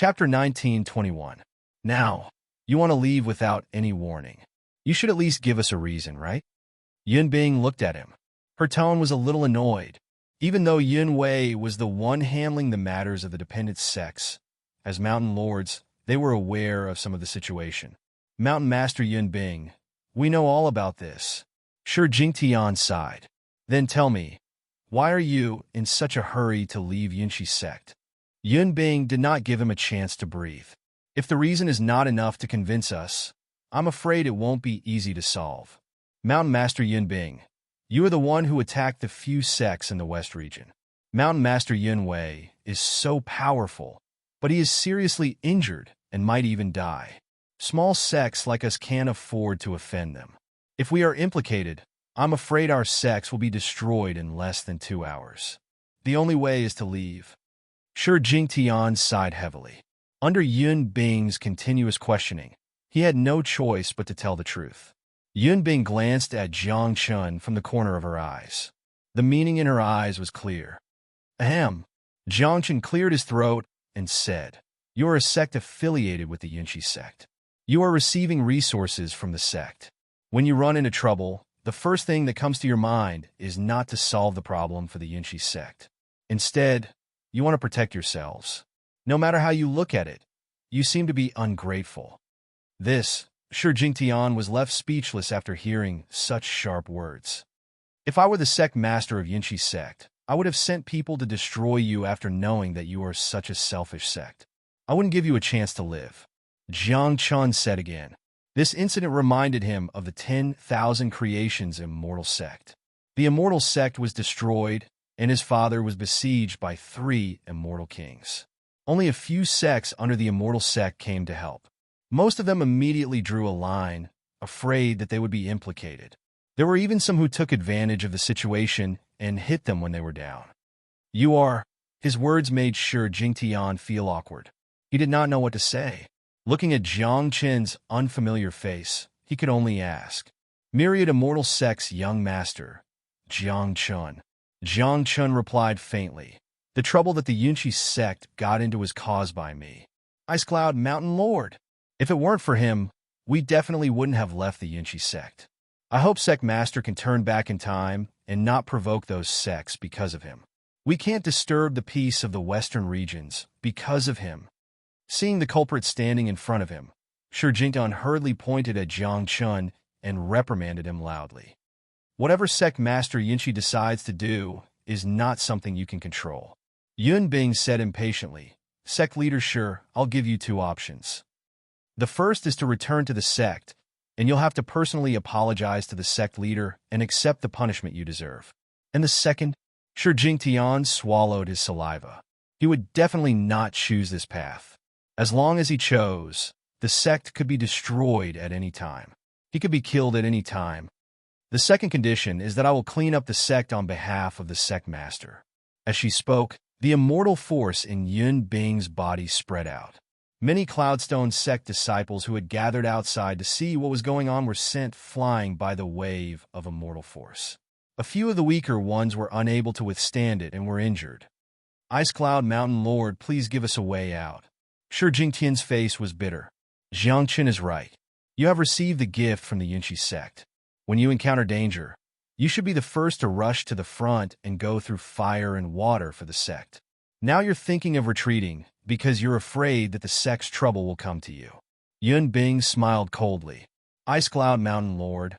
Chapter 1921. Now, you want to leave without any warning. You should at least give us a reason, right? Yun Bing looked at him. Her tone was a little annoyed, even though Yun Wei was the one handling the matters of the dependent sects. As mountain lords, they were aware of some of the situation. Mountain Master Yun Bing, we know all about this. Shi Jingtian sighed. Then tell me, why are you in such a hurry to leave Yunxi's sect? Yun Bing did not give him a chance to breathe. If the reason is not enough to convince us, I'm afraid it won't be easy to solve. Mountain Master Yun Bing, you are the one who attacked the few sects in the West region. Mountain Master Yun Wei is so powerful, but he is seriously injured and might even die. Small sects like us can't afford to offend them. If we are implicated, I'm afraid our sects will be destroyed in less than 2 hours. The only way is to leave. Shi Jingtian sighed heavily. Under Yun Bing's continuous questioning, he had no choice but to tell the truth. Yun Bing glanced at Jiang Chun from the corner of her eyes. The meaning in her eyes was clear. Ahem. Jiang Chun cleared his throat and said, You are a sect affiliated with the Yunxi sect. You are receiving resources from the sect. When you run into trouble, the first thing that comes to your mind is not to solve the problem for the Yunxi sect. Instead, you want to protect yourselves. No matter how you look at it, you seem to be ungrateful. This, Shi Jingtian was left speechless after hearing such sharp words. If I were the sect master of Yunxi's sect, I would have sent people to destroy you after knowing that you are such a selfish sect. I wouldn't give you a chance to live. Jiang Chun said again. This incident reminded him of the 10,000 creations immortal sect. The immortal sect was destroyed, and his father was besieged by 3 immortal kings. Only a few sects under the immortal sect came to help. Most of them immediately drew a line, afraid that they would be implicated. There were even some who took advantage of the situation and hit them when they were down. You are... His words made Shi Jingtian feel awkward. He did not know what to say. Looking at Jiang Chen's unfamiliar face, he could only ask, Myriad Immortal Sect's young master, Jiang Chun. Jiang Chun replied faintly, The trouble that the Yunxi sect got into was caused by me. Ice Cloud Mountain Lord. If it weren't for him, we definitely wouldn't have left the Yunxi sect. I hope Sect Master can turn back in time and not provoke those sects because of him. We can't disturb the peace of the western regions because of him. Seeing the culprit standing in front of him, Shi Jingtian hurriedly pointed at Jiang Chun and reprimanded him loudly. Whatever Sect Master Yunxi decides to do is not something you can control. Yun Bing said impatiently, Sect Leader Shi, I'll give you 2 options. The first is to return to the sect, and you'll have to personally apologize to the sect leader and accept the punishment you deserve. And the second, Shi Jingtian swallowed his saliva. He would definitely not choose this path. As long as he chose, the sect could be destroyed at any time. He could be killed at any time. The second condition is that I will clean up the sect on behalf of the sect master. As she spoke, the immortal force in Yun Bing's body spread out. Many Cloudstone sect disciples who had gathered outside to see what was going on were sent flying by the wave of immortal force. A few of the weaker ones were unable to withstand it and were injured. Ice Cloud Mountain Lord, please give us a way out. Shi Jingtian's face was bitter. Jiang Chun is right. You have received the gift from the Yunxi sect. When you encounter danger, you should be the first to rush to the front and go through fire and water for the sect. Now you're thinking of retreating because you're afraid that the sect's trouble will come to you. Yun Bing smiled coldly. Ice Cloud Mountain Lord,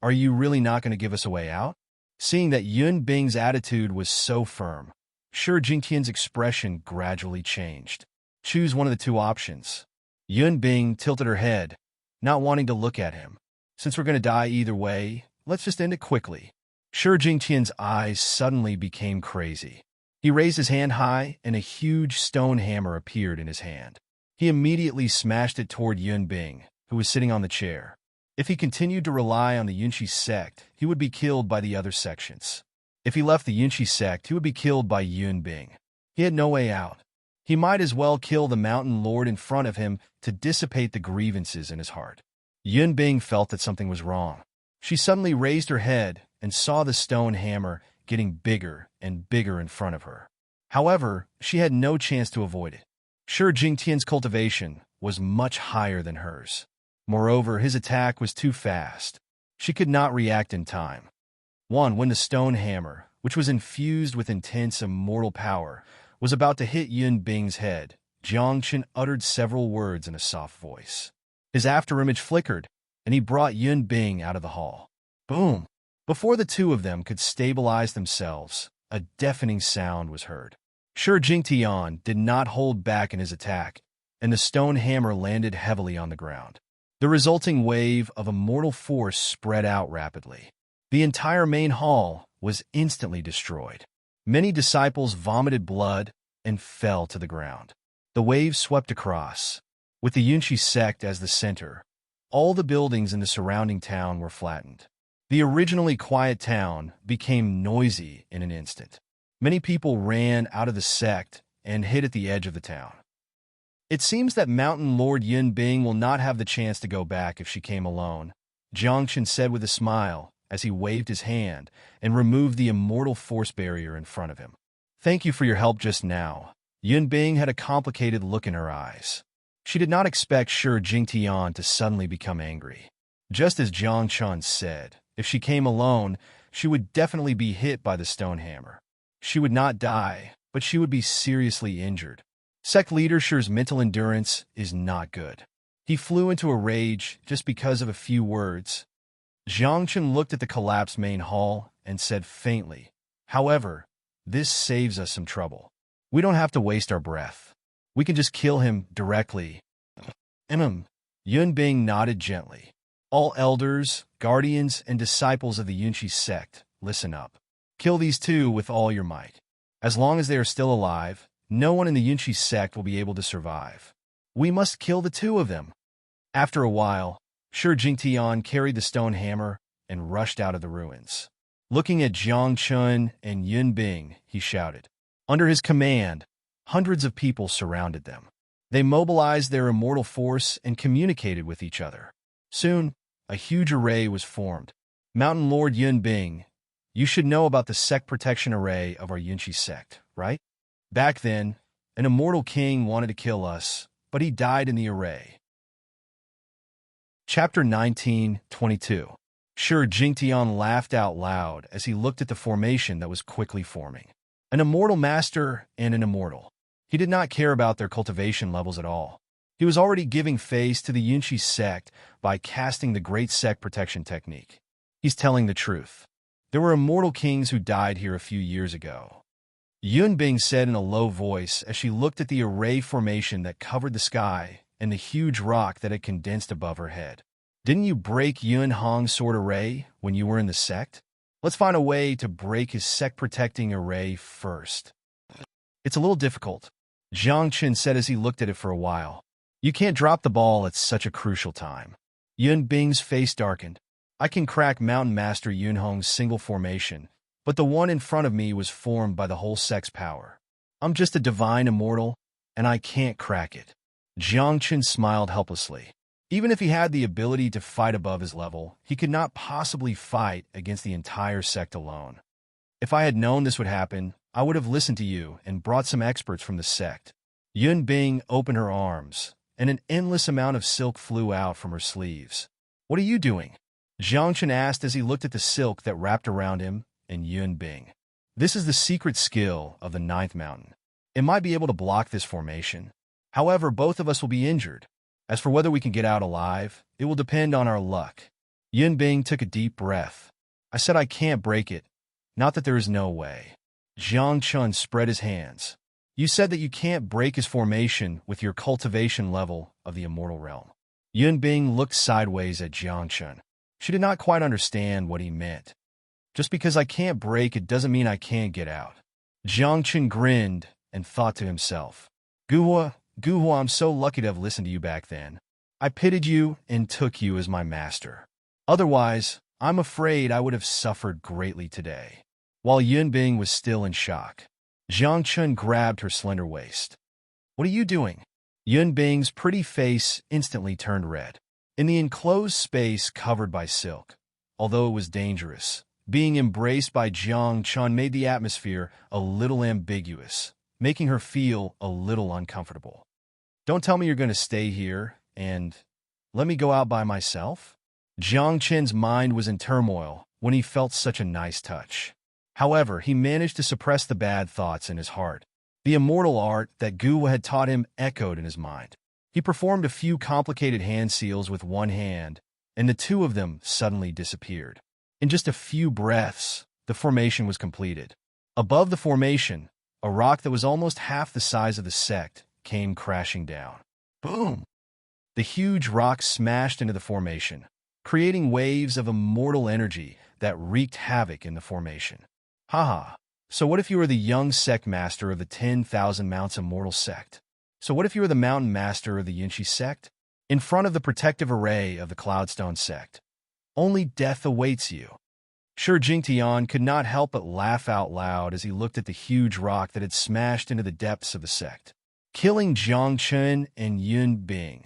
are you really not going to give us a way out? Seeing that Yun Bing's attitude was so firm, Shi Jingtian's expression gradually changed. Choose one of the 2 options. Yun Bing tilted her head, not wanting to look at him. Since we're going to die either way, let's just end it quickly. Shi Jingtian's eyes suddenly became crazy. He raised his hand high, and a huge stone hammer appeared in his hand. He immediately smashed it toward Yun Bing, who was sitting on the chair. If he continued to rely on the Yunxi sect, he would be killed by the other sections. If he left the Yunxi sect, he would be killed by Yun Bing. He had no way out. He might as well kill the Mountain Lord in front of him to dissipate the grievances in his heart. Yun Bing felt that something was wrong. She suddenly raised her head and saw the stone hammer getting bigger and bigger in front of her. However, she had no chance to avoid it. Sure, Jingtian's cultivation was much higher than hers. Moreover, his attack was too fast. She could not react in time. When the stone hammer, which was infused with intense immortal power, was about to hit Yun Bing's head, Jiang Chen uttered several words in a soft voice. His afterimage flickered, and he brought Yun Bing out of the hall. Boom! Before the two of them could stabilize themselves, a deafening sound was heard. Sure, Jingtian did not hold back in his attack, and the stone hammer landed heavily on the ground. The resulting wave of immortal force spread out rapidly. The entire main hall was instantly destroyed. Many disciples vomited blood and fell to the ground. The wave swept across. With the Yunshi sect as the center, all the buildings in the surrounding town were flattened. The originally quiet town became noisy in an instant. Many people ran out of the sect and hid at the edge of the town. It seems that Mountain Lord Yun Bing will not have the chance to go back if she came alone, Jiang Chen said with a smile as he waved his hand and removed the immortal force barrier in front of him. Thank you for your help just now. Yun Bing had a complicated look in her eyes. She did not expect Shi Jingtian to suddenly become angry. Just as Jiang Chen said, if she came alone, she would definitely be hit by the stone hammer. She would not die, but she would be seriously injured. Sect leader Shi's mental endurance is not good. He flew into a rage just because of a few words. Jiang Chen looked at the collapsed main hall and said faintly, "However, this saves us some trouble. We don't have to waste our breath. We can just kill him directly." Yun Bing nodded gently. All elders, guardians, and disciples of the Yunshi sect, listen up. Kill these two with all your might. As long as they are still alive, no one in the Yunshi sect will be able to survive. We must kill the two of them. After a while, Shi Jingtian carried the stone hammer and rushed out of the ruins. Looking at Jiang Chen and Yun Bing, he shouted. Under his command, hundreds of people surrounded them. They mobilized their immortal force and communicated with each other. Soon, a huge array was formed. Mountain Lord Yun Bing, you should know about the sect protection array of our Yunshi sect, right? Back then, an immortal king wanted to kill us, but he died in the array. Chapter 19:22. Shi Jingtian laughed out loud as he looked at the formation that was quickly forming. An immortal master and an immortal. He did not care about their cultivation levels at all. He was already giving face to the Yunshi sect by casting the Great Sect Protection Technique. He's telling the truth. There were immortal kings who died here a few years ago. Yun Bing said in a low voice as she looked at the array formation that covered the sky and the huge rock that had condensed above her head. Didn't you break Yun Hong's sword array when you were in the sect? Let's find a way to break his sect-protecting array first. It's a little difficult, Jiang Chen said as he looked at it for a while. You can't drop the ball at such a crucial time. Yun Bing's face darkened. I can crack Mountain Master Yun Hong's single formation, but the one in front of me was formed by the whole sect's power. I'm just a divine immortal, and I can't crack it. Jiang Chen smiled helplessly. Even if he had the ability to fight above his level, he could not possibly fight against the entire sect alone. If I had known this would happen, I would have listened to you and brought some experts from the sect. Yun Bing opened her arms, and an endless amount of silk flew out from her sleeves. What are you doing? Jiang Chen asked as he looked at the silk that wrapped around him and Yun Bing. This is the secret skill of the ninth mountain. It might be able to block this formation. However, both of us will be injured. As for whether we can get out alive, it will depend on our luck. Yun Bing took a deep breath. I said I can't break it. Not that there is no way. Jiang Chen spread his hands. You said that you can't break his formation with your cultivation level of the immortal realm. Yun Bing looked sideways at Jiang Chen. She did not quite understand what he meant. Just because I can't break it doesn't mean I can't get out. Jiang Chen grinned and thought to himself, Guhua, I'm so lucky to have listened to you back then. I pitied you and took you as my master. Otherwise, I'm afraid I would have suffered greatly today. While Yun Bing was still in shock, Jiang Chen grabbed her slender waist. What are you doing? Yun Bing's pretty face instantly turned red. In the enclosed space covered by silk, although it was dangerous, being embraced by Jiang Chen made the atmosphere a little ambiguous, making her feel a little uncomfortable. Don't tell me you're going to stay here and let me go out by myself? Jiang Chen's mind was in turmoil when he felt such a nice touch. However, he managed to suppress the bad thoughts in his heart. The immortal art that Gu had taught him echoed in his mind. He performed a few complicated hand seals with one hand, and the two of them suddenly disappeared. In just a few breaths, the formation was completed. Above the formation, a rock that was almost half the size of the sect came crashing down. Boom! The huge rock smashed into the formation, creating waves of immortal energy that wreaked havoc in the formation. Haha. So what if you were the young sect master of the 10,000 Mounts Immortal sect? So what if you were the mountain master of the Yinshi sect? In front of the protective array of the Cloudstone sect, only death awaits you. Sure, Jingtian could not help but laugh out loud as he looked at the huge rock that had smashed into the depths of the sect, killing Jiang Chen and Yun Bing.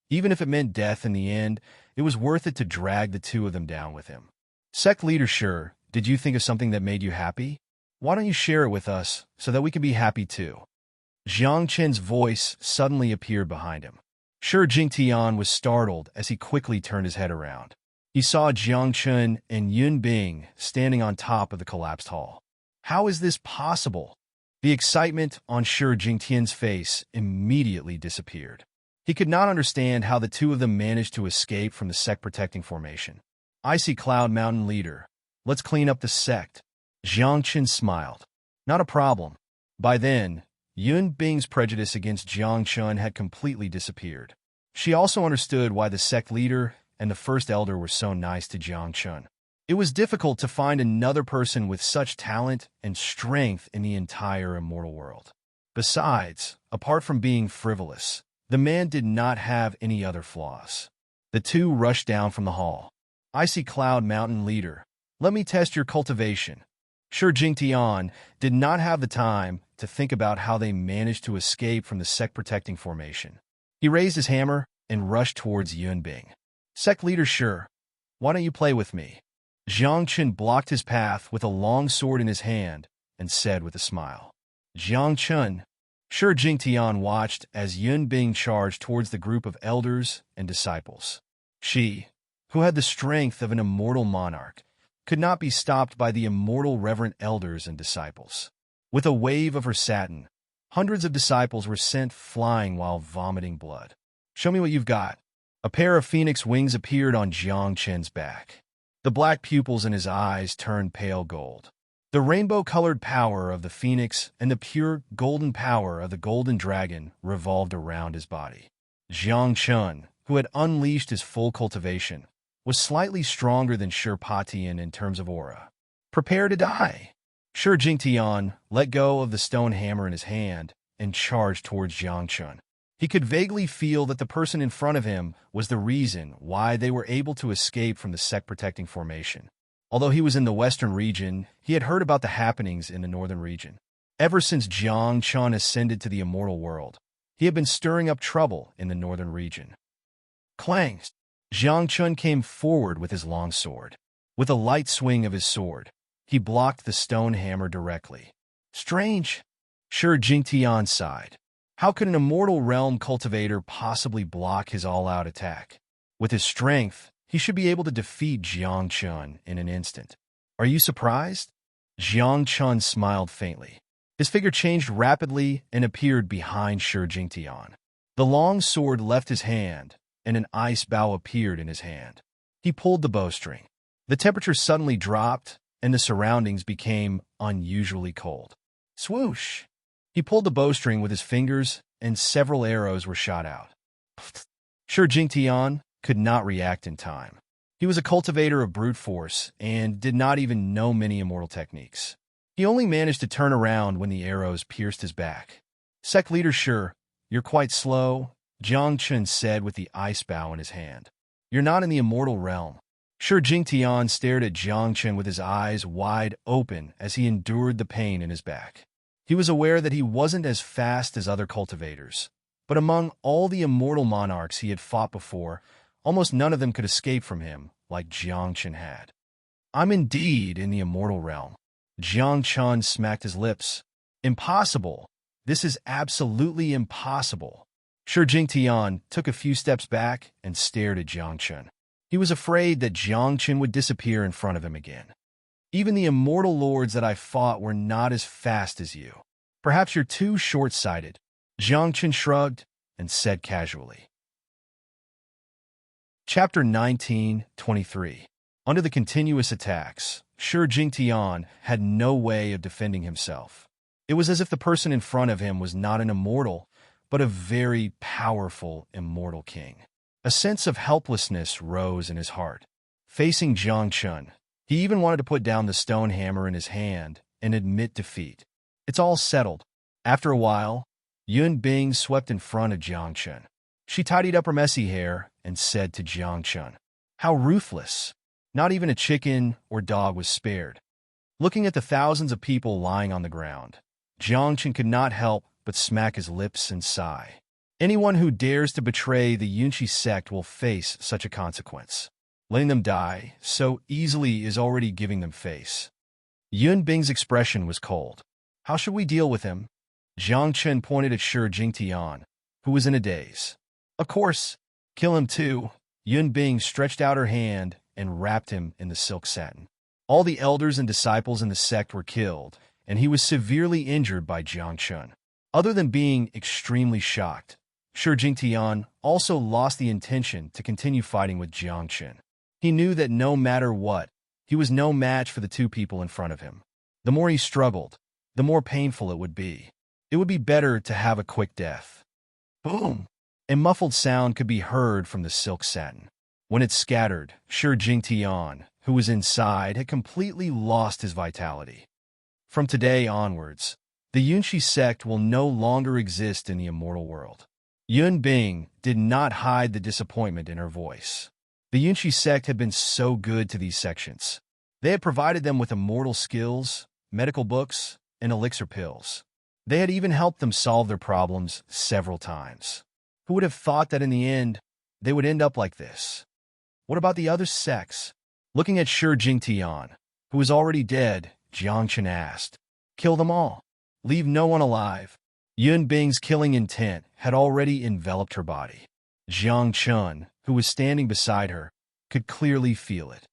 Even if it meant death in the end, it was worth it to drag the two of them down with him. Sect leader Sure, did you think of something that made you happy? Why don't you share it with us so that we can be happy too? Jiang Chen's voice suddenly appeared behind him. Sure, Jingtian was startled as he quickly turned his head around. He saw Jiang Chen and Yun Bing standing on top of the collapsed hall. How is this possible? The excitement on Sure Jingtian's face immediately disappeared. He could not understand how the two of them managed to escape from the sect-protecting formation. Icy Cloud Mountain Leader, let's clean up the sect. Jiang Chen smiled. Not a problem. By then, Yun Bing's prejudice against Jiang Chen had completely disappeared. She also understood why the sect leader and the first elder were so nice to Jiang Chen. It was difficult to find another person with such talent and strength in the entire immortal world. Besides, apart from being frivolous, the man did not have any other flaws. The two rushed down from the hall. Icy Cloud Mountain Leader, let me test your cultivation. Sure, Jingtian did not have the time to think about how they managed to escape from the sect-protecting formation. He raised his hammer and rushed towards Yun Bing. Sect leader Sure, why don't you play with me? Jiang Chen blocked his path with a long sword in his hand and said with a smile. Jiang Chen. Sure, Jingtian watched as Yun Bing charged towards the group of elders and disciples. She, who had the strength of an immortal monarch, could not be stopped by the immortal reverent elders and disciples. With a wave of her satin, hundreds of disciples were sent flying while vomiting blood. Show me what you've got. A pair of phoenix wings appeared on Jiang Chen's back. The black pupils in his eyes turned pale gold. The rainbow-colored power of the phoenix and the pure golden power of the golden dragon revolved around his body. Jiang Chen, who had unleashed his full cultivation, was slightly stronger than Sure Patian in terms of aura. Prepare to die. Sure Jingtian let go of the stone hammer in his hand and charged towards Jiang Chen. He could vaguely feel that the person in front of him was the reason why they were able to escape from the sect-protecting formation. Although he was in the western region, he had heard about the happenings in the northern region. Ever since Jiang Chen ascended to the immortal world, he had been stirring up trouble in the northern region. Clang! Jiang Chen came forward with his long sword. With a light swing of his sword, he blocked the stone hammer directly. Strange. Sure Jingtian sighed. How could an immortal realm cultivator possibly block his all-out attack? With his strength, he should be able to defeat Jiang Chen in an instant. Are you surprised? Jiang Chen smiled faintly. His figure changed rapidly and appeared behind Sure Jingtian. The long sword left his hand, and an ice bow appeared in his hand. He pulled the bowstring. The temperature suddenly dropped, and the surroundings became unusually cold. Swoosh! He pulled the bowstring with his fingers, and several arrows were shot out. Sure Jingtian could not react in time. He was a cultivator of brute force and did not even know many immortal techniques. He only managed to turn around when the arrows pierced his back. Sect leader Sure, you're quite slow, Jiang Chen said with the ice bow in his hand. You're not in the immortal realm. Sure Jingtian stared at Jiang Chen with his eyes wide open as he endured the pain in his back. He was aware that he wasn't as fast as other cultivators, but among all the immortal monarchs he had fought before, almost none of them could escape from him like Jiang Chen had. I'm indeed in the immortal realm. Jiang Chen smacked his lips. Impossible. This is absolutely impossible. Shi Jingtian took a few steps back and stared at Jiang Chun. He was afraid that Jiang Chun would disappear in front of him again. Even the immortal lords that I fought were not as fast as you. Perhaps you're too short-sighted. Jiang Chun shrugged and said casually. Chapter 19:23. Under the continuous attacks, Shi Jingtian had no way of defending himself. It was as if the person in front of him was not an immortal, but a very powerful immortal king. A sense of helplessness rose in his heart. Facing Jiang Chun, he even wanted to put down the stone hammer in his hand and admit defeat. It's all settled. After a while, Yun Bing swept in front of Jiang Chun. She tidied up her messy hair and said to Jiang Chun, "How ruthless! Not even a chicken or dog was spared." Looking at the thousands of people lying on the ground, Jiang Chun could not help but smack his lips and sigh. Anyone who dares to betray the Yunshi sect will face such a consequence. Letting them die so easily is already giving them face. Yun Bing's expression was cold. How should we deal with him? Jiang Chun pointed at Shi Jingtian, who was in a daze. Of course, kill him too. Yun Bing stretched out her hand and wrapped him in the silk satin. All the elders and disciples in the sect were killed, and he was severely injured by Jiang Chun. Other than being extremely shocked, Shi Jingtian also lost the intention to continue fighting with Jiang Chun. He knew that no matter what, he was no match for the two people in front of him. The more he struggled, the more painful it would be. It would be better to have a quick death. Boom! A muffled sound could be heard from the silk satin. When it scattered, Shi Jingtian, who was inside, had completely lost his vitality. From today onwards, the Yunshi sect will no longer exist in the immortal world. Yun Bing did not hide the disappointment in her voice. The Yunshi sect had been so good to these sections. They had provided them with immortal skills, medical books, and elixir pills. They had even helped them solve their problems several times. Who would have thought that in the end, they would end up like this? What about the other sects? Looking at Shi Jingtian, who was already dead, Jiang Chun asked, "Kill them all. Leave no one alive." Yun Bing's killing intent had already enveloped her body. Jiang Chun, who was standing beside her, could clearly feel it.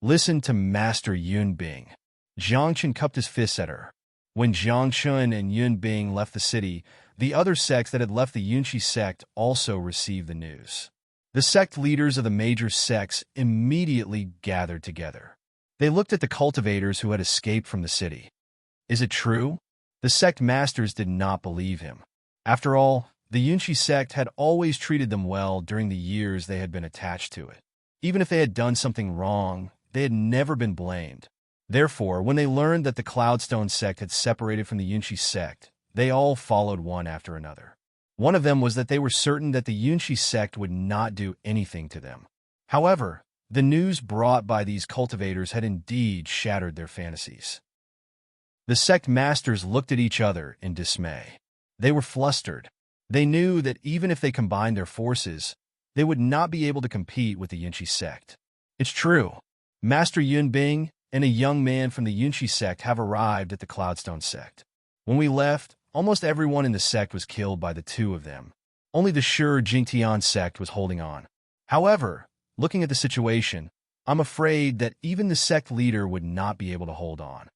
"Listen to Master Yun Bing." Jiang Chun cupped his fists at her. When Jiang Chun and Yun Bing left the city, the other sects that had left the Yunshi sect also received the news. The sect leaders of the major sects immediately gathered together. They looked at the cultivators who had escaped from the city. Is it true? The sect masters did not believe him. After all, the Yunshi sect had always treated them well during the years they had been attached to it. Even if they had done something wrong, they had never been blamed. Therefore, when they learned that the Cloudstone sect had separated from the Yunshi sect, they all followed one after another. One of them was that they were certain that the Yunshi sect would not do anything to them. However, the news brought by these cultivators had indeed shattered their fantasies. The sect masters looked at each other in dismay. They were flustered. They knew that even if they combined their forces, they would not be able to compete with the Yunshi sect. It's true. Master Yun Bing and a young man from the Yunshi sect have arrived at the Cloudstone sect. When we left, almost everyone in the sect was killed by the two of them. Only the Shi Jingtian sect was holding on. However, looking at the situation, I'm afraid that even the sect leader would not be able to hold on.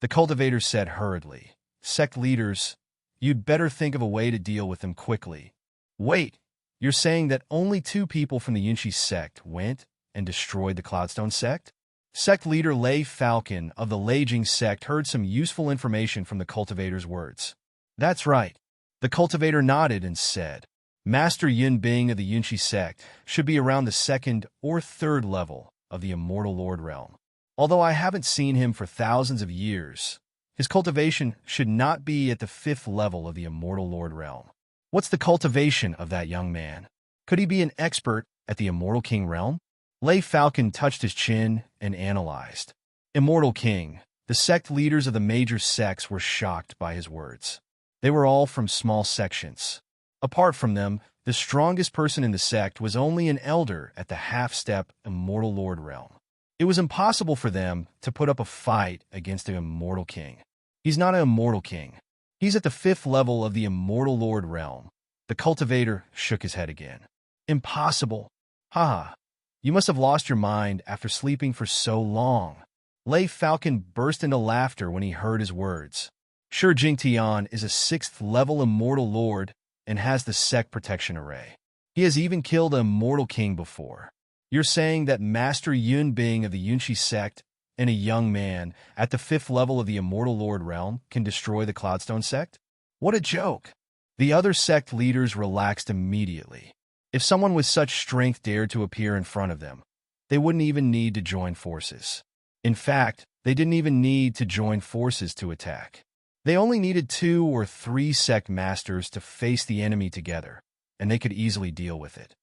The cultivator said hurriedly, "Sect leaders, you'd better think of a way to deal with them quickly." Wait, you're saying that only two people from the Yunshi sect went and destroyed the Cloudstone sect? Sect leader Lei Falcon of the Leijing sect heard some useful information from the cultivator's words. That's right. The cultivator nodded and said, Master Yun Bing of the Yunshi sect should be around the second or third level of the Immortal Lord realm. Although I haven't seen him for thousands of years, his cultivation should not be at the fifth level of the Immortal Lord realm. What's the cultivation of that young man? Could he be an expert at the Immortal King realm? Lei Falcon touched his chin and analyzed. Immortal King, the sect leaders of the major sects were shocked by his words. They were all from small sections. Apart from them, the strongest person in the sect was only an elder at the half-step Immortal Lord realm. It was impossible for them to put up a fight against the Immortal King. He's not an Immortal King. He's at the fifth level of the Immortal Lord realm. The cultivator shook his head again. Impossible. Ha! You must have lost your mind after sleeping for so long. Lei Falcon burst into laughter when he heard his words. Shi Jingtian is a 6th-level immortal lord and has the sect protection array. He has even killed a mortal king before. You're saying that Master Yun Bing of the Yunshi sect and a young man at the 5th level of the Immortal Lord realm can destroy the Cloudstone sect? What a joke! The other sect leaders relaxed immediately. If someone with such strength dared to appear in front of them, they wouldn't even need to join forces. In fact, they didn't even need to join forces to attack. They only needed 2 or 3 sect masters to face the enemy together, and they could easily deal with it.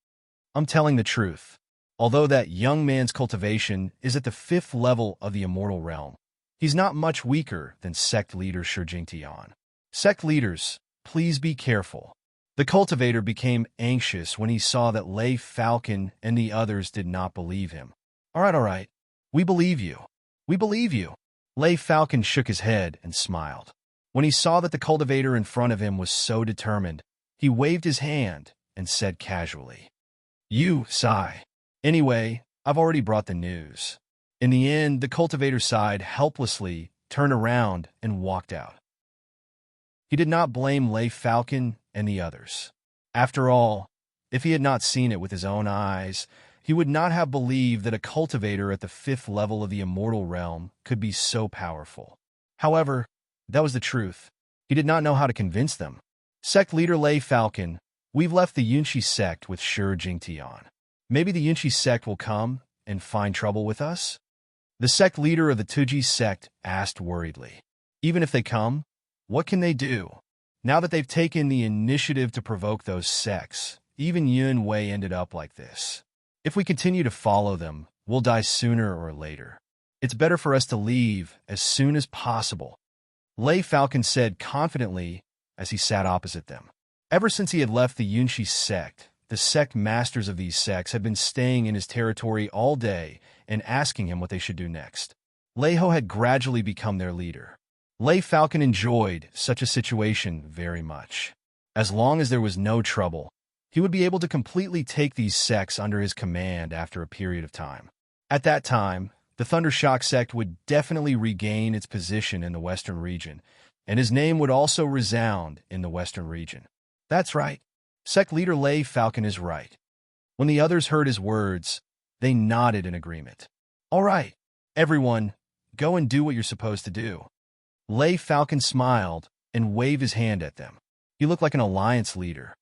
I'm telling the truth. Although that young man's cultivation is at the 5th level of the Immortal Realm, he's not much weaker than sect leader Shi Jingtian. Sect leaders, please be careful. The cultivator became anxious when he saw that Lei Falcon and the others did not believe him. All right. We believe you. We believe you. Lei Falcon shook his head and smiled. When he saw that the cultivator in front of him was so determined, he waved his hand and said casually, You, sigh. Anyway, I've already brought the news. In the end, the cultivator sighed helplessly, turned around, and walked out. He did not blame Lei Falcon and the others. After all, if he had not seen it with his own eyes, he would not have believed that a cultivator at the 5th level of the Immortal Realm could be so powerful. However, that was the truth. He did not know how to convince them. Sect leader Lei Falcon, we've left the Yunshi sect with Shi Jingtian. Maybe the Yunshi sect will come and find trouble with us? The sect leader of the Tuji sect asked worriedly. Even if they come, what can they do? Now that they've taken the initiative to provoke those sects, even Yun Wei ended up like this. If we continue to follow them, we'll die sooner or later. It's better for us to leave as soon as possible. Lei Falcon said confidently as he sat opposite them. Ever since he had left the Yunshi sect, the sect masters of these sects had been staying in his territory all day and asking him what they should do next. Lei Ho had gradually become their leader. Lei Falcon enjoyed such a situation very much. As long as there was no trouble, he would be able to completely take these sects under his command after a period of time. At that time, the Thundershock sect would definitely regain its position in the Western region, and his name would also resound in the Western region. That's right. Sect leader Lei Falcon is right. When the others heard his words, they nodded in agreement. All right, everyone, go and do what you're supposed to do. Lei Falcon smiled and waved his hand at them. He looked like an alliance leader.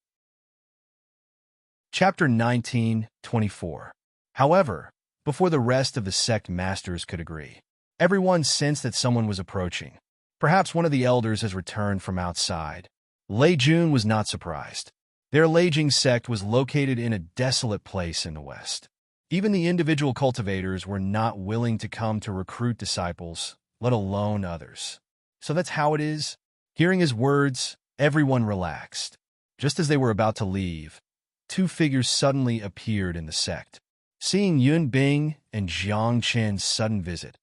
Chapter 19:24. However, before the rest of the sect masters could agree, everyone sensed that someone was approaching. Perhaps one of the elders has returned from outside. Lei Jun was not surprised. Their Leijing sect was located in a desolate place in the west. Even the individual cultivators were not willing to come to recruit disciples, let alone others. So that's how it is? Hearing his words, everyone relaxed. Just as they were about to leave, 2 figures suddenly appeared in the sect. Seeing Yun Bing and Jiang Chen's sudden visit,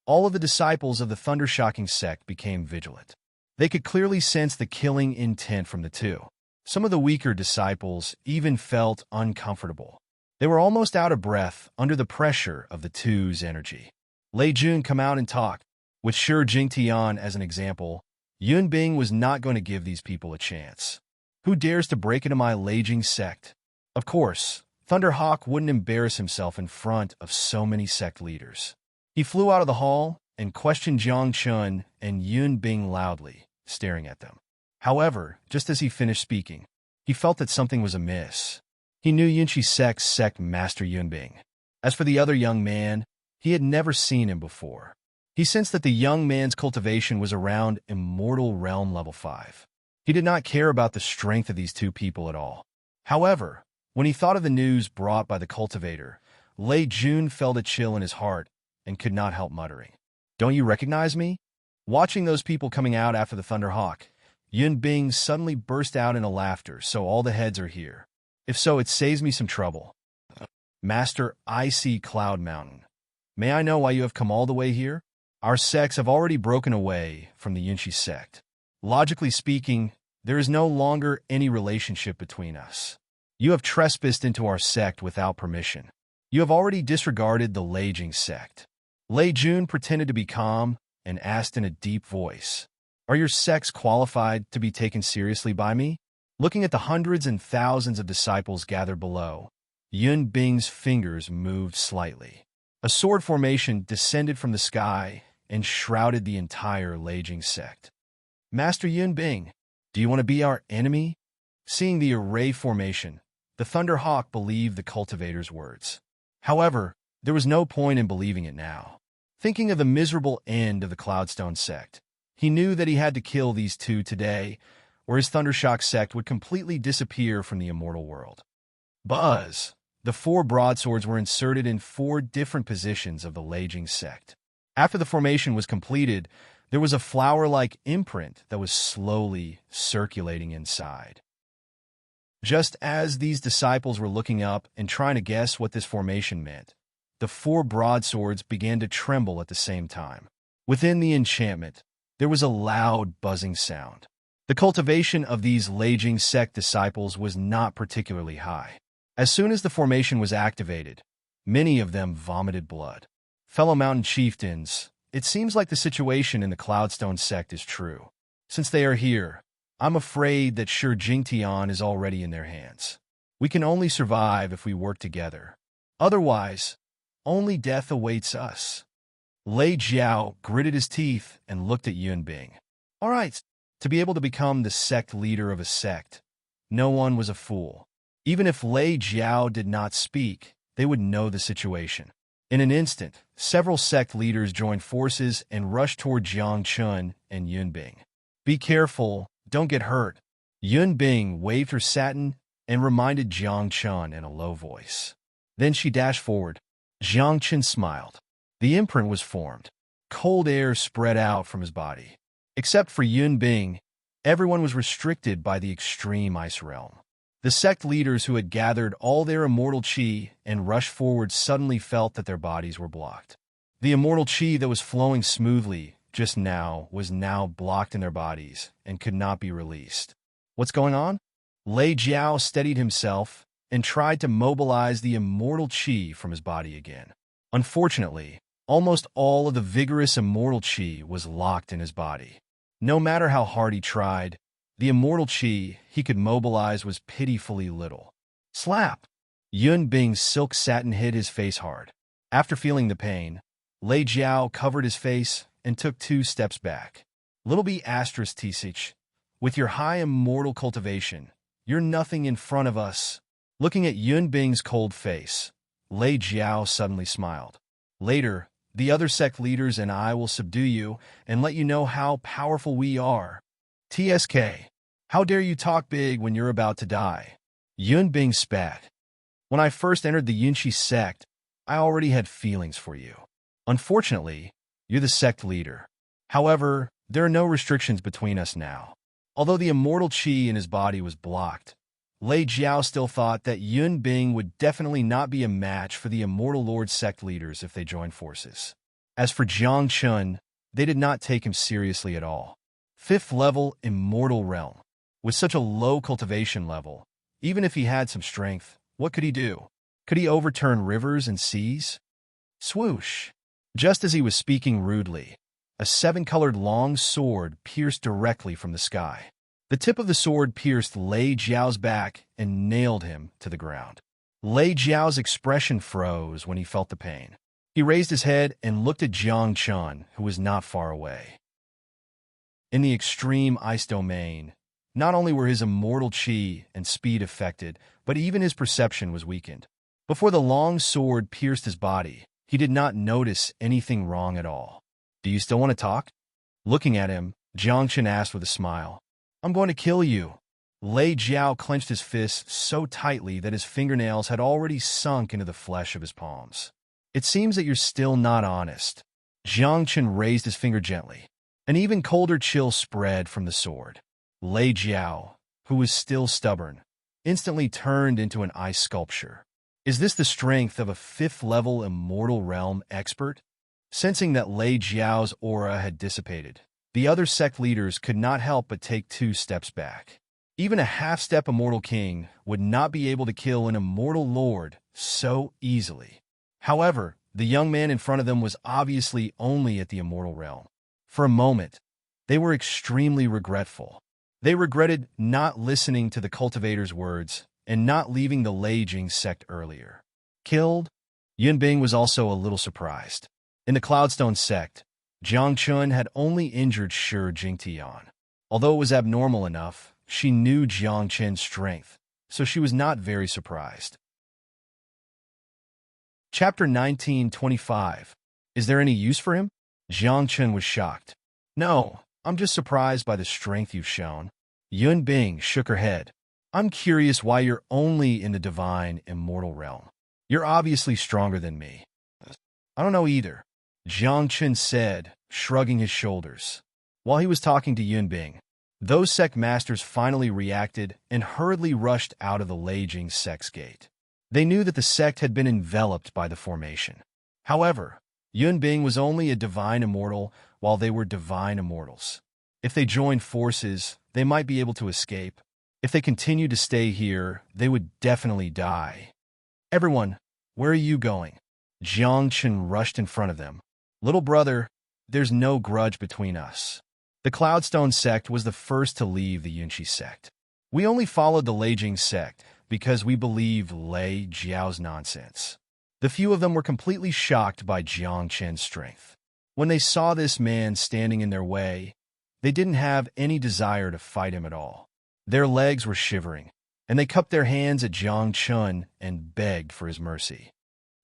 all of the disciples of the Thundershocking sect became vigilant. They could clearly sense the killing intent from the 2. Some of the weaker disciples even felt uncomfortable. They were almost out of breath under the pressure of the 2's energy. Lei Jun come out and talk. With Shi Jingtian as an example, Yun Bing was not going to give these people a chance. Who dares to break into my Leijing sect? Of course, Thunderhawk wouldn't embarrass himself in front of so many sect leaders. He flew out of the hall and questioned Jiang Chun and Yun Bing loudly, staring at them. However, just as he finished speaking, he felt that something was amiss. He knew Yunshi sect's sect master Yun Bing. As for the other young man, he had never seen him before. He sensed that the young man's cultivation was around Immortal Realm level 5. He did not care about the strength of these 2 people at all. However, when he thought of the news brought by the cultivator, Lei Jun felt a chill in his heart and could not help muttering, "Don't you recognize me?" Watching those people coming out after the Thunderhawk, Yun Bing suddenly burst out into laughter, so all the heads are here. If so, it saves me some trouble. Master, I see Cloud Mountain. May I know why you have come all the way here? Our sects have already broken away from the Yunshi sect. Logically speaking, There is no longer any relationship between us. You have trespassed into our sect without permission. You have already disregarded the Lei Jing sect. Lei Jun pretended to be calm and asked in a deep voice, "Are your sects qualified to be taken seriously by me?" Looking at the hundreds and thousands of disciples gathered below, Yun Bing's fingers moved slightly. A sword formation descended from the sky and shrouded the entire Lei Jing sect. "Master Yun Bing, do you want to be our enemy?" Seeing the array formation, the Thunderhawk believed the cultivator's words. However, there was no point in believing it now. Thinking of the miserable end of the Cloudstone sect, he knew that he had to kill these two today, or his Thundershock sect would completely disappear from the immortal world. Buzz! The 4 broadswords were inserted in 4 different positions of the Lei Jing sect. After the formation was completed, there was a flower-like imprint that was slowly circulating inside. Just as these disciples were looking up and trying to guess what this formation meant, the 4 broadswords began to tremble at the same time. Within the enchantment, there was a loud buzzing sound. The cultivation of these Lei Jing sect disciples was not particularly high. As soon as the formation was activated, many of them vomited blood. Fellow mountain chieftains, it seems like the situation in the Cloudstone sect is true. Since they are here, I'm afraid that Shi Jingtian is already in their hands. We can only survive if we work together. Otherwise, only death awaits us. Lei Jiao gritted his teeth and looked at Yun Bing. All right, to be able to become the sect leader of a sect, no one was a fool. Even if Lei Jiao did not speak, they would know the situation. In an instant, several sect leaders joined forces and rushed toward Jiang Chun and Yun Bing. Be careful, don't get hurt. Yun Bing waved her satin and reminded Jiang Chun in a low voice. Then she dashed forward. Jiang Chun smiled. The imprint was formed. Cold air spread out from his body. Except for Yun Bing, everyone was restricted by the extreme ice realm. The sect leaders who had gathered all their immortal chi and rushed forward suddenly felt that their bodies were blocked. The immortal chi that was flowing smoothly just now was now blocked in their bodies and could not be released. What's going on? Lei Jiao steadied himself and tried to mobilize the immortal chi from his body again. Unfortunately, almost all of the vigorous immortal chi was locked in his body. No matter how hard he tried, the immortal chi he could mobilize was pitifully little. Slap! Yun Bing's silk satin hit his face hard. After feeling the pain, Lei Jiao covered his face and took 2 steps back. Little b** tsich, with your high immortal cultivation, you're nothing in front of us. Looking at Yun Bing's cold face, Lei Jiao suddenly smiled. Later, the other sect leaders and I will subdue you and let you know how powerful we are. TSK, how dare you talk big when you're about to die? Yun Bing spat. When I first entered the Yunshi sect, I already had feelings for you. Unfortunately, you're the sect leader. However, there are no restrictions between us now. Although the immortal chi in his body was blocked, Lei Jiao still thought that Yun Bing would definitely not be a match for the Immortal Lord sect leaders if they joined forces. As for Jiang Chun, they did not take him seriously at all. 5th level Immortal Realm. With such a low cultivation level, even if he had some strength, what could he do? Could he overturn rivers and seas? Swoosh! Just as he was speaking rudely, a 7-colored long sword pierced directly from the sky. The tip of the sword pierced Lei Jiao's back and nailed him to the ground. Lei Jiao's expression froze when he felt the pain. He raised his head and looked at Jiang Chun, who was not far away. In the extreme ice domain, not only were his immortal chi and speed affected, but even his perception was weakened. Before the long sword pierced his body, he did not notice anything wrong at all. Do you still want to talk? Looking at him, Jiang Chun asked with a smile. I'm going to kill you. Lei Jiao clenched his fists so tightly that his fingernails had already sunk into the flesh of his palms. It seems that you're still not honest. Jiang Chun raised his finger gently. An even colder chill spread from the sword. Lei Jiao, who was still stubborn, instantly turned into an ice sculpture. Is this the strength of a 5th-level Immortal Realm expert? Sensing that Lei Jiao's aura had dissipated, The other sect leaders could not help but take 2 steps back. Even a half-step immortal king would not be able to kill an immortal lord so easily. However, the young man in front of them was obviously only at the immortal realm. For a moment, they were extremely regretful. They regretted not listening to the cultivator's words and not leaving the Lei Jing sect earlier. Killed? Yun Bing was also a little surprised. In the Cloudstone sect, Jiang Chun had only injured Shi Jingtian. Although it was abnormal enough, she knew Jiang Chen's strength, so she was not very surprised. Chapter 1925. Is there any use for him? Jiang Chen was shocked. No, I'm just surprised by the strength you've shown. Yun Bing shook her head. I'm curious why you're only in the divine immortal realm. You're obviously stronger than me. I don't know either, Jiang Chen said, shrugging his shoulders. While he was talking to Yun Bing, those sect masters finally reacted and hurriedly rushed out of the Lei Jing sect's gate. They knew that the sect had been enveloped by the formation. However, Yun Bing was only a divine immortal while they were divine immortals. If they joined forces, they might be able to escape. If they continued to stay here, they would definitely die. Everyone, where are you going? Jiang Chen rushed in front of them. Little brother, there's no grudge between us. The Cloudstone sect was the first to leave the Yunshi sect. We only followed the Lei Jing sect because we believed Lei Jiao's nonsense. The few of them were completely shocked by Jiang Chen's strength. When they saw this man standing in their way, they didn't have any desire to fight him at all. Their legs were shivering, and they cupped their hands at Jiang Chen and begged for his mercy.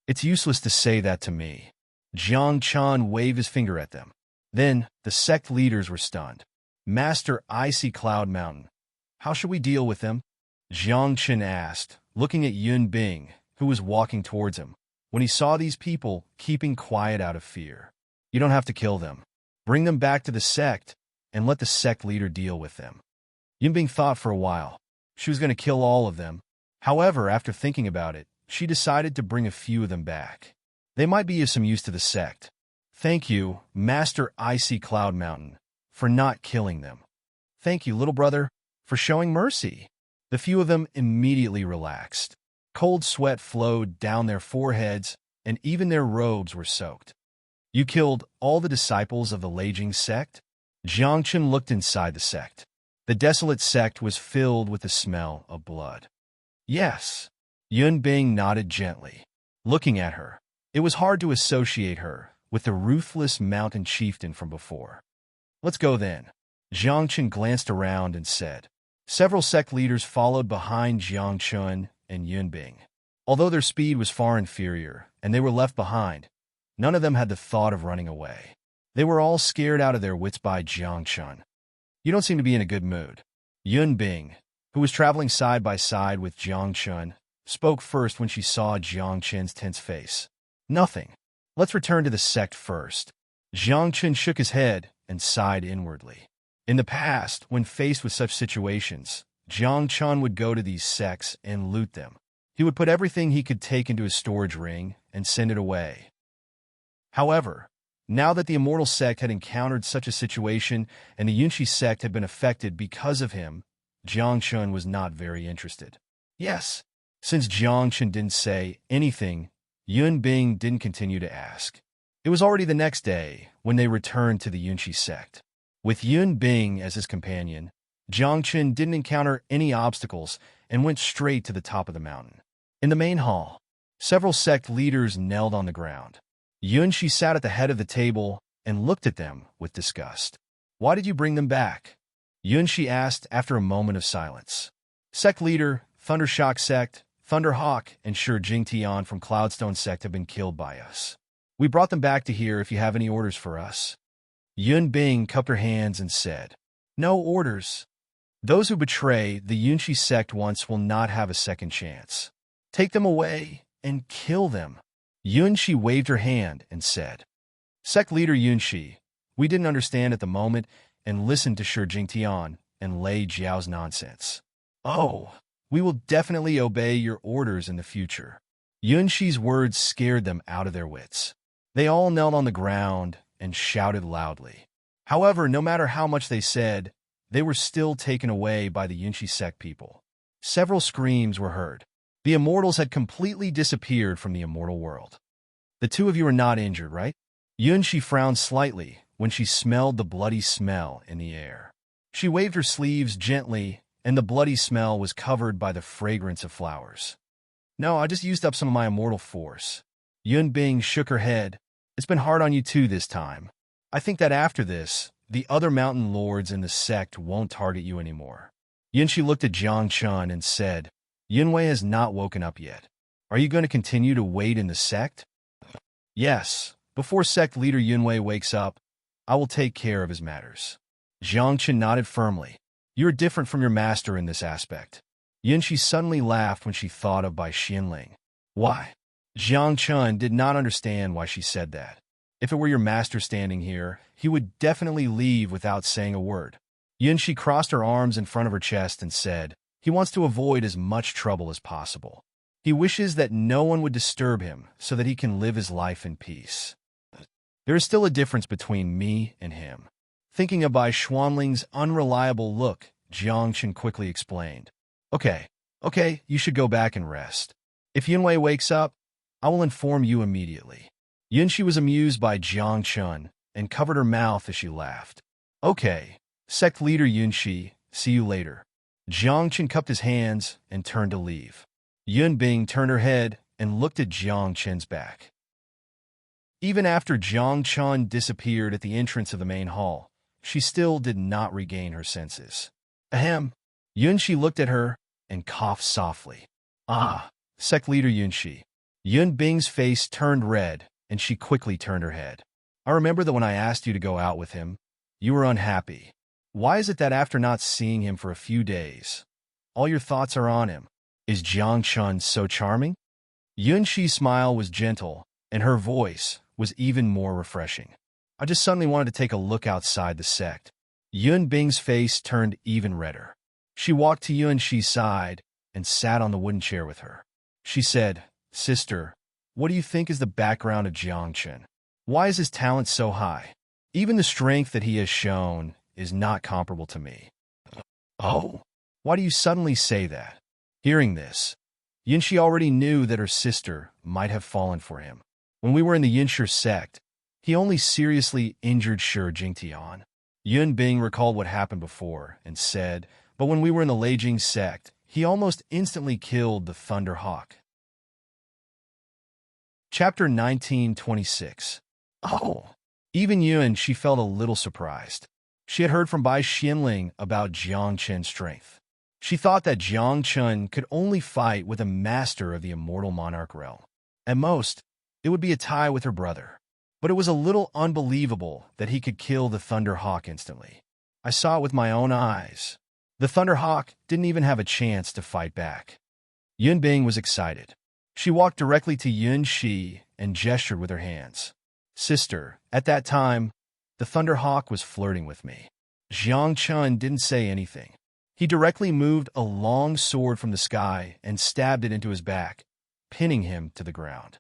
It's useless to say that to me. Jiang Chen waved his finger at them. Then, the sect leaders were stunned. Master Icy Cloud Mountain, how should we deal with them? Jiang Chen asked, looking at Yun Bing, who was walking towards him, when he saw these people keeping quiet out of fear. You don't have to kill them. Bring them back to the sect, and let the sect leader deal with them. Yun Bing thought for a while. She was going to kill all of them. However, after thinking about it, she decided to bring a few of them back. They might be of some use to the sect. Thank you, Master Icy Cloud Mountain, for not killing them. Thank you, little brother, for showing mercy. The few of them immediately relaxed. Cold sweat flowed down their foreheads, and even their robes were soaked. You killed all the disciples of the Lei Jing sect? Jiang Chen looked inside the sect. The desolate sect was filled with the smell of blood. Yes. Yun Bing nodded gently. Looking at her, it was hard to associate her with the ruthless mountain chieftain from before. Let's go then. Jiang Chen glanced around and said. Several sect leaders followed behind Jiang Chen and Yun Bing. Although their speed was far inferior and they were left behind, none of them had the thought of running away. They were all scared out of their wits by Jiang Chen. You don't seem to be in a good mood. Yun Bing, who was traveling side by side with Jiang Chen, spoke first when she saw Jiang Chen's tense face. Nothing. Let's return to the sect first. Jiang Chen shook his head and sighed inwardly. In the past, when faced with such situations, Jiang Chen would go to these sects and loot them. He would put everything he could take into his storage ring and send it away. However, now that the Immortal sect had encountered such a situation and the Yunshi sect had been affected because of him, Jiang Chen was not very interested. Yes, since Jiang Chen didn't say anything, Yun Bing didn't continue to ask. It was already the next day when they returned to the Yunshi sect. With Yun Bing as his companion, Jiang Chen didn't encounter any obstacles and went straight to the top of the mountain. In the main hall, several sect leaders knelt on the ground. Yunshi sat at the head of the table and looked at them with disgust. Why did you bring them back? Yunshi asked after a moment of silence. Sect leader, Thundershock sect, Thunderhawk, and Shi Jingtian from Cloudstone sect have been killed by us. We brought them back to here if you have any orders for us. Yun Bing cupped her hands and said, No orders. Those who betray the Yunshi sect once will not have a second chance. Take them away and kill them. Yunshi waved her hand and said, Sect leader Yunshi, we didn't understand at the moment and listened to Shi Jingtian and Lei Jiao's nonsense. Oh, we will definitely obey your orders in the future. Yunshi's words scared them out of their wits. They all knelt on the ground and shouted loudly. However, no matter how much they said, they were still taken away by the Yunshi sect people. Several screams were heard. The immortals had completely disappeared from the immortal world. The two of you are not injured, right? Yunshi frowned slightly when she smelled the bloody smell in the air. She waved her sleeves gently, and the bloody smell was covered by the fragrance of flowers. No, I just used up some of my immortal force. Yun Bing shook her head. It's been hard on you too this time. I think that after this, the other mountain lords in the sect won't target you anymore. Yunshi looked at Jiang Chun and said, Yunwei has not woken up yet. Are you going to continue to wait in the sect? Yes, before sect leader Yunwei wakes up, I will take care of his matters. Jiang Chun nodded firmly. You are different from your master in this aspect. Yunshi suddenly laughed when she thought of Bai Xianling. Why? Jiang Chun did not understand why she said that. If it were your master standing here, he would definitely leave without saying a word. Yunshi crossed her arms in front of her chest and said, he wants to avoid as much trouble as possible. He wishes that no one would disturb him so that he can live his life in peace. There is still a difference between me and him. Thinking of Bai Xuanling's unreliable look, Jiang Chun quickly explained. Okay, you should go back and rest. If Yunwei wakes up, I will inform you immediately. Yunshi was amused by Jiang Chun and covered her mouth as she laughed. Okay, sect leader Yunshi, see you later. Jiang Chun cupped his hands and turned to leave. Yun Bing turned her head and looked at Jiang Chun's back. Even after Jiang Chun disappeared at the entrance of the main hall, she still did not regain her senses. Ahem. Yunshi looked at her and coughed softly. Ah, sect leader Yunshi. Yun Bing's face turned red, and she quickly turned her head. I remember that when I asked you to go out with him, you were unhappy. Why is it that after not seeing him for a few days, all your thoughts are on him? Is Jiang Chun so charming? Yunshi's smile was gentle, and her voice was even more refreshing. I just suddenly wanted to take a look outside the sect. Yun Bing's face turned even redder. She walked to Yunshi's side and sat on the wooden chair with her. She said, Sister, what do you think is the background of Jiang Chun? Why is his talent so high? Even the strength that he has shown is not comparable to me. Oh, why do you suddenly say that? Hearing this, Yunshi already knew that her sister might have fallen for him. When we were in the Yinshi sect, he only seriously injured Shi Jingtian. Yun Bing recalled what happened before and said, but when we were in the Leijing sect, he almost instantly killed the Thunder Hawk. Chapter 1926. Oh. Even Yun, she felt a little surprised. She had heard from Bai Xianling about Jiang Chun's strength. She thought that Jiang Chun could only fight with a master of the immortal monarch realm. At most, it would be a tie with her brother. But it was a little unbelievable that he could kill the Thunder Hawk instantly. I saw it with my own eyes. The Thunder Hawk didn't even have a chance to fight back. Yun Bing was excited. She walked directly to Yun Shi and gestured with her hands. Sister, at that time, the Thunder Hawk was flirting with me. Jiang Chun didn't say anything. He directly moved a long sword from the sky and stabbed it into his back, pinning him to the ground.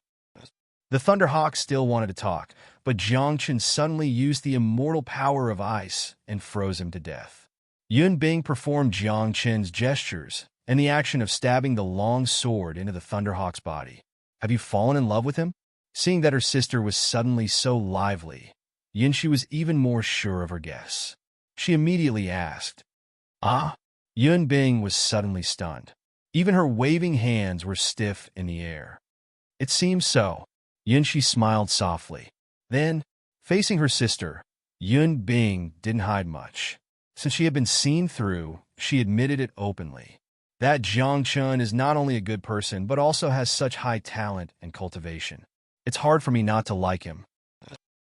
The Thunder Hawk still wanted to talk, but Jiang Chun suddenly used the immortal power of ice and froze him to death. Yun Bing performed Jiang Chun's gestures and the action of stabbing the long sword into the Thunder Hawk's body. Have you fallen in love with him? Seeing that her sister was suddenly so lively, Yunshi was even more sure of her guess. She immediately asked, Ah? Yun Bing was suddenly stunned. Even her waving hands were stiff in the air. It seems so. Yunshi smiled softly. Then, facing her sister, Yun Bing didn't hide much. Since she had been seen through, she admitted it openly. That Jiang Chun is not only a good person, but also has such high talent and cultivation. It's hard for me not to like him.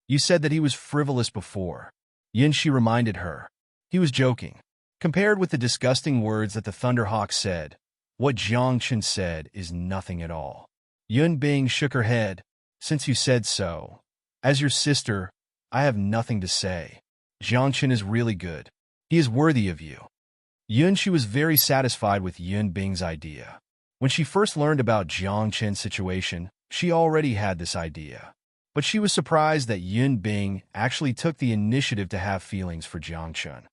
You said that he was frivolous before. Yunshi reminded her. He was joking. Compared with the disgusting words that the Thunder Hawk said, what Jiang Chun said is nothing at all. Yun Bing shook her head. Since you said so, as your sister, I have nothing to say. Jiang Chun is really good. He is worthy of you. Yunshi was very satisfied with Yun Bing's idea. When she first learned about Jiang Chun's situation, she already had this idea. But she was surprised that Yun Bing actually took the initiative to have feelings for Jiang Chun.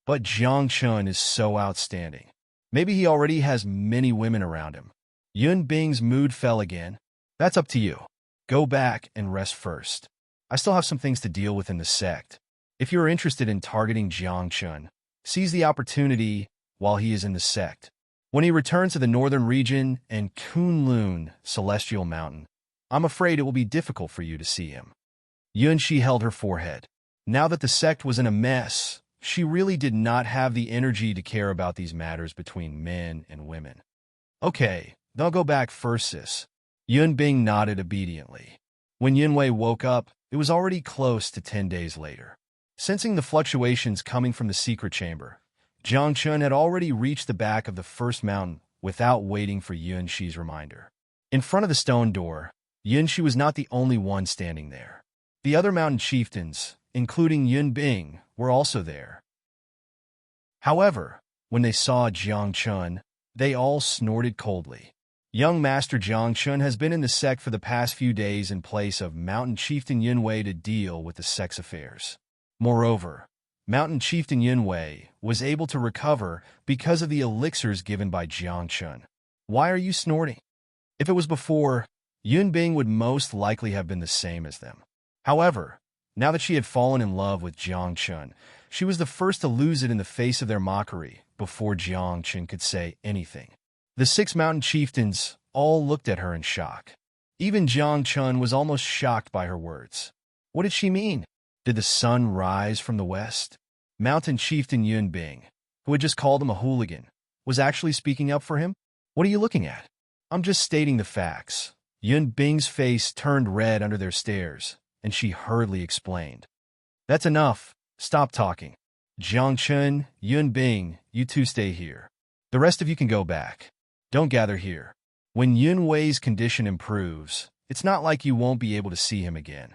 But Jiang Chun is so outstanding. Maybe he already has many women around him. Yun Bing's mood fell again. That's up to you. Go back and rest first. I still have some things to deal with in the sect. If you are interested in targeting Jiang Chun, seize the opportunity while he is in the sect. When he returns to the northern region and Kunlun Celestial Mountain, I'm afraid it will be difficult for you to see him. Yunshi held her forehead. Now that the sect was in a mess, she really did not have the energy to care about these matters between men and women. Okay, then I'll go back first, sis. Yun Bing nodded obediently. When Yunwei woke up, it was already close to 10 days later. Sensing the fluctuations coming from the secret chamber, Jiang Chun had already reached the back of the first mountain without waiting for Yunshi's reminder. In front of the stone door, Yunshi was not the only one standing there. The other mountain chieftains, including Yun Bing, were also there. However, when they saw Jiang Chun, they all snorted coldly. Young Master Jiang Chun has been in the sect for the past few days in place of Mountain Chieftain Yunwei to deal with the sect's affairs. Moreover, Mountain Chieftain Yunwei was able to recover because of the elixirs given by Jiang Chun. Why are you snorting? If it was before, Yun Bing would most likely have been the same as them. However, now that she had fallen in love with Jiang Chun, she was the first to lose it in the face of their mockery before Jiang Chun could say anything. The 6 mountain chieftains all looked at her in shock. Even Jiang Chun was almost shocked by her words. What did she mean? Did the sun rise from the west? Mountain Chieftain Yun Bing, who had just called him a hooligan, was actually speaking up for him? What are you looking at? I'm just stating the facts. Yun Bing's face turned red under their stares, and she hurriedly explained. That's enough. Stop talking. Jiang Chun, Yun Bing, you two stay here. The rest of you can go back. Don't gather here. When Yun Wei's condition improves, it's not like you won't be able to see him again.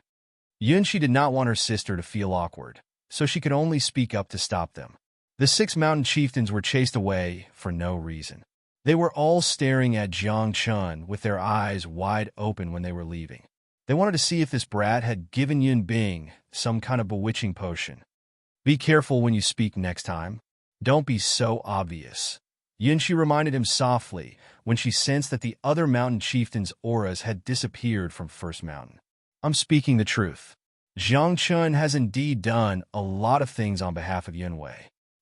Yunshi did not want her sister to feel awkward, so she could only speak up to stop them. The 6 mountain chieftains were chased away for no reason. They were all staring at Jiang Chun with their eyes wide open when they were leaving. They wanted to see if this brat had given Yun Bing some kind of bewitching potion. Be careful when you speak next time. Don't be so obvious. Yunshi reminded him softly when she sensed that the other mountain chieftains' auras had disappeared from First Mountain. I'm speaking the truth. Jiang Chun has indeed done a lot of things on behalf of Yunwei.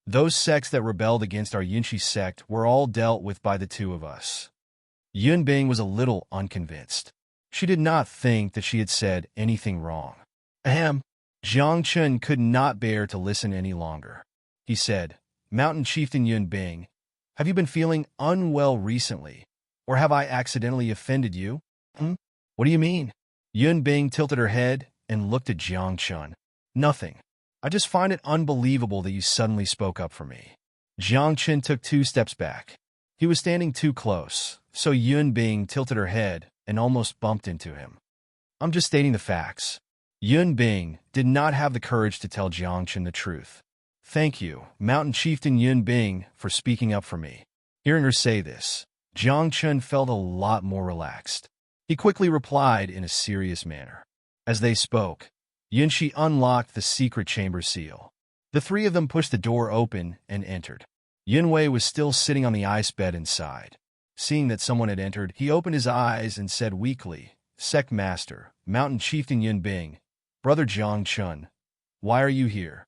Those sects that rebelled against our Yunshi sect were all dealt with by the 2 of us. Yun Bing was a little unconvinced. She did not think that she had said anything wrong. Ahem. Jiang Chun could not bear to listen any longer. He said, Mountain Chieftain Yun Bing, have you been feeling unwell recently? Or have I accidentally offended you? What do you mean? Yun Bing tilted her head and looked at Jiang Chun. Nothing. I just find it unbelievable that you suddenly spoke up for me. Jiang Chun took 2 steps back. He was standing too close, so Yun Bing tilted her head and almost bumped into him. I'm just stating the facts. Yun Bing did not have the courage to tell Jiang Chun the truth. Thank you, Mountain Chieftain Yun Bing, for speaking up for me. Hearing her say this, Jiang Chun felt a lot more relaxed. He quickly replied in a serious manner. As they spoke, Yunshi unlocked the secret chamber seal. The 3 of them pushed the door open and entered. Yunwei was still sitting on the ice bed inside. Seeing that someone had entered, he opened his eyes and said weakly, Sect Master, Mountain Chieftain Yun Bing, Brother Jiang Chun, why are you here?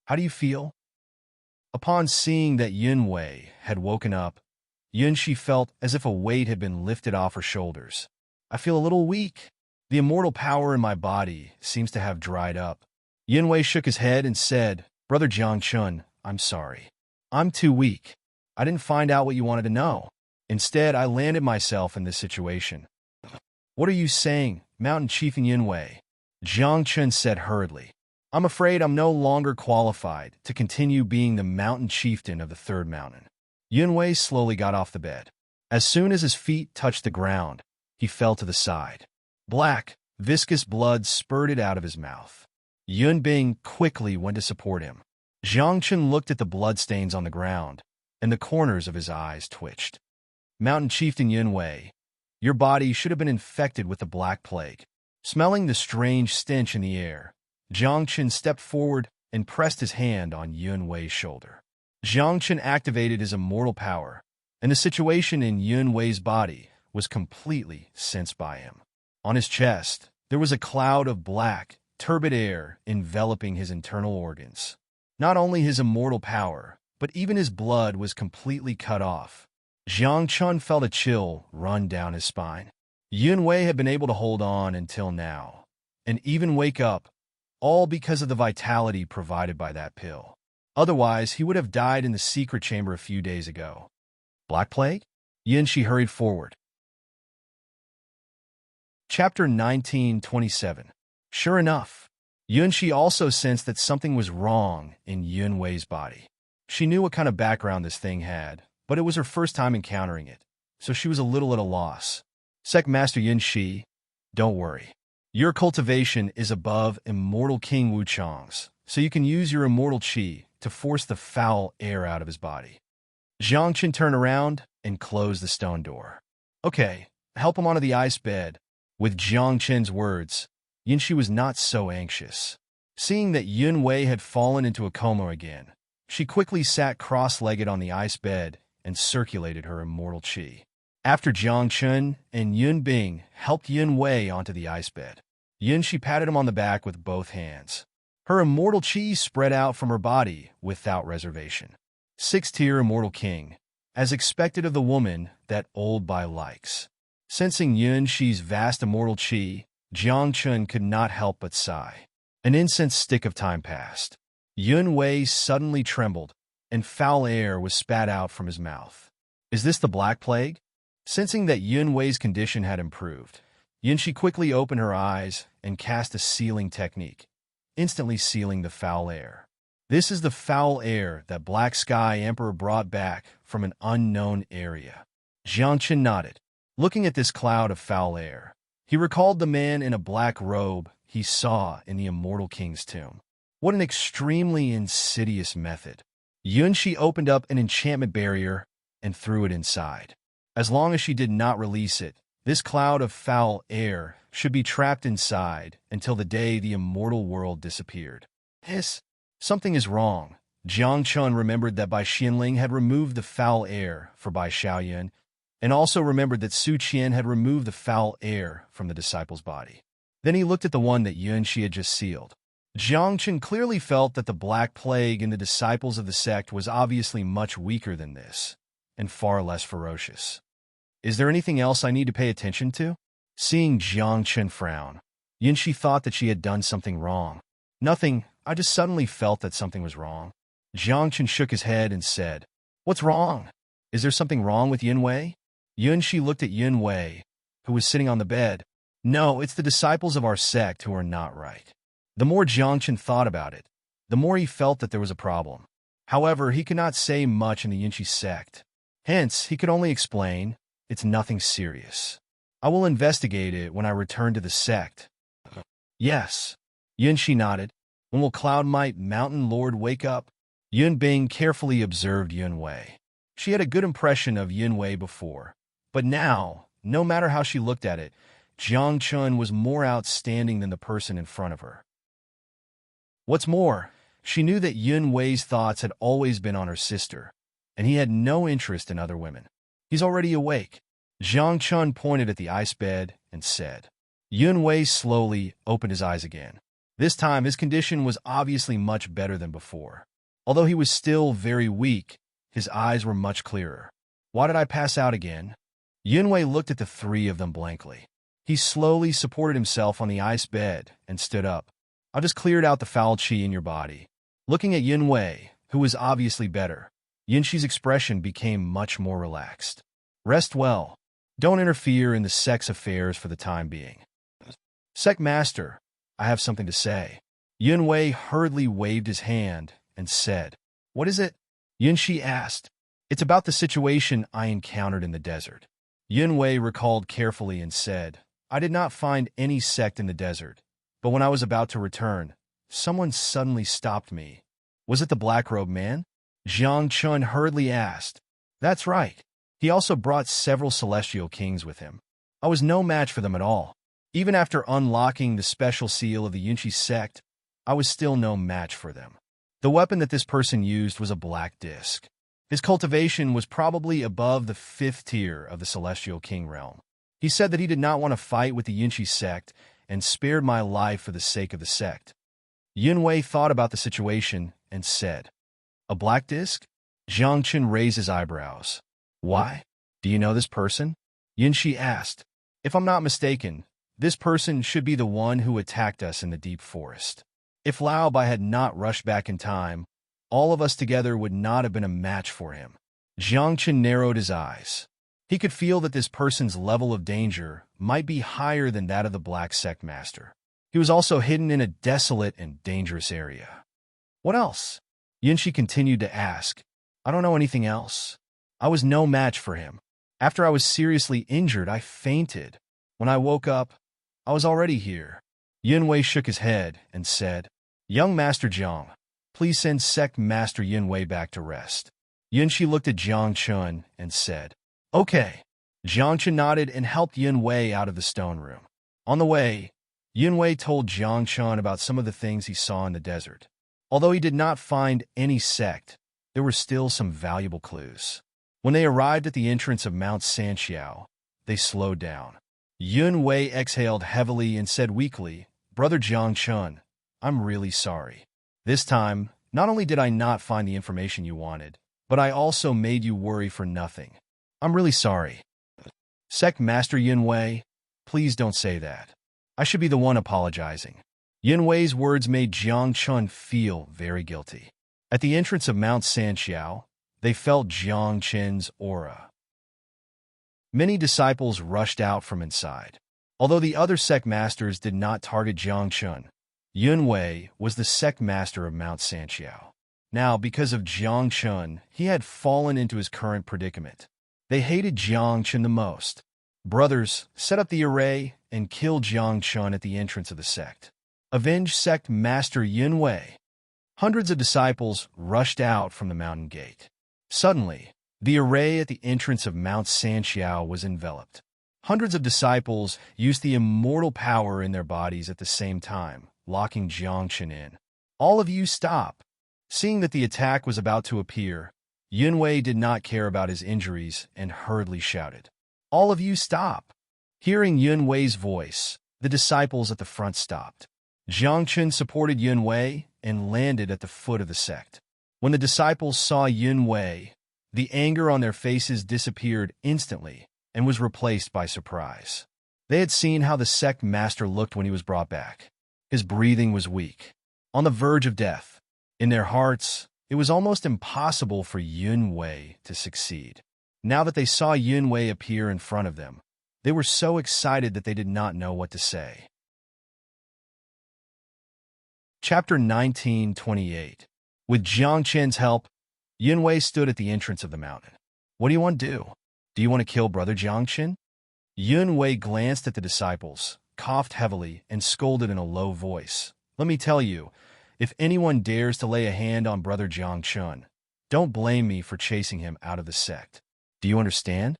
How do you feel? Upon seeing that Yunwei had woken up, Yunshi felt as if a weight had been lifted off her shoulders. I feel a little weak. The immortal power in my body seems to have dried up. Yunwei shook his head and said, Brother Jiang Chun, I'm sorry. I'm too weak. I didn't find out what you wanted to know. Instead, I landed myself in this situation. What are you saying, Mountain Chieftain Yunwei? Jiang Chun said hurriedly. I'm afraid I'm no longer qualified to continue being the mountain chieftain of the 3rd mountain. Yunwei slowly got off the bed. As soon as his feet touched the ground, he fell to the side. Black, viscous blood spurted out of his mouth. Yun Bing quickly went to support him. Jiang Chun looked at the bloodstains on the ground, and the corners of his eyes twitched. Mountain Chieftain Yunwei, your body should have been infected with the Black Plague. Smelling the strange stench in the air, Jiang Chen stepped forward and pressed his hand on Yun Wei's shoulder. Jiang Chen activated his immortal power, and the situation in Yun Wei's body was completely sensed by him. On his chest, there was a cloud of black, turbid air enveloping his internal organs. Not only his immortal power, but even his blood was completely cut off. Jiang Chen felt a chill run down his spine. Yun Wei had been able to hold on until now, and even wake up, all because of the vitality provided by that pill. Otherwise, he would have died in the secret chamber a few days ago. Black Plague? Yin Shi hurried forward. Chapter 1927. Sure enough, Yun Shi also sensed that something was wrong in Yun Wei's body. She knew what kind of background this thing had, but it was her first time encountering it, so she was a little at a loss. Sect Master Yun Shi, don't worry. Your cultivation is above Immortal King Wuchang's, so you can use your immortal qi to force the foul air out of his body. Jiang Chen turned around and closed the stone door. Okay, help him onto the ice bed. With Jiang Chen's words, Yun Shi was not so anxious. Seeing that Yun Wei had fallen into a coma again, she quickly sat cross-legged on the ice bed and circulated her immortal qi. After Jiang Chen and Yun Bing helped Yun Wei onto the ice bed, Yun Shi patted him on the back with both hands. Her immortal qi spread out from her body without reservation. Sixth-tier Immortal King, as expected of the woman that old Bai likes. Sensing Yun Shi's vast immortal qi, Jiang Chen could not help but sigh. An incense stick of time passed. Yun Wei suddenly trembled, and foul air was spat out from his mouth. Is this the Black Plague? Sensing that Yun Wei's condition had improved, Yun Shi quickly opened her eyes and cast a sealing technique, instantly sealing the foul air. This is the foul air that Black Sky Emperor brought back from an unknown area. Jiang Chen nodded. Looking at this cloud of foul air, he recalled the man in a black robe he saw in the Immortal King's tomb. What an extremely insidious method. Yun Shi opened up an enchantment barrier and threw it inside. As long as she did not release it, this cloud of foul air should be trapped inside until the day the immortal world disappeared. Hiss! Something is wrong. Jiang Chen remembered that Bai Xianling had removed the foul air for Bai Xiaoyan, and also remembered that Su Qian had removed the foul air from the disciple's body. Then he looked at the one that Yun Shi had just sealed. Jiang Chen clearly felt that the Black Plague in the disciples of the sect was obviously much weaker than this, and far less ferocious. Is there anything else I need to pay attention to? Seeing Jiang Chen frown, Yun Shi thought that she had done something wrong. Nothing, I just suddenly felt that something was wrong. Jiang Chen shook his head and said, What's wrong? Is there something wrong with Yun Wei? Yun Shi looked at Yun Wei, who was sitting on the bed. No, it's the disciples of our sect who are not right. The more Jiang Chen thought about it, the more he felt that there was a problem. However, he could not say much in the Yun Shi sect. Hence, he could only explain, it's nothing serious. I will investigate it when I return to the sect. Yes. Yun Shi nodded. When will Cloud Might Mountain Lord wake up? Yun Bing carefully observed Yun Wei. She had a good impression of Yun Wei before, but now, no matter how she looked at it, Jiang Chen was more outstanding than the person in front of her. What's more, she knew that Yun Wei's thoughts had always been on her sister, and he had no interest in other women. He's already awake. Jiang Chen pointed at the ice bed and said. Yun Wei slowly opened his eyes again. This time, his condition was obviously much better than before. Although he was still very weak, his eyes were much clearer. Why did I pass out again? Yun Wei looked at the three of them blankly. He slowly supported himself on the ice bed and stood up. I just cleared out the foul qi in your body. Looking at Yun Wei, who was obviously better, Yun Shi's expression became much more relaxed. Rest well. Don't interfere in the sect's affairs for the time being. Sect Master, I have something to say. Yun Wei hurriedly waved his hand and said, What is it? Yun Shi asked. It's about the situation I encountered in the desert. Yun Wei recalled carefully and said, I did not find any sect in the desert, but when I was about to return, someone suddenly stopped me. Was it the black-robed man? Jiang Chen hurriedly asked. That's right. He also brought several celestial kings with him. I was no match for them at all. Even after unlocking the special seal of the Yunchi sect, I was still no match for them. The weapon that this person used was a black disc. His cultivation was probably above the 5th tier of the Celestial King realm. He said that he did not want to fight with the Yunchi sect and spared my life for the sake of the sect. Yunwei thought about the situation and said, "A black disc?" Jiang Chen raised his eyebrows. "Why? Do you know this person?" Yunshi asked. "If I'm not mistaken, this person should be the one who attacked us in the deep forest. If Lao Bai had not rushed back in time, all of us together would not have been a match for him." Jiang Chen narrowed his eyes. He could feel that this person's level of danger might be higher than that of the Black Sect Master. He was also hidden in a desolate and dangerous area. "What else?" Yunshi continued to ask. "I don't know anything else. I was no match for him. After I was seriously injured, I fainted. When I woke up, I was already here." Yunwei shook his head and said, "Young Master Jiang, please send Sect Master Yunwei back to rest." Yunshi looked at Jiang Chun and said, "Okay." Jiang Chun nodded and helped Yunwei out of the stone room. On the way, Yunwei told Jiang Chun about some of the things he saw in the desert. Although he did not find any sect, there were still some valuable clues. When they arrived at the entrance of Mount Sanxiao, they slowed down. Yunwei exhaled heavily and said weakly, "Brother Jiang Chun, I'm really sorry. This time, not only did I not find the information you wanted, but I also made you worry for nothing. I'm really sorry." "Sect Master Yunwei, please don't say that. I should be the one apologizing." Yunwei's words made Jiang Chun feel very guilty. At the entrance of Mount Sanxiao, they felt Jiang Chen's aura. Many disciples rushed out from inside. Although the other sect masters did not target Jiang Chun, Yunwei was the sect master of Mount Sanxiao. Now, because of Jiang Chun, he had fallen into his current predicament. They hated Jiang Chun the most. "Brothers, set up the array and kill Jiang Chun at the entrance of the sect. Avenge Sect Master Yunwei." Hundreds of disciples rushed out from the mountain gate. Suddenly, the array at the entrance of Mount Sanxiao was enveloped. Hundreds of disciples used the immortal power in their bodies at the same time, locking Jiang Chun in. "All of you stop." Seeing that the attack was about to appear, Yunwei did not care about his injuries and hurriedly shouted, "All of you stop." Hearing Yunwei's voice, the disciples at the front stopped. Jiang Chun supported Yunwei and landed at the foot of the sect. When the disciples saw Yunwei, the anger on their faces disappeared instantly and was replaced by surprise. They had seen how the sect master looked when he was brought back. His breathing was weak, on the verge of death. In their hearts, it was almost impossible for Yunwei to succeed. Now that they saw Yunwei appear in front of them, they were so excited that they did not know what to say. Chapter 1928. With Jiang Chen's help, Yunwei stood at the entrance of the mountain. "What do you want to do? Do you want to kill Brother Jiang Chen?" Yunwei glanced at the disciples, coughed heavily, and scolded in a low voice. "Let me tell you, if anyone dares to lay a hand on Brother Jiang Chen, don't blame me for chasing him out of the sect. Do you understand?"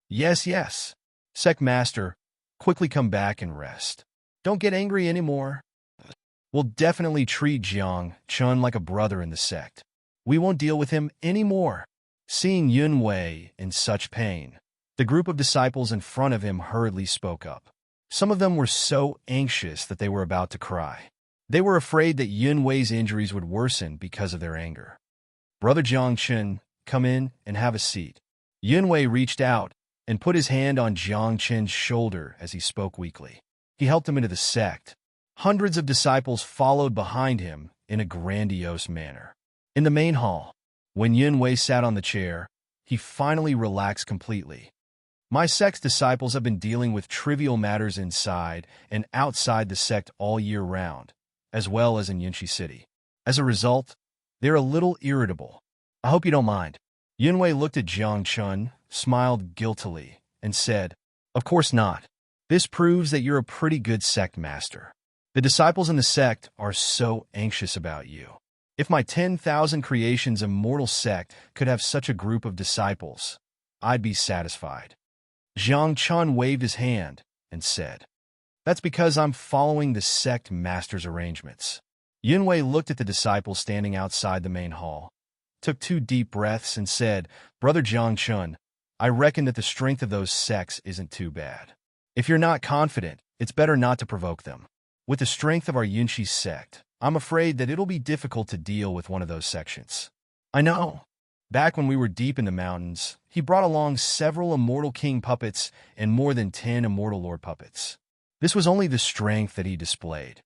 "Yes, yes. Sect Master, quickly come back and rest. Don't get angry anymore. We'll definitely treat Jiang Chun like a brother in the sect. We won't deal with him anymore." Seeing Yunwei in such pain, the group of disciples in front of him hurriedly spoke up. Some of them were so anxious that they were about to cry. They were afraid that Yunwei's injuries would worsen because of their anger. "Brother Jiang Chun, come in and have a seat." Yunwei reached out and put his hand on Jiang Chen's shoulder as he spoke weakly. He helped him into the sect. Hundreds of disciples followed behind him in a grandiose manner. In the main hall, when Yunwei sat on the chair, he finally relaxed completely. "My sect's disciples have been dealing with trivial matters inside and outside the sect all year round, as well as in Yunchi City. As a result, they're a little irritable. I hope you don't mind." Yunwei looked at Jiang Chun, smiled guiltily, and said, "Of course not. This proves that you're a pretty good sect master. The disciples in the sect are so anxious about you. If my 10,000 creations immortal sect could have such a group of disciples, I'd be satisfied." Jiang Chun waved his hand and said, That's because I'm following the sect master's arrangements. Yunwei looked at the disciple standing outside the main hall, took 2 deep breaths, and said, Brother Jiangchun, I reckon that the strength of those sects isn't too bad. If you're not confident, it's better not to provoke them. With the strength of our Yunshi sect, I'm afraid that it'll be difficult to deal with one of those sections. I know. Back when we were deep in the mountains, he brought along several Immortal King puppets and more than 10 Immortal Lord puppets. This was only the strength that he displayed.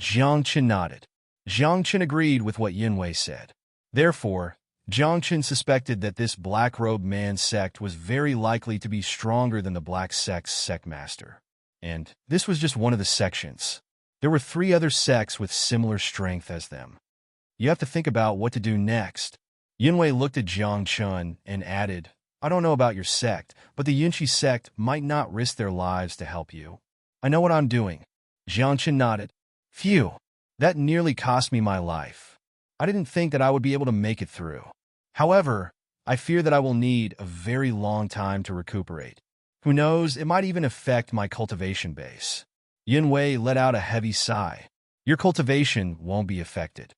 Jiangchen nodded. Jiangchen agreed with what Yunwei said. Therefore, Jiangchen suspected that this black-robed man's sect was very likely to be stronger than the Black Sect's sect master. And this was just one of the sections. There were 3 other sects with similar strength as them. You have to think about what to do next. Yunwei looked at Jiangchun and added, I don't know about your sect, but the Yunshi sect might not risk their lives to help you. I know what I'm doing. Jiangchun nodded. Phew, that nearly cost me my life. I didn't think that I would be able to make it through. However, I fear that I will need a very long time to recuperate. Who knows, it might even affect my cultivation base. Yunwei let out a heavy sigh. Your cultivation won't be affected.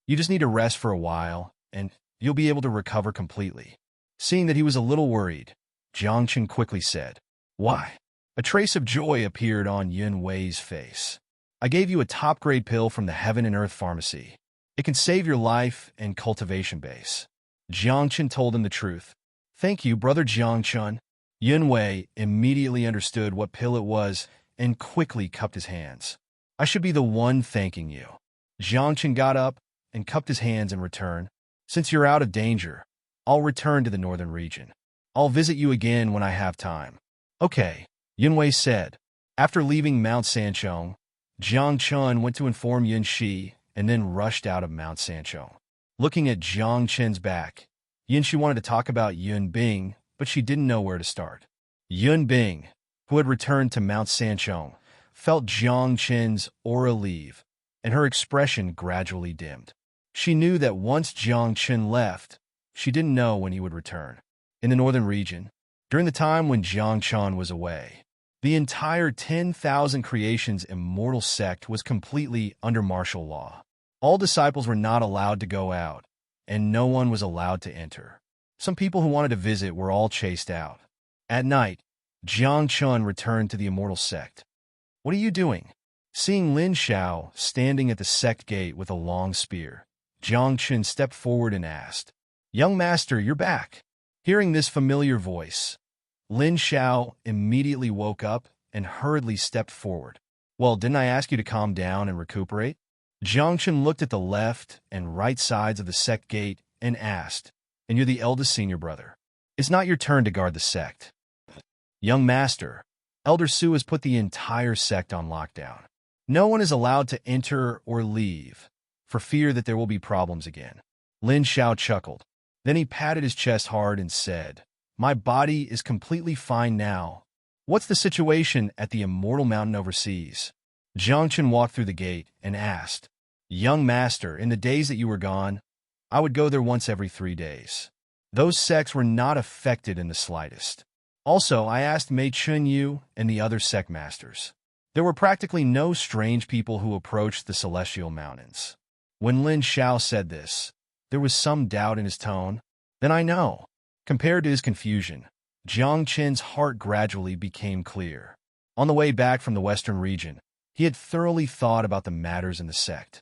You just need to rest for a while, and you'll be able to recover completely. Seeing that he was a little worried, Jiangchen quickly said, Why? A trace of joy appeared on Yunwei's face. I gave you a top-grade pill from the Heaven and Earth Pharmacy. It can save your life and cultivation base. Jiangchen told him the truth. Thank you, Brother Jiangchun. Yunwei immediately understood what pill it was and quickly cupped his hands. I should be the one thanking you. Jiangchen got up and cupped his hands in return. Since you're out of danger, I'll return to the northern region. I'll visit you again when I have time. Okay, Yunwei said. After leaving Mount Sanchong, Jiangchun went to inform Yunshi and then rushed out of Mount Sanchong. Looking at Jiangchen's back, Yunshi wanted to talk about Yunbing, but she didn't know where to start. Yunbing, who had returned to Mount Sanchong, felt Jiangchen's aura leave, and her expression gradually dimmed. She knew that once Jiangchen left, she didn't know when he would return. In the northern region, during the time when Jiangchen was away, the entire 10,000 Creations Immortal Sect was completely under martial law. All disciples were not allowed to go out, and no one was allowed to enter. Some people who wanted to visit were all chased out. At night, Jiangchun returned to the Immortal Sect. What are you doing? Seeing Lin Xiao standing at the sect gate with a long spear, Jiangchun stepped forward and asked, Young master, you're back. Hearing this familiar voice, Lin Xiao immediately woke up and hurriedly stepped forward. Well, didn't I ask you to calm down and recuperate? Jiangchun looked at the left and right sides of the sect gate and asked, And you're the eldest senior brother. It's not your turn to guard the sect. Young master, Elder Su has put the entire sect on lockdown. No one is allowed to enter or leave, for fear that there will be problems again. Lin Xiao chuckled. Then he patted his chest hard and said, My body is completely fine now. What's the situation at the Immortal Mountain overseas? Jiangchen walked through the gate and asked, Young master, in the days that you were gone, I would go there once every 3 days. Those sects were not affected in the slightest. Also, I asked Mei Chunyu and the other sect masters. There were practically no strange people who approached the Celestial Mountains. When Lin Xiao said this, there was some doubt in his tone. Then I know. Compared to his confusion, Jiangchen's heart gradually became clear. On the way back from the western region, he had thoroughly thought about the matters in the sect.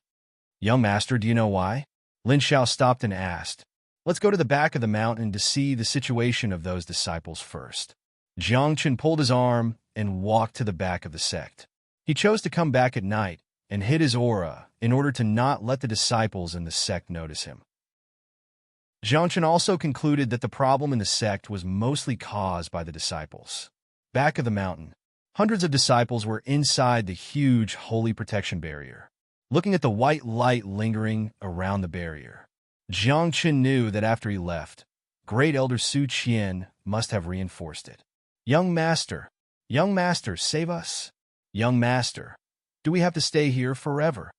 Young master, do you know why? Lin Xiao stopped and asked. Let's go to the back of the mountain to see the situation of those disciples first. Jiangchen pulled his arm and walked to the back of the sect. He chose to come back at night and hid his aura in order to not let the disciples in the sect notice him. Jiangchen also concluded that the problem in the sect was mostly caused by the disciples. Back of the mountain, hundreds of disciples were inside the huge holy protection barrier. Looking at the white light lingering around the barrier, Jiangchen knew that after he left, Great Elder Su Qian must have reinforced it. Young master, save us. Young master, do we have to stay here forever?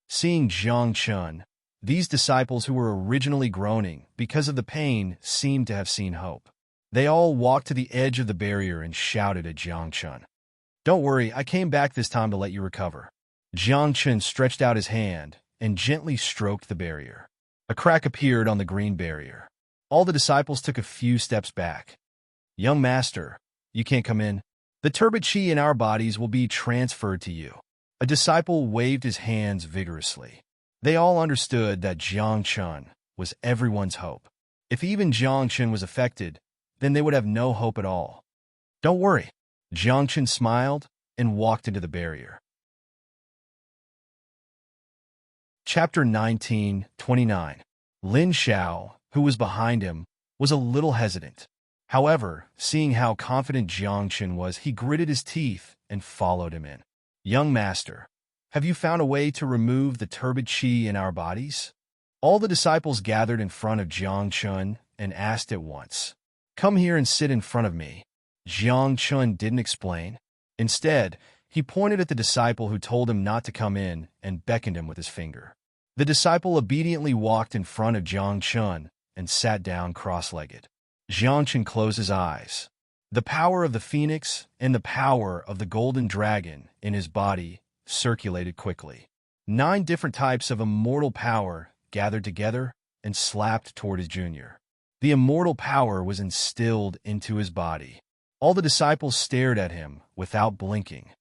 Seeing Jiangchen, these disciples who were originally groaning because of the pain seemed to have seen hope. They all walked to the edge of the barrier and shouted at Jiangchen. Don't worry, I came back this time to let you recover. Jiang Chen stretched out his hand and gently stroked the barrier. A crack appeared on the green barrier. All the disciples took a few steps back. Young master, you can't come in. The turbid chi in our bodies will be transferred to you. A disciple waved his hands vigorously. They all understood that Jiang Chen was everyone's hope. If even Jiang Chen was affected, then they would have no hope at all. Don't worry. Jiang Chen smiled and walked into the barrier. Chapter 19:29. Lin Xiao, who was behind him, was a little hesitant. However, seeing how confident Jiang Chen was, he gritted his teeth and followed him in. Young master, have you found a way to remove the turbid chi in our bodies? All the disciples gathered in front of Jiang Chen and asked at once. Come here and sit in front of me. Jiang Chen didn't explain. Instead, he pointed at the disciple who told him not to come in and beckoned him with his finger. The disciple obediently walked in front of Jiang Chen and sat down cross-legged. Jiang Chen closed his eyes. The power of the phoenix and the power of the golden dragon in his body circulated quickly. 9 different types of immortal power gathered together and slapped toward his junior. The immortal power was instilled into his body. All the disciples stared at him without blinking.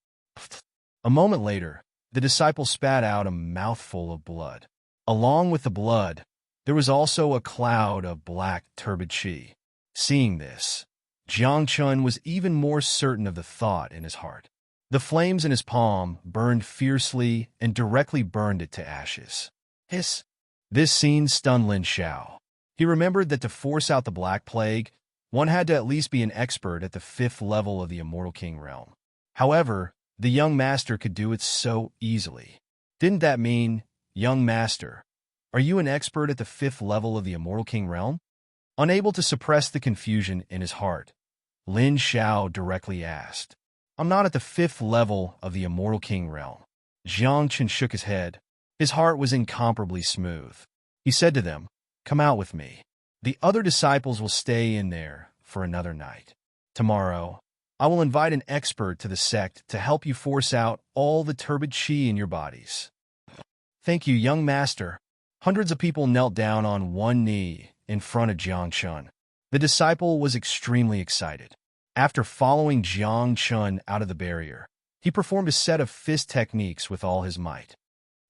A moment later, the disciple spat out a mouthful of blood. Along with the blood, there was also a cloud of black turbid chi. Seeing this, Jiang Chen was even more certain of the thought in his heart. The flames in his palm burned fiercely and directly burned it to ashes. Hiss! This scene stunned Lin Xiao. He remembered that to force out the Black Plague, one had to at least be an expert at the 5th level of the Immortal King realm. However, the young master could do it so easily. Didn't that mean, young master, are you an expert at the 5th level of the Immortal King realm? Unable to suppress the confusion in his heart, Lin Xiao directly asked. I'm not at the 5th level of the Immortal King realm. Jiang Chen shook his head. His heart was incomparably smooth. He said to them, Come out with me. The other disciples will stay in there for another night. Tomorrow, I will invite an expert to the sect to help you force out all the turbid chi in your bodies. Thank you, young master. Hundreds of people knelt down on one knee in front of Jiang Chen. The disciple was extremely excited. After following Jiang Chen out of the barrier, he performed a set of fist techniques with all his might.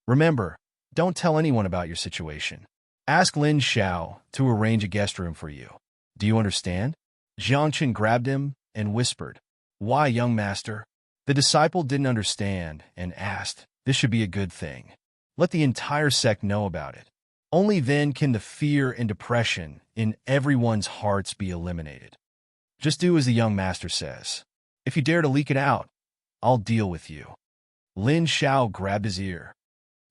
Remember, don't tell anyone about your situation. Ask Lin Xiao to arrange a guest room for you. Do you understand? Jiang Chen grabbed him and whispered, Why, young master? The disciple didn't understand and asked, This should be a good thing. Let the entire sect know about it. Only then can the fear and depression in everyone's hearts be eliminated. Just do as the young master says. If you dare to leak it out, I'll deal with you. Lin Xiao grabbed his ear.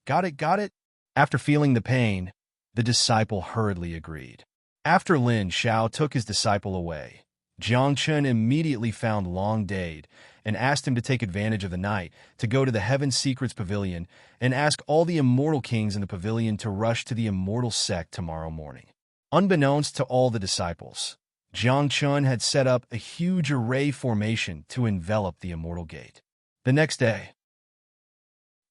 Got it, got it? After feeling the pain, the disciple hurriedly agreed. After Lin Xiao took his disciple away, Jiang Chen immediately found Long Dade and asked him to take advantage of the night to go to the Heaven Secrets Pavilion and ask all the immortal kings in the pavilion to rush to the immortal sect tomorrow morning. Unbeknownst to all the disciples, Jiang Chen had set up a huge array formation to envelop the immortal gate. The next day,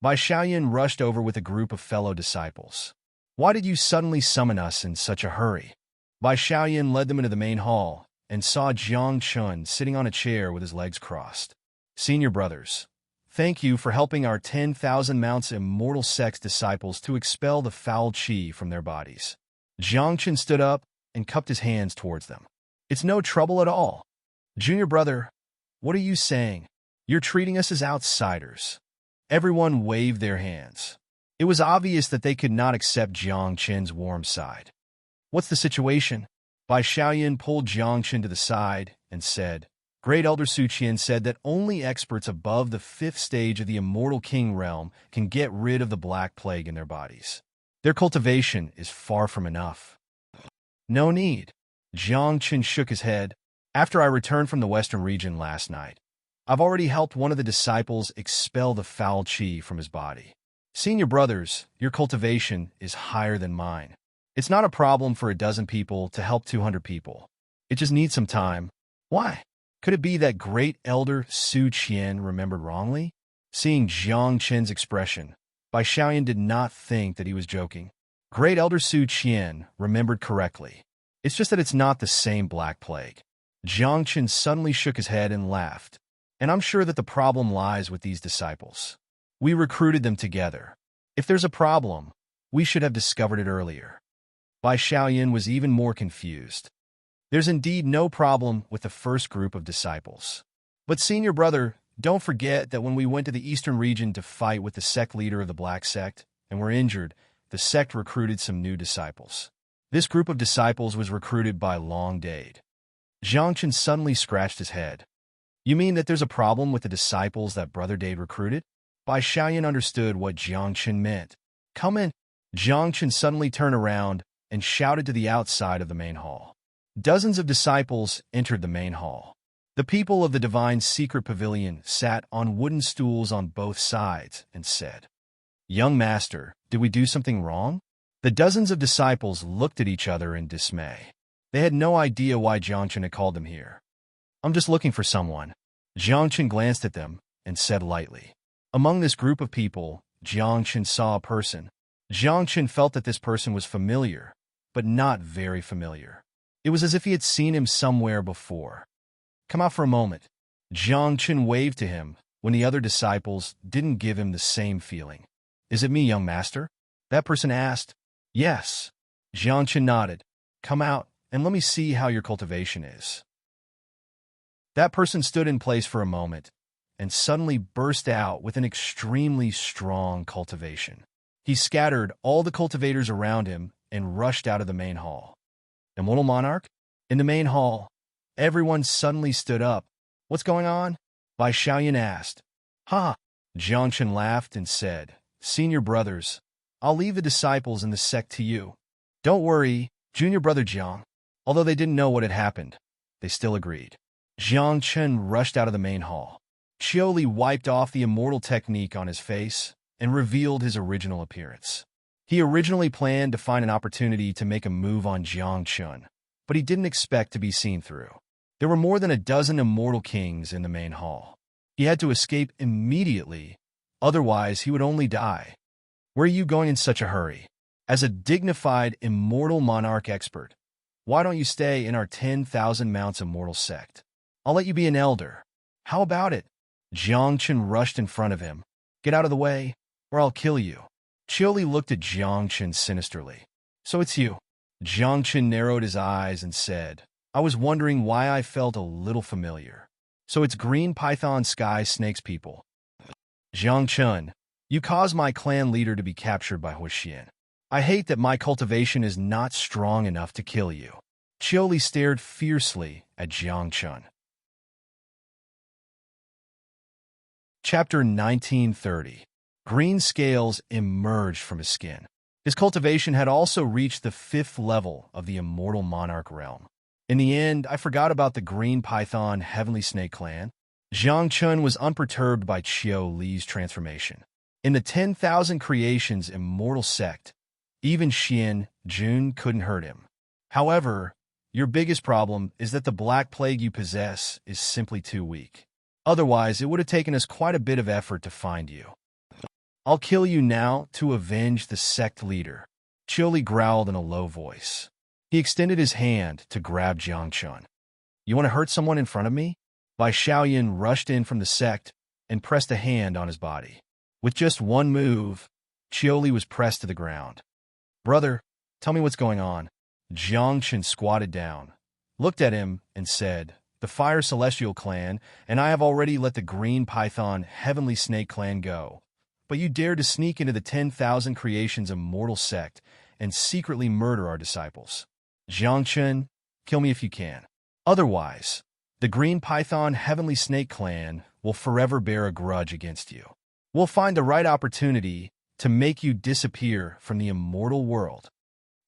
Bai Xiaoyan rushed over with a group of fellow disciples. Why did you suddenly summon us in such a hurry? Bai Xiaoyan led them into the main hall and saw Jiang Chen sitting on a chair with his legs crossed. Senior brothers, thank you for helping our 10,000 mounts immortal sect's disciples to expel the foul chi from their bodies. Jiang Chen stood up and cupped his hands towards them. It's no trouble at all. Junior brother, what are you saying? You're treating us as outsiders. Everyone waved their hands. It was obvious that they could not accept Jiang Chen's warm side. What's the situation? Bai Xiaoyan pulled Jiang Chen to the side and said, Great Elder Su Qian said that only experts above the 5th stage of the Immortal King realm can get rid of the Black Plague in their bodies. Their cultivation is far from enough. No need. Jiang Chen shook his head. After I returned from the Western region last night, I've already helped one of the disciples expel the foul chi from his body. Senior brothers, your cultivation is higher than mine. It's not a problem for a dozen people to help 200 people. It just needs some time. Why? Could it be that great elder Su Qian remembered wrongly? Seeing Jiang Qin's expression, Bai Xiaoyan did not think that he was joking. Great elder Su Qian remembered correctly. It's just that it's not the same Black Plague. Jiang Qin suddenly shook his head and laughed. And I'm sure that the problem lies with these disciples. We recruited them together. If there's a problem, we should have discovered it earlier. Bai Xiaoyan was even more confused. There's indeed no problem with the first group of disciples. But senior brother, don't forget that when we went to the eastern region to fight with the sect leader of the Black Sect and were injured, the sect recruited some new disciples. This group of disciples was recruited by Long Dade. Jiang Qin suddenly scratched his head. You mean that there's a problem with the disciples that Brother Dade recruited? Bai Xiaoyan understood what Jiang Qin meant. Come in. Jiang Qin suddenly turned around and shouted to the outside of the main hall. Dozens of disciples entered the main hall. The people of the Divine Secret Pavilion sat on wooden stools on both sides and said, Young Master, did we do something wrong? The dozens of disciples looked at each other in dismay. They had no idea why Jiang Qin had called them here. I'm just looking for someone. Jiang Qin glanced at them and said lightly. Among this group of people, Jiang Qin saw a person. Jiang Qin felt that this person was familiar, but not very familiar. It was as if he had seen him somewhere before. Come out for a moment. Jiang Qin waved to him when the other disciples didn't give him the same feeling. Is it me, young master? That person asked. Yes. Jiang Qin nodded. Come out and let me see how your cultivation is. That person stood in place for a moment and suddenly burst out with an extremely strong cultivation. He scattered all the cultivators around him and rushed out of the main hall. Immortal Monarch? In the main hall, everyone suddenly stood up. What's going on? Bai Xiaoyan asked. Ha! Jiang Qin laughed and said, Senior brothers, I'll leave the disciples in the sect to you. Don't worry, junior brother Jiang. Although they didn't know what had happened, they still agreed. Jiang Qin rushed out of the main hall. Qiuli wiped off the immortal technique on his face and revealed his original appearance. He originally planned to find an opportunity to make a move on Jiang Qin, but he didn't expect to be seen through. There were more than a dozen immortal kings in the main hall. He had to escape immediately, otherwise he would only die. Where are you going in such a hurry? As a dignified immortal monarch expert, why don't you stay in our 10,000 mounts immortal sect? I'll let you be an elder. How about it? Jiang Qin rushed in front of him. Get out of the way, or I'll kill you. Qiuli looked at Jiang Qin sinisterly. So it's you. Jiang Qin narrowed his eyes and said, I was wondering why I felt a little familiar. So it's Green Python Sky Snakes people. Jiang Qin, you caused my clan leader to be captured by Huixian. I hate that my cultivation is not strong enough to kill you. Qiuli stared fiercely at Jiang Qin. Chapter 1930. Green scales emerged from his skin. His cultivation had also reached the 5th level of the Immortal Monarch realm. In the end, I forgot about the Green Python Heavenly Snake clan. Jiang Qin was unperturbed by Qiuli's transformation. In the 10,000 creations Immortal Sect, even Xian Jun couldn't hurt him. However, your biggest problem is that the Black Plague you possess is simply too weak. Otherwise, it would have taken us quite a bit of effort to find you. I'll kill you now to avenge the sect leader. Qiuli growled in a low voice. He extended his hand to grab Jiang Qin. You want to hurt someone in front of me? Bai Xiaoyan rushed in from the sect and pressed a hand on his body. With just one move, Qiuli was pressed to the ground. Brother, tell me what's going on. Jiang Qin squatted down, looked at him, and said, The Fire Celestial clan, and I have already let the Green Python Heavenly Snake clan go. But you dared to sneak into the 10,000 creations Immortal Sect and secretly murder our disciples. Jiang Qin, kill me if you can. Otherwise, the Green Python Heavenly Snake clan will forever bear a grudge against you. We'll find the right opportunity to make you disappear from the immortal world.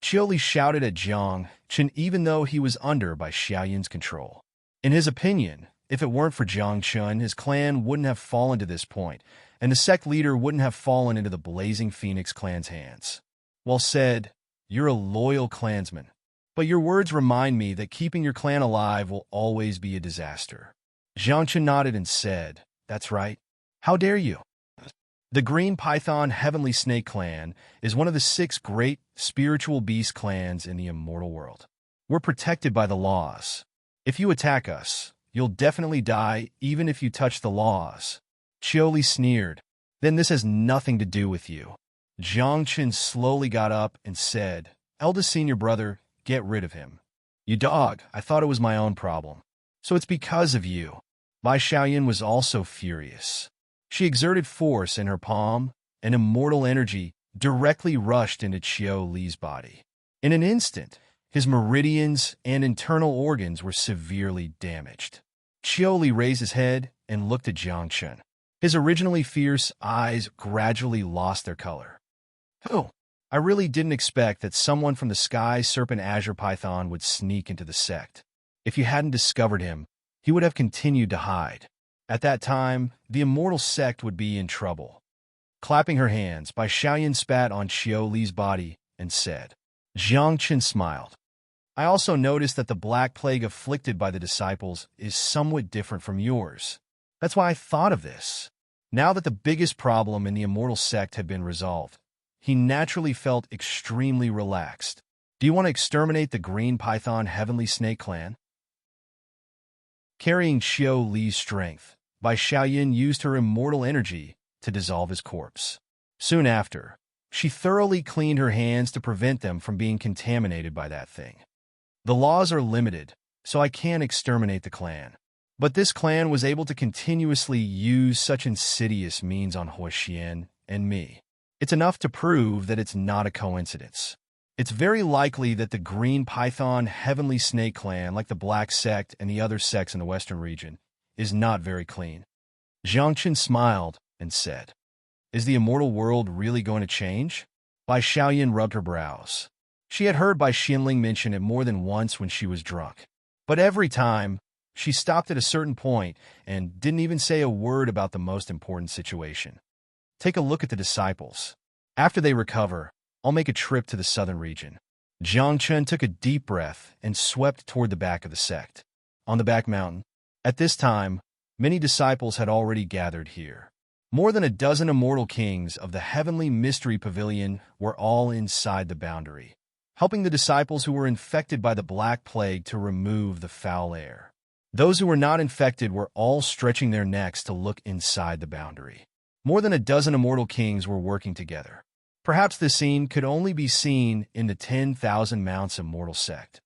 Qiuli shouted at Jiang Qin even though he was under Bai Xiaoyan's control. In his opinion, if it weren't for Jiang Qin, his clan wouldn't have fallen to this point, and the sect leader wouldn't have fallen into the Blazing Phoenix clan's hands. Well said, you're a loyal clansman. But your words remind me that keeping your clan alive will always be a disaster. Jiangchen nodded and said, "That's right. How dare you?" The Green Python Heavenly Snake Clan is one of the 6 great spiritual beast clans in the immortal world. We're protected by the laws. If you attack us, you'll definitely die even if you touch the laws. Chioli sneered. Then this has nothing to do with you. Jiangchen slowly got up and said, "Eldest senior brother, get rid of him." "You dog, I thought it was my own problem." "So it's because of you." Bai Xiaoyan was also furious. She exerted force in her palm, and immortal energy directly rushed into Qiu Li's body. In an instant, his meridians and internal organs were severely damaged. Qiu Li raised his head and looked at Jiangchen. His originally fierce eyes gradually lost their color. "Oh, I really didn't expect that someone from the Sky Serpent Azure Python would sneak into the sect. If you hadn't discovered him, he would have continued to hide. At that time, the immortal sect would be in trouble." Clapping her hands, Bai Xiaoyan spat on Qiu Li's body and said. Jiangchen smiled. "I also noticed that the black plague afflicted by the disciples is somewhat different from yours. That's why I thought of this." Now that the biggest problem in the immortal sect had been resolved, he naturally felt extremely relaxed. "Do you want to exterminate the Green Python Heavenly Snake Clan?" Carrying Qiu Li's strength, Bai Xiaoyan used her immortal energy to dissolve his corpse. Soon after, she thoroughly cleaned her hands to prevent them from being contaminated by that thing. "The laws are limited, so I can't exterminate the clan. But this clan was able to continuously use such insidious means on Huoxian and me. It's enough to prove that it's not a coincidence. It's very likely that the Green Python Heavenly Snake Clan, like the Black Sect and the other sects in the Western region, is not very clean." Jiangchen smiled and said, "Is the immortal world really going to change?" Bai Xiaoyan rubbed her brows. She had heard Bai Xinling mention it more than once when she was drunk. But every time, she stopped at a certain point and didn't even say a word about the most important situation. "Take a look at the disciples. After they recover, I'll make a trip to the southern region." Jiangchen took a deep breath and swept toward the back of the sect. On the back mountain, at this time, many disciples had already gathered here. More than a dozen immortal kings of the heavenly mystery pavilion were all inside the boundary, helping the disciples who were infected by the Black Plague to remove the foul air. Those who were not infected were all stretching their necks to look inside the boundary. More than a dozen immortal kings were working together. Perhaps this scene could only be seen in the 10,000 Mounts Immortal Sect.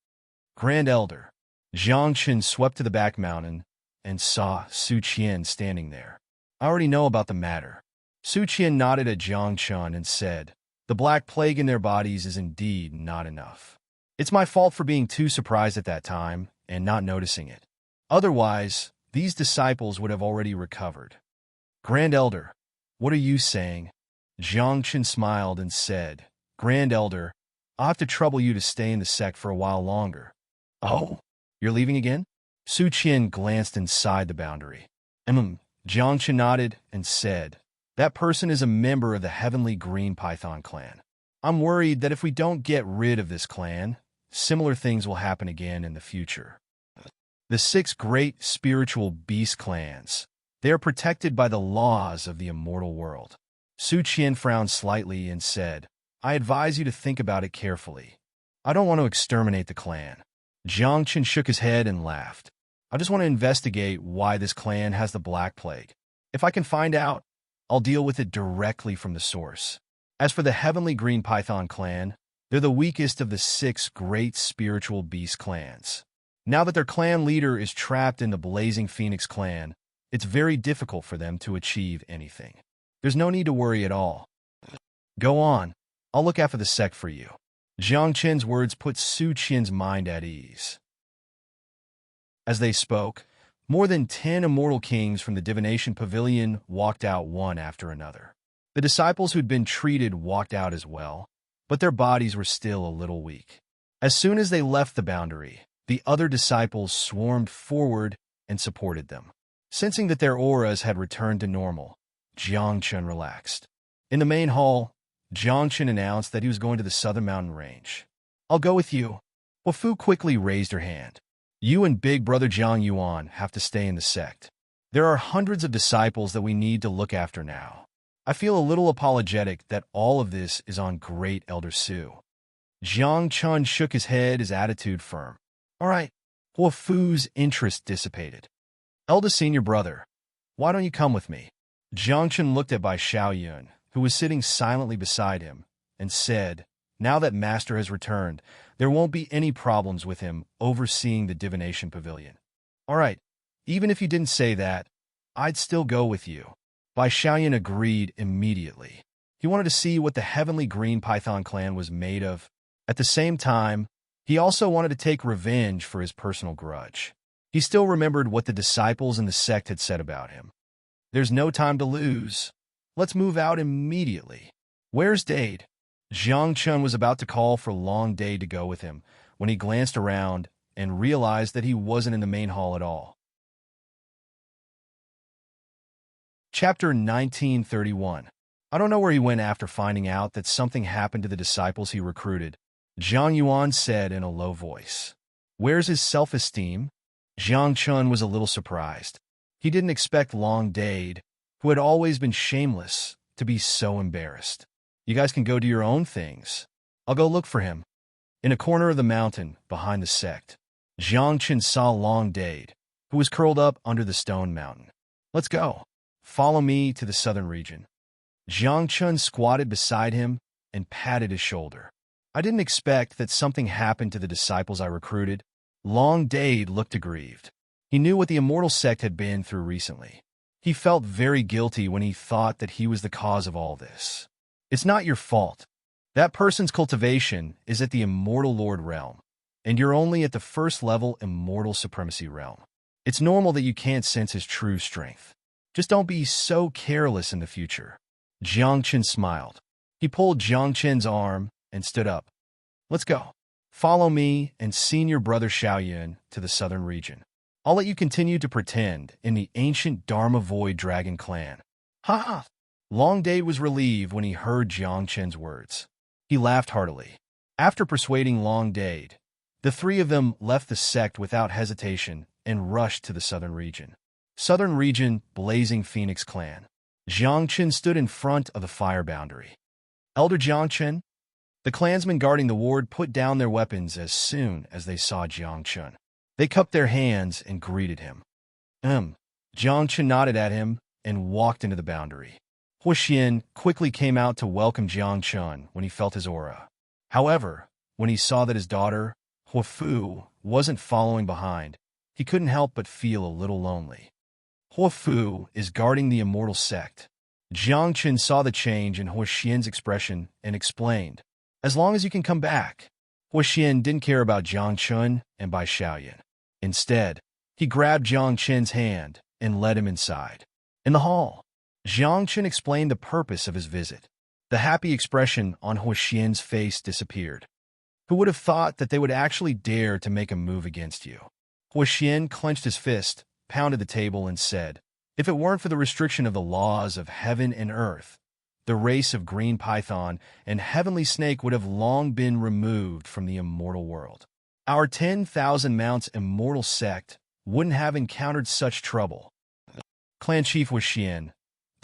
Grand Elder. Jiangchen swept to the back mountain and saw Su Qian standing there. "I already know about the matter." Su Qian nodded at Jiangchen and said, "The Black Plague in their bodies is indeed not enough. It's my fault for being too surprised at that time and not noticing it. Otherwise, these disciples would have already recovered." "Grand Elder, what are you saying?" Jiangchen smiled and said, "Grand Elder, I'll have to trouble you to stay in the sect for a while longer." "Oh, you're leaving again?" Su Qian glanced inside the boundary. Jiangchen nodded and said, "That person is a member of the Heavenly Green Python clan. I'm worried that if we don't get rid of this clan, similar things will happen again in the future." The 6 great spiritual beast clans. They are protected by the laws of the immortal world. Su Qian frowned slightly and said, "I advise you to think about it carefully. I don't want to exterminate the clan." Jiangchen shook his head and laughed. "I just want to investigate why this clan has the Black Plague. If I can find out, I'll deal with it directly from the source. As for the Heavenly Green Python clan, they're the weakest of the 6 great spiritual beast clans. Now that their clan leader is trapped in the Blazing Phoenix clan, it's very difficult for them to achieve anything. There's no need to worry at all. Go on, I'll look after the sect for you." Jiangchen's words put Su Qian's mind at ease. As they spoke, more than 10 immortal kings from the divination pavilion walked out one after another. The disciples who'd been treated walked out as well, but their bodies were still a little weak. As soon as they left the boundary, the other disciples swarmed forward and supported them. Sensing that their auras had returned to normal, Jiangchen relaxed. In the main hall, Jiangchen announced that he was going to the southern mountain range. "I'll go with you." Wafu quickly raised her hand. You and big brother Jiang Yuan have to stay in the sect. There are hundreds of disciples that we need to look after now. I feel a little apologetic that all of this is on great Elder Su. Jiang Chun shook his head, his attitude firm. All right. Hua Fu's interest dissipated. Eldest senior brother, why don't you come with me? Jiang Chun looked at Bai Xiaoyun, who was sitting silently beside him, and said, now that Master has returned, there won't be any problems with him overseeing the divination pavilion. All right, even if you didn't say that, I'd still go with you. Bai Xiaoyun agreed immediately. He wanted to see what the heavenly green python clan was made of. At the same time, he also wanted to take revenge for his personal grudge. He still remembered what the disciples in the sect had said about him. There's no time to lose. Let's move out immediately. Where's Dade? Jiang Chun was about to call for Long Dade to go with him when he glanced around and realized that he wasn't in the main hall at all. Chapter 1931. I don't know where he went after finding out that something happened to the disciples he recruited, Jiang Yuan said in a low voice. Where's his self-esteem? Jiang Chun was a little surprised. He didn't expect Long Dade, who had always been shameless, to be so embarrassed. You guys can go do your own things. I'll go look for him. In a corner of the mountain, behind the sect, Jiang Chun saw Long Dade, who was curled up under the stone mountain. Let's go. Follow me to the southern region. Jiang Chun squatted beside him and patted his shoulder. I didn't expect that something happened to the disciples I recruited. Long Dade looked aggrieved. He knew what the immortal sect had been through recently. He felt very guilty when he thought that he was the cause of all this. It's not your fault. That person's cultivation is at the Immortal Lord realm, and you're only at the first level Immortal Supremacy realm. It's normal that you can't sense his true strength. Just don't be so careless in the future. Jiang Chun smiled. He pulled Jiang Chun's arm and stood up. Let's go. Follow me and senior brother Xiaoyun to the southern region. I'll let you continue to pretend in the ancient Dharma Void Dragon clan. Ha ha! Long Dade was relieved when he heard Jiang Chun's words. He laughed heartily. After persuading Long Dade, the three of them left the sect without hesitation and rushed to the southern region. Southern region, Blazing Phoenix clan. Jiang Chun stood in front of the fire boundary. Elder Jiang Chun? The clansmen guarding the ward put down their weapons as soon as they saw Jiang Chun. They cupped their hands and greeted him. Jiang Chun nodded at him and walked into the boundary. Hua Xian quickly came out to welcome Jiang Chun when he felt his aura. However, when he saw that his daughter, Hua Fu, wasn't following behind, he couldn't help but feel a little lonely. Hua Fu is guarding the immortal sect. Jiang Chun saw the change in Hua Xian's expression and explained, as long as you can come back. Hua Xian didn't care about Jiang Chun and Bai Xiaoyun. Instead, he grabbed Jiang Chun's hand and led him inside. In the hall, Jiang Chun explained the purpose of his visit. The happy expression on Hua Xian's face disappeared. Who would have thought that they would actually dare to make a move against you? Hua Xian clenched his fist, pounded the table, and said, if it weren't for the restriction of the laws of heaven and earth, the race of green python and heavenly snake would have long been removed from the immortal world. Our 10,000 mounts immortal sect wouldn't have encountered such trouble. Clan Chief Hua Xian,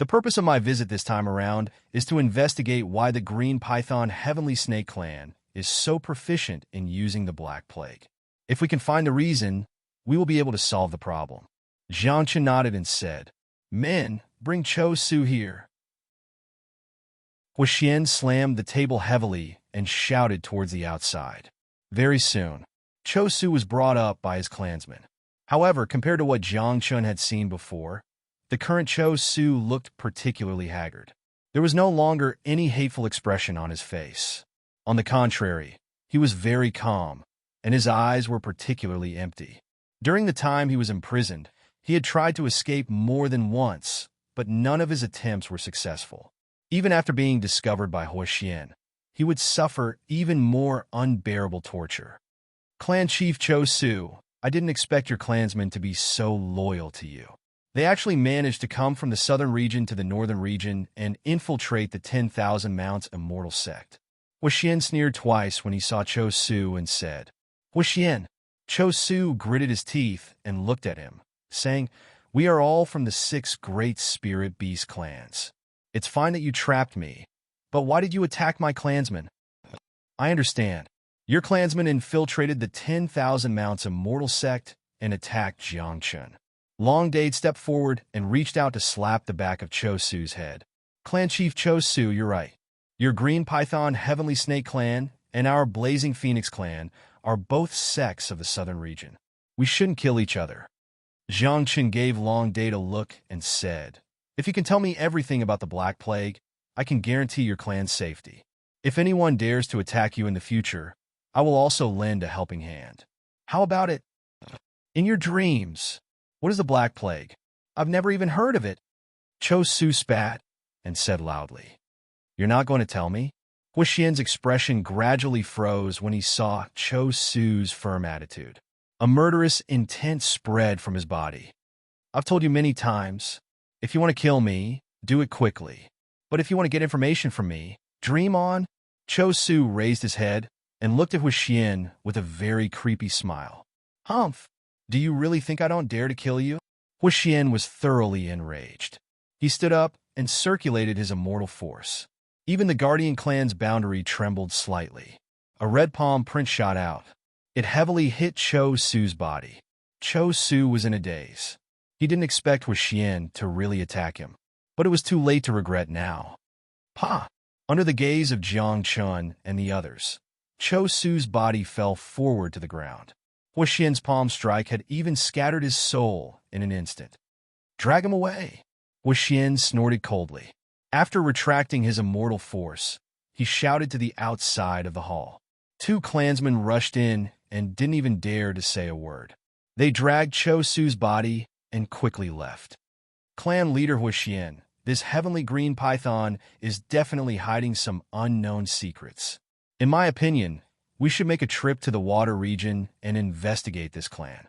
the purpose of my visit this time around is to investigate why the green python heavenly snake clan is so proficient in using the Black Plague. If we can find the reason, we will be able to solve the problem. Jiang Chun nodded and said, men, bring Cho Su here. Hua Xian slammed the table heavily and shouted towards the outside. Very soon, Cho Su was brought up by his clansmen. However, compared to what Jiang Chun had seen before, the current Cho Su looked particularly haggard. There was no longer any hateful expression on his face. On the contrary, he was very calm, and his eyes were particularly empty. During the time he was imprisoned, he had tried to escape more than once, but none of his attempts were successful. Even after being discovered by Hua Xian, he would suffer even more unbearable torture. Clan Chief Cho Su, I didn't expect your clansmen to be so loyal to you. They actually managed to come from the southern region to the northern region and infiltrate the 10,000 mounts immortal sect. Hua Xian sneered twice when he saw Cho Su and said, Hua Xian, Cho Su gritted his teeth and looked at him, saying, "We are all from the 6 great spirit beast clans. It's fine that you trapped me, but why did you attack my clansmen?" "I understand. Your clansmen infiltrated the 10,000 Mounts Immortal sect and attacked Jiangchun." Long Dade stepped forward and reached out to slap the back of Cho Su's head. "Clan Chief Cho Su, you're right. Your Green Python Heavenly Snake clan and our Blazing Phoenix clan are both sects of the southern region. We shouldn't kill each other." Jiangchun gave Long Dade a look and said, "If you can tell me everything about the Black Plague, I can guarantee your clan's safety. If anyone dares to attack you in the future, I will also lend a helping hand." "How about it in your dreams? What is the Black Plague? I've never even heard of it." Cho Su spat and said loudly, "You're not going to tell me?" Huixian's expression gradually froze when he saw Cho Su's firm attitude. A murderous intent spread from his body. "I've told you many times, if you want to kill me, do it quickly. But if you want to get information from me, dream on." Cho Su raised his head and looked at Huixian with a very creepy smile. "Humph! Do you really think I don't dare to kill you?" Huixian was thoroughly enraged. He stood up and circulated his immortal force. Even the Guardian clan's boundary trembled slightly. A red palm print shot out. It heavily hit Cho Su's body. Cho Su was in a daze. He didn't expect Huixian to really attack him, but it was too late to regret now. "Pa!" Under the gaze of Jiangchun and the others, Cho Su's body fell forward to the ground. Huixian's palm strike had even scattered his soul in an instant. "Drag him away!" Huixian snorted coldly. After retracting his immortal force, he shouted to the outside of the hall. 2 clansmen rushed in and didn't even dare to say a word. They dragged Cho Su's body and quickly left. "Clan leader Huixian, this heavenly green python is definitely hiding some unknown secrets. In my opinion, we should make a trip to the water region and investigate this clan.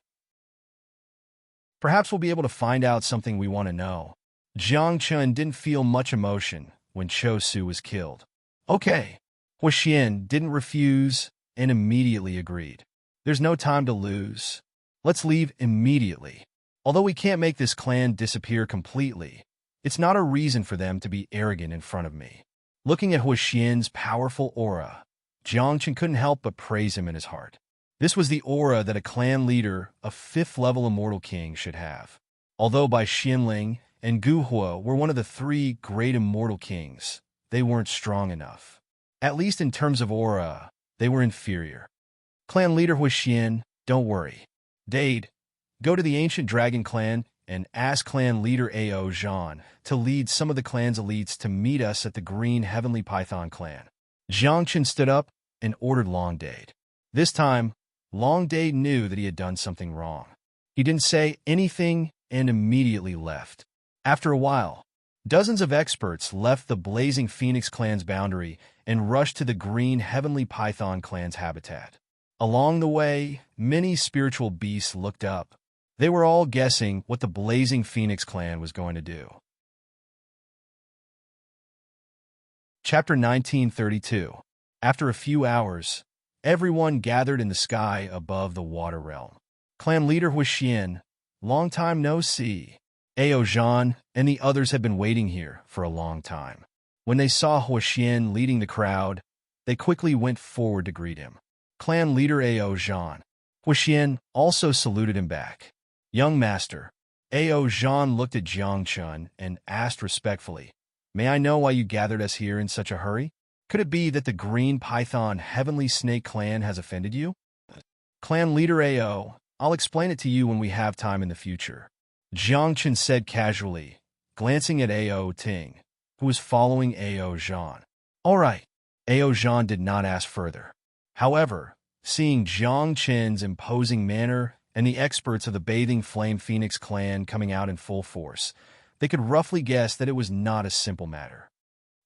Perhaps we'll be able to find out something we want to know." Jiangchun didn't feel much emotion when Cho Su was killed. "Okay." Huixian didn't refuse and immediately agreed. "There's no time to lose. Let's leave immediately. Although we can't make this clan disappear completely, it's not a reason for them to be arrogant in front of me." Looking at Huixian's powerful aura, Jiangchun couldn't help but praise him in his heart. This was the aura that a clan leader, a 5th-level immortal king, should have. Although Bai Xianling and Gu Huo were one of the 3 great immortal kings, they weren't strong enough. At least in terms of aura, they were inferior. "Clan leader Huixian, don't worry. Dade, go to the ancient dragon clan and ask clan leader Ao Zhan to lead some of the clan's elites to meet us at the Green Heavenly Python clan." Jiangchun stood up and ordered Long Dade. This time, Long Dade knew that he had done something wrong. He didn't say anything and immediately left. After a while, dozens of experts left the Blazing Phoenix clan's boundary and rushed to the Green Heavenly Python clan's habitat. Along the way, many spiritual beasts looked up. They were all guessing what the Blazing Phoenix clan was going to do. Chapter 1932. After a few hours, everyone gathered in the sky above the water realm. Clan leader Huixian, long time no see. Ao Zhan and the others had been waiting here for a long time. When they saw Huixian leading the crowd, they quickly went forward to greet him. Clan leader Ao Zhan. Huixian also saluted him back. "Young master." Ao Zhan looked at Jiangchun and asked respectfully, "May I know why you gathered us here in such a hurry? Could it be that the Green Python Heavenly Snake clan has offended you?" "Clan leader Ao, I'll explain it to you when we have time in the future," Jiangchun said casually, glancing at Ao Ting, who was following Ao Zhan. "All right." Ao Zhan did not ask further. However, seeing Jiangchun's imposing manner and the experts of the Bathing Flame Phoenix clan coming out in full force, they could roughly guess that it was not a simple matter.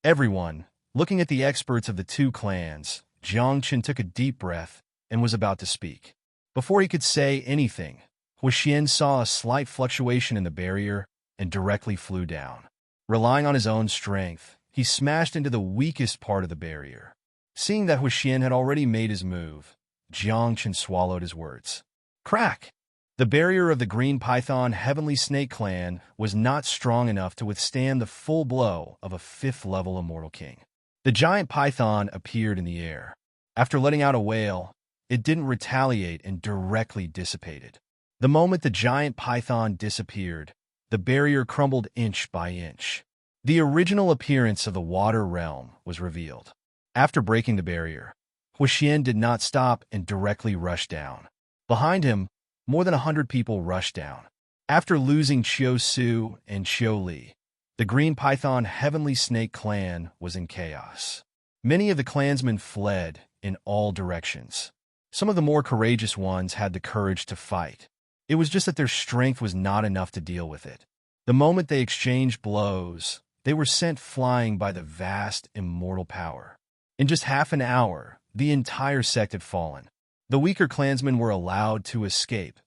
Everyone, looking at the experts of the 2 clans, Jiangchun took a deep breath and was about to speak. Before he could say anything, Huixian saw a slight fluctuation in the barrier and directly flew down. Relying on his own strength, he smashed into the weakest part of the barrier. Seeing that Huixian had already made his move, Jiangchun swallowed his words. Crack! The barrier of the Green Python Heavenly Snake clan was not strong enough to withstand the full blow of a 5th-level Immortal King. The giant python appeared in the air. After letting out a wail, it didn't retaliate and directly dissipated. The moment the giant python disappeared, the barrier crumbled inch by inch. The original appearance of the water realm was revealed. After breaking the barrier, Huixian did not stop and directly rushed down. Behind him, more than 100 people rushed down. After losing Qiu Su and Qiu Li, the Green Python Heavenly Snake clan was in chaos. Many of the clansmen fled in all directions. Some of the more courageous ones had the courage to fight. It was just that their strength was not enough to deal with it. The moment they exchanged blows, they were sent flying by the vast immortal power. In just half an hour, the entire sect had fallen. The weaker clansmen were allowed to escape,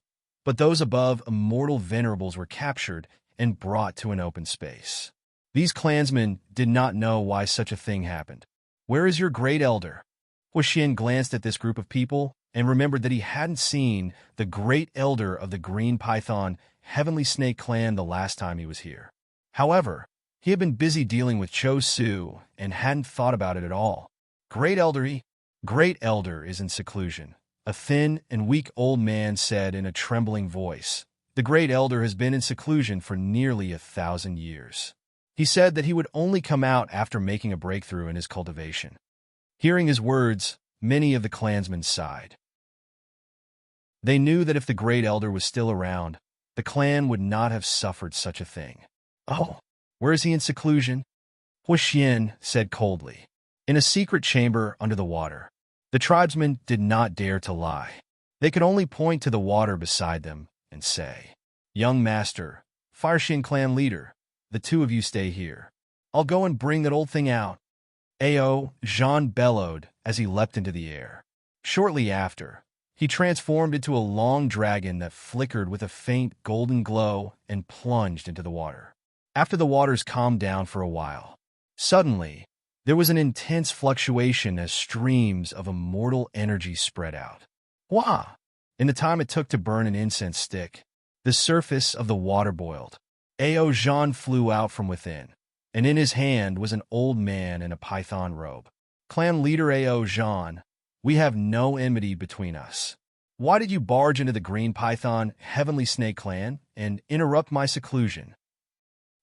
but those above immortal venerables were captured and brought to an open space. These clansmen did not know why such a thing happened. "Where is your great elder?" Huixian glanced at this group of people and remembered that he hadn't seen the great elder of the Green Python Heavenly Snake clan the last time he was here. However, he had been busy dealing with Qiu Su and hadn't thought about it at all. Great elder is in seclusion," a thin and weak old man said in a trembling voice. "The great elder has been in seclusion for nearly 1,000 years. He said that he would only come out after making a breakthrough in his cultivation." Hearing his words, many of the clansmen sighed. They knew that if the great elder was still around, the clan would not have suffered such a thing. "Oh, where is he in seclusion?" Huixian said coldly. "In a secret chamber under the water." The tribesmen did not dare to lie. They could only point to the water beside them and say, "Young master, Fireshin clan leader, the two of you stay here. I'll go and bring that old thing out." Ao Jean bellowed as he leapt into the air. Shortly after, he transformed into a long dragon that flickered with a faint golden glow and plunged into the water. After the waters calmed down for a while, suddenly, there was an intense fluctuation as streams of immortal energy spread out. Wah! In the time it took to burn an incense stick, the surface of the water boiled. Ao Jean flew out from within, and in his hand was an old man in a python robe. "Clan leader Ao Jean, we have no enmity between us. Why did you barge into the Green Python Heavenly Snake clan and interrupt my seclusion?"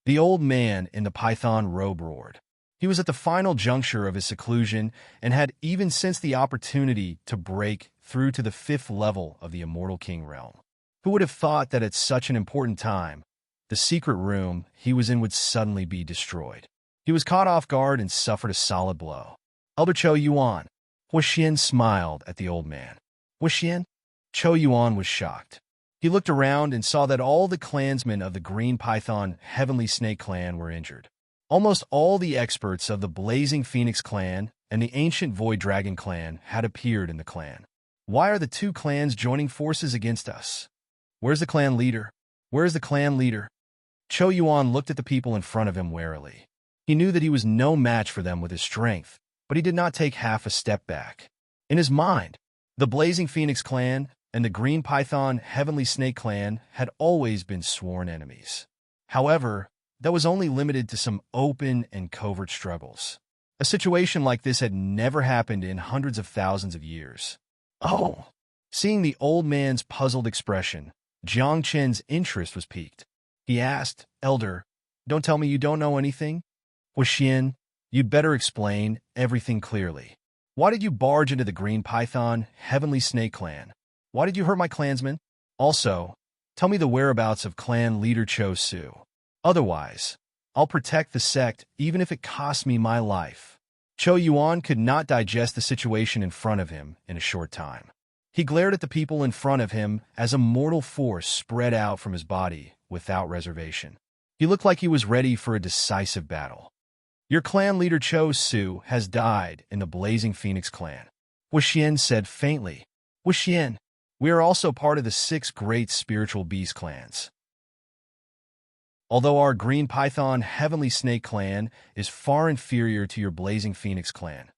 The old man in the python robe roared. He was at the final juncture of his seclusion and had even sensed the opportunity to break through to the 5th level of the Immortal King realm. Who would have thought that at such an important time, the secret room he was in would suddenly be destroyed? He was caught off guard and suffered a solid blow. "Elder Qiu Yuan." Huixian smiled at the old man. "Huixian?" Qiu Yuan was shocked. He looked around and saw that all the clansmen of the Green Python Heavenly Snake clan were injured. Almost all the experts of the Blazing Phoenix clan and the Ancient Void Dragon clan had appeared in the clan. Why are the two clans joining forces against us? Where's the clan leader? Where's the clan leader? Qiu Yuan looked at the people in front of him warily. He knew that he was no match for them with his strength, but he did not take half a step back. In his mind, the Blazing Phoenix clan and the Green Python Heavenly Snake clan had always been sworn enemies. However, that was only limited to some open and covert struggles. A situation like this had never happened in hundreds of thousands of years. "Oh!" Seeing the old man's puzzled expression, Jiang Chen's interest was piqued. He asked, "Elder, don't tell me you don't know anything?" "Huixian, you'd better explain everything clearly. Why did you barge into the Green Python Heavenly Snake clan? Why did you hurt my clansmen? Also, tell me the whereabouts of clan leader Qiu Su. Otherwise, I'll protect the sect even if it costs me my life." Qiu Yuan could not digest the situation in front of him in a short time. He glared at the people in front of him as a mortal force spread out from his body without reservation. He looked like he was ready for a decisive battle. "Your clan leader Qiu Su has died in the Blazing Phoenix clan," Huixian said faintly. "Huixian, we are also part of the 6 great spiritual beast clans. Although our Green Python Heavenly Snake clan is far inferior to your Blazing Phoenix clan,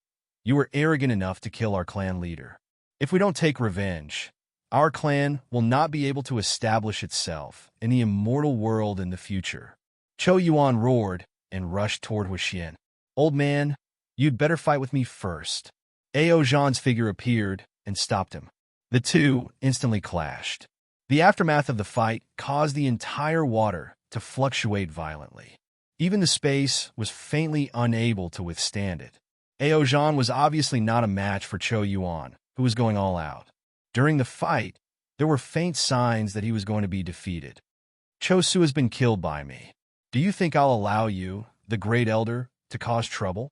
you were arrogant enough to kill our clan leader. If we don't take revenge, our clan will not be able to establish itself in the immortal world in the future. Cho Yuan roared and rushed toward Huixian. Old man, you'd better fight with me first. Ao Zhan's figure appeared and stopped him. The two instantly clashed. The aftermath of the fight caused the entire water to fluctuate violently. Even the space was faintly unable to withstand it. Ao Zhan was obviously not a match for Cho Yuan, who was going all out. During the fight, there were faint signs that he was going to be defeated. Cho Su has been killed by me. Do you think I'll allow you, the Great Elder, to cause trouble?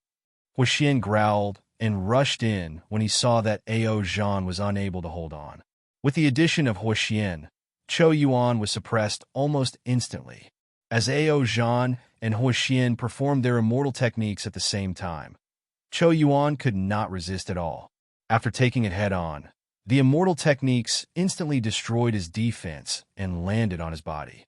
Huixian growled and rushed in when he saw that Ao Zhan was unable to hold on. With the addition of Huixian, Cho Yuan was suppressed almost instantly. As Ao Zhan and Huixian performed their immortal techniques at the same time, Cho Yuan could not resist at all. After taking it head-on, the immortal techniques instantly destroyed his defense and landed on his body.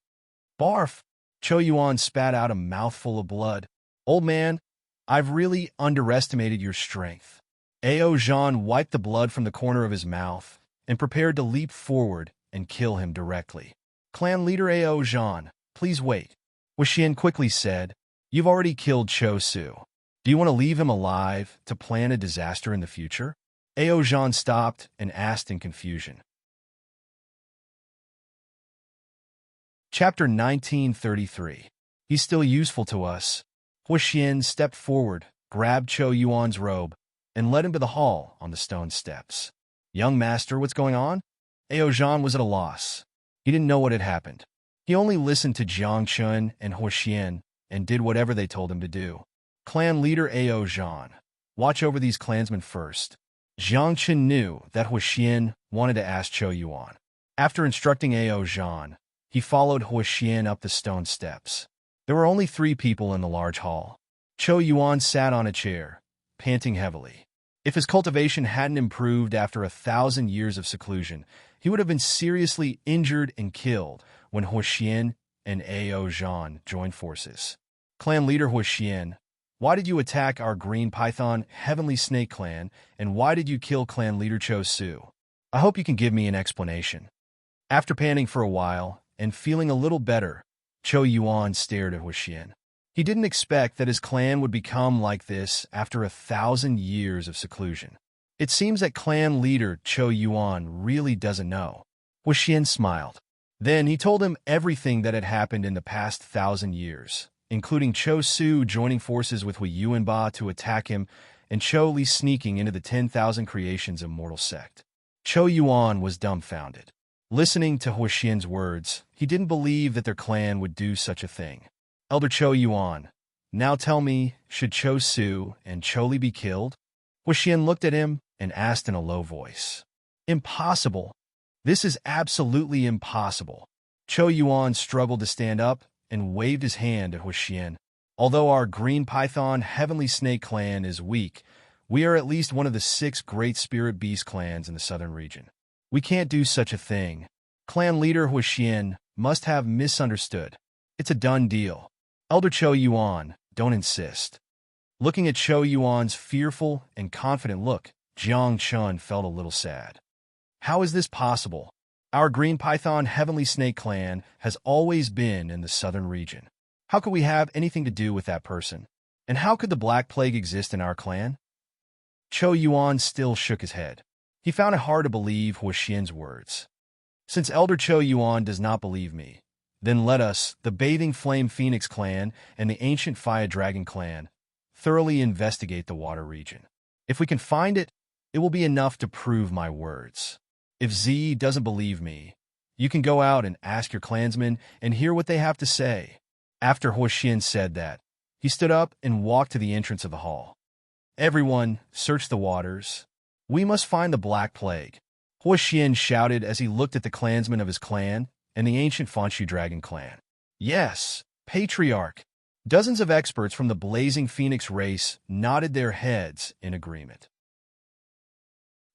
Barf! Cho Yuan spat out a mouthful of blood. Old man, I've really underestimated your strength. Ao Zhan wiped the blood from the corner of his mouth and prepared to leap forward and kill him directly. Clan leader Ao Zhan, please wait. Huixian quickly said, You've already killed Cho Su. Do you want to leave him alive to plan a disaster in the future? Ao Zhan stopped and asked in confusion. Chapter 1933. He's still useful to us. Huixian stepped forward, grabbed Cho Yuan's robe, and led him to the hall on the stone steps. Young master, what's going on? Ao Zhan was at a loss. He didn't know what had happened. He only listened to Jiang Chun and Huixian and did whatever they told him to do. Clan leader Ao Zhan, watch over these clansmen first. Jiang Chun knew that Huixian wanted to ask Cho Yuan. After instructing Ao Zhan, he followed Huixian up the stone steps. There were only 3 people in the large hall. Cho Yuan sat on a chair, panting heavily. If his cultivation hadn't improved after 1,000 years of seclusion, he would have been seriously injured and killed when Huixian and Ao Zhan joined forces. Clan leader Huixian, why did you attack our Green Python Heavenly Snake clan, and why did you kill clan leader Cho Su? I hope you can give me an explanation. After panting for a while and feeling a little better, Cho Yuan stared at Huixian. He didn't expect that his clan would become like this after 1,000 years of seclusion. It seems that clan leader Cho Yuan really doesn't know. Huixian smiled. Then he told him everything that had happened in the past 1,000 years, including Cho Su joining forces with Hui Yuanba to attack him and Cho Li sneaking into the 10,000 Creations Immortal sect. Cho Yuan was dumbfounded. Listening to Huixian's words, he didn't believe that their clan would do such a thing. Elder Cho Yuan, now tell me, should Cho Su and Cho Li be killed? Huixian looked at him and asked in a low voice. Impossible. This is absolutely impossible. Cho Yuan struggled to stand up and waved his hand at Huixian. Although our Green Python Heavenly Snake clan is weak, we are at least one of the 6 Great Spirit Beast clans in the southern region. We can't do such a thing. Clan leader Huixian must have misunderstood. It's a done deal. Elder Cho Yuan, don't insist. Looking at Cho Yuan's fearful and confident look, Jiang Chun felt a little sad. How is this possible? Our Green Python Heavenly Snake clan has always been in the southern region. How could we have anything to do with that person? And how could the Black Plague exist in our clan? Cho Yuan still shook his head. He found it hard to believe Huixian's words. Since Elder Cho Yuan does not believe me, then let us, the Bathing Flame Phoenix clan and the Ancient Fire Dragon clan, thoroughly investigate the water region. If we can find it, it will be enough to prove my words. If Z doesn't believe me, you can go out and ask your clansmen and hear what they have to say. After Huixian said that, he stood up and walked to the entrance of the hall. Everyone, search the waters. We must find the Black Plague. Huixian shouted as he looked at the clansmen of his clan and the ancient Fanshu Dragon clan. Yes, Patriarch. Dozens of experts from the Blazing Phoenix race nodded their heads in agreement.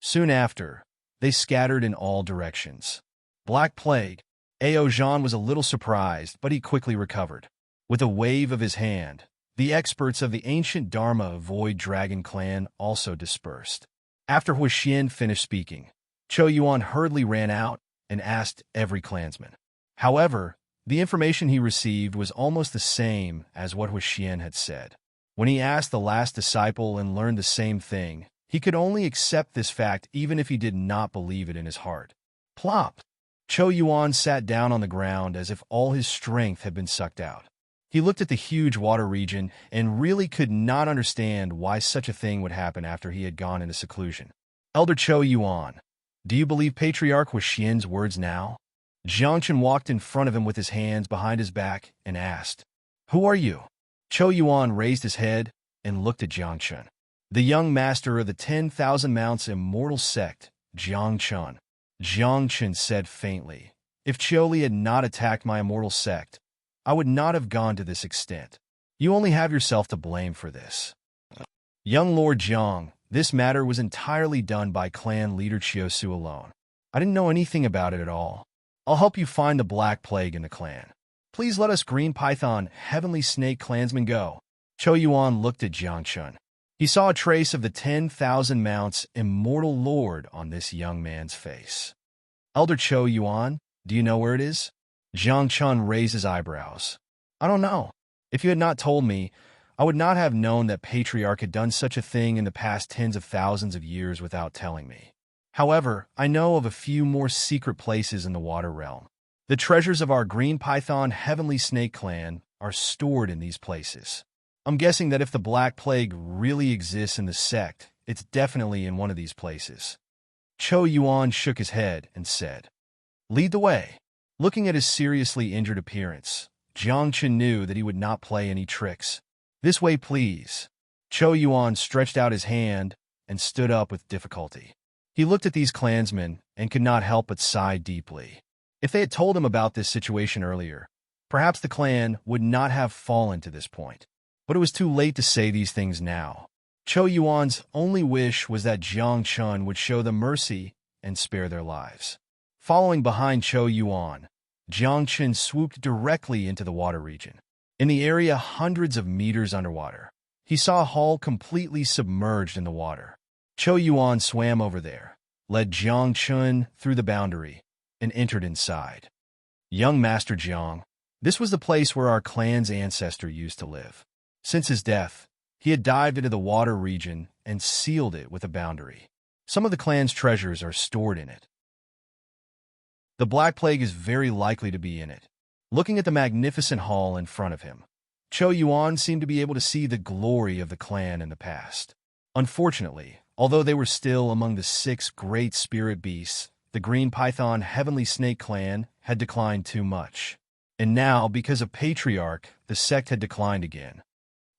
Soon after, they scattered in all directions. Black Plague. Ao Zhan was a little surprised, but he quickly recovered. With a wave of his hand, the experts of the ancient Dharma Void Dragon clan also dispersed. After Huixian finished speaking, Cho Yuan hurriedly ran out and asked every clansman. However, the information he received was almost the same as what Huxian had said. When he asked the last disciple and learned the same thing, he could only accept this fact even if he did not believe it in his heart. Plop! Cho Yuan sat down on the ground as if all his strength had been sucked out. He looked at the huge water region and really could not understand why such a thing would happen after he had gone into seclusion. Elder Cho Yuan, do you believe Patriarch Huxian's words now? Jiangchen walked in front of him with his hands behind his back and asked, Who are you? Cho Yuan raised his head and looked at Jiangchen. The young master of the 10,000 Mounts Immortal Sect, Jiangchen. Jiangchen said faintly, If Chioli had not attacked my immortal sect, I would not have gone to this extent. You only have yourself to blame for this. Young Lord Jiang, this matter was entirely done by clan leader Chiosu alone. I didn't know anything about it at all. I'll help you find the Black Plague in the clan. Please let us Green Python Heavenly Snake clansmen go. Cho Yuan looked at Jiangchen. He saw a trace of the 10,000 Mounts Immortal Lord on this young man's face. Elder Cho Yuan, do you know where it is? Jiangchen raised his eyebrows. I don't know. If you had not told me, I would not have known that Patriarch had done such a thing in the past tens of thousands of years without telling me. However, I know of a few more secret places in the water realm. The treasures of our Green Python Heavenly Snake clan are stored in these places. I'm guessing that if the Black Plague really exists in the sect, it's definitely in one of these places. Cho Yuan shook his head and said, Lead the way. Looking at his seriously injured appearance, Jiangchen knew that he would not play any tricks. This way, please. Cho Yuan stretched out his hand and stood up with difficulty. He looked at these clansmen and could not help but sigh deeply. If they had told him about this situation earlier, perhaps the clan would not have fallen to this point. But it was too late to say these things now. Cho Yuan's only wish was that Jiangchen would show them mercy and spare their lives. Following behind Cho Yuan, Jiangchen swooped directly into the water region. In the area hundreds of meters underwater, he saw a hall completely submerged in the water. Cho Yuan swam over there, led Jiangchen through the boundary, and entered inside. Young Master Jiang, this was the place where our clan's ancestor used to live. Since his death, he had dived into the water region and sealed it with a boundary. Some of the clan's treasures are stored in it. The Black Plague is very likely to be in it. Looking at the magnificent hall in front of him, Cho Yuan seemed to be able to see the glory of the clan in the past. Unfortunately, although they were still among the 6 great spirit beasts, the Green Python Heavenly Snake clan had declined too much. And now, because of Patriarch, the sect had declined again.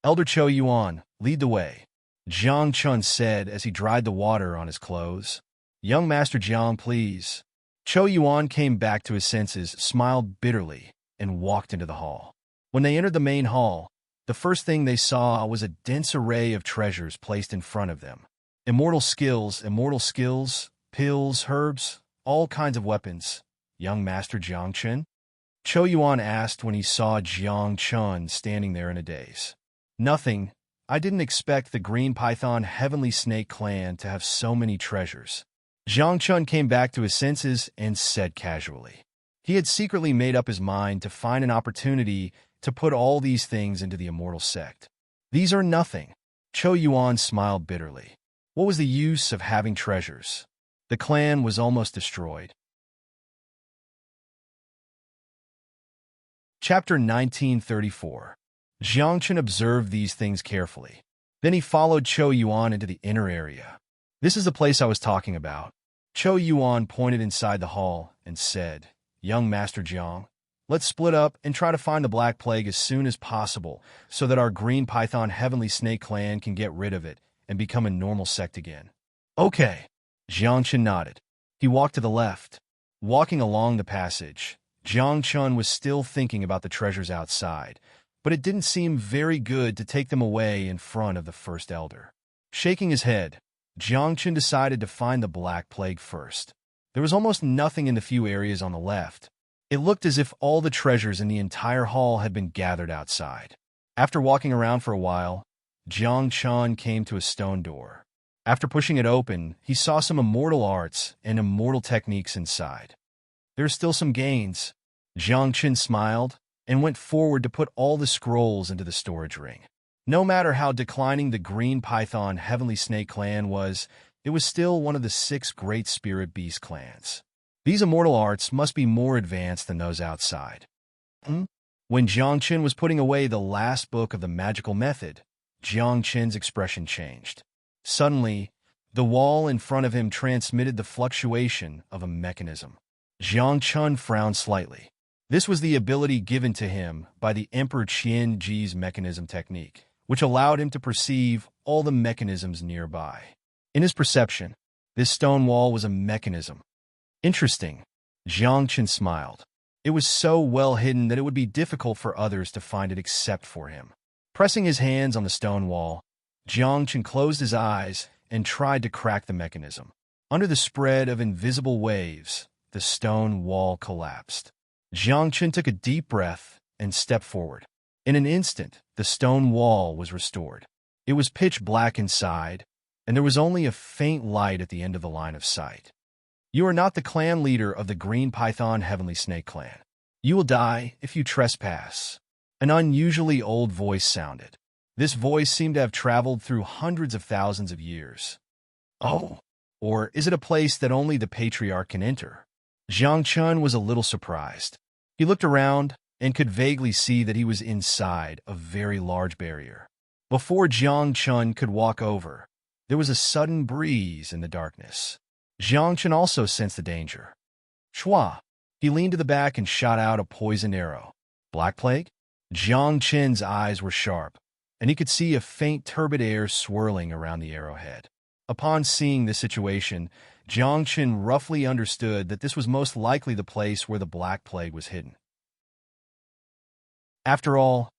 Elder Cho Yuan, lead the way, Jiangchen said as he dried the water on his clothes. Young Master Jiang, please. Cho Yuan came back to his senses, smiled bitterly, and walked into the hall. When they entered the main hall, the first thing they saw was a dense array of treasures placed in front of them. Immortal skills, pills, herbs, all kinds of weapons. Young Master Jiangchen? Cho Yuan asked when he saw Jiangchen standing there in a daze. Nothing. I didn't expect the Green Python Heavenly Snake clan to have so many treasures. Jiangchen came back to his senses and said casually. He had secretly made up his mind to find an opportunity to put all these things into the immortal sect. These are nothing. Cho Yuan smiled bitterly. What was the use of having treasures? The clan was almost destroyed. Chapter 1934. Jiangchen observed these things carefully. Then he followed Cho Yuan into the inner area. This is the place I was talking about. Cho Yuan pointed inside the hall and said, Young Master Jiang, let's split up and try to find the Black Plague as soon as possible so that our Green Python Heavenly Snake clan can get rid of it and become a normal sect again. Okay. Jiangchen nodded. He walked to the left. Walking along the passage, Jiangchen was still thinking about the treasures outside, but it didn't seem very good to take them away in front of the first elder. Shaking his head, Jiangchen decided to find the Black Plague first. There was almost nothing in the few areas on the left. It looked as if all the treasures in the entire hall had been gathered outside. After walking around for a while, Jiangchen came to a stone door. After pushing it open, he saw some immortal arts and immortal techniques inside. There are still some gains. Jiang Qin smiled and went forward to put all the scrolls into the storage ring. No matter how declining the Green Python Heavenly Snake clan was, it was still one of the 6 great spirit beast clans. These immortal arts must be more advanced than those outside. When Jiang Qin was putting away the last book of the magical method, Jiang Qin's expression changed. Suddenly, the wall in front of him transmitted the fluctuation of a mechanism. Jiang Qin frowned slightly. This was the ability given to him by the Emperor Qian Ji's mechanism technique, which allowed him to perceive all the mechanisms nearby. In his perception, this stone wall was a mechanism. Interesting. Jiang Qin smiled. It was so well hidden that it would be difficult for others to find it except for him. Pressing his hands on the stone wall, Jiang Qin closed his eyes and tried to crack the mechanism. Under the spread of invisible waves, the stone wall collapsed. Jiang Qin took a deep breath and stepped forward. In an instant, the stone wall was restored. It was pitch black inside, and there was only a faint light at the end of the line of sight. You are not the clan leader of the Green Python Heavenly Snake clan. You will die if you trespass. An unusually old voice sounded. This voice seemed to have traveled through hundreds of thousands of years. Oh, or is it a place that only the patriarch can enter? Jiang Qin was a little surprised. He looked around and could vaguely see that he was inside a very large barrier. Before Jiang Qin could walk over, there was a sudden breeze in the darkness. Jiang Qin also sensed the danger. Shua! He leaned to the back and shot out a poisoned arrow. Black plague? Jiang Qin's eyes were sharp, and he could see a faint turbid air swirling around the arrowhead. Upon seeing this situation, Jiang Qin roughly understood that this was most likely the place where the Black Plague was hidden. After all,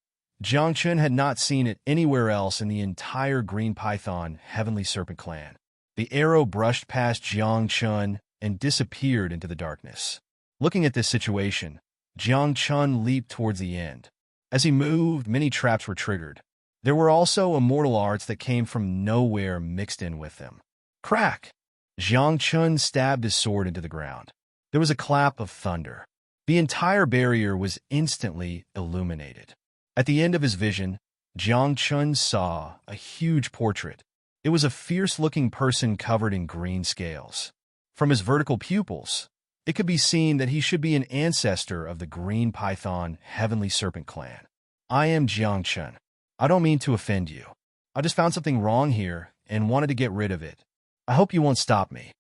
Jiang Qin had not seen it anywhere else in the entire Green Python Heavenly Serpent clan. The arrow brushed past Jiang Qin and disappeared into the darkness. Looking at this situation, Jiang Qin leaped towards the end. As he moved, many traps were triggered. There were also immortal arts that came from nowhere mixed in with them. Crack! Jiang Qin stabbed his sword into the ground. There was a clap of thunder. The entire barrier was instantly illuminated. At the end of his vision, Jiang Qin saw a huge portrait. It was a fierce-looking person covered in green scales. From his vertical pupils, it could be seen that he should be an ancestor of the Green Python Heavenly Serpent clan. I am Jiang Qin. I don't mean to offend you. I just found something wrong here and wanted to get rid of it. I hope you won't stop me.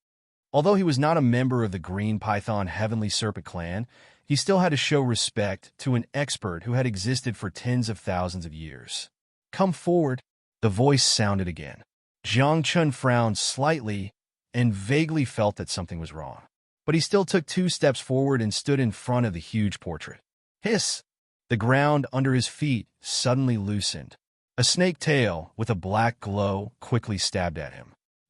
Although he was not a member of the Green Python Heavenly Serpent clan, he still had to show respect to an expert who had existed for tens of thousands of years. Come forward, the voice sounded again. Jiang Qin frowned slightly and vaguely felt that something was wrong. But he still took 2 steps forward and stood in front of the huge portrait. Hiss! The ground under his feet suddenly loosened. A snake tail with a black glow quickly stabbed at him.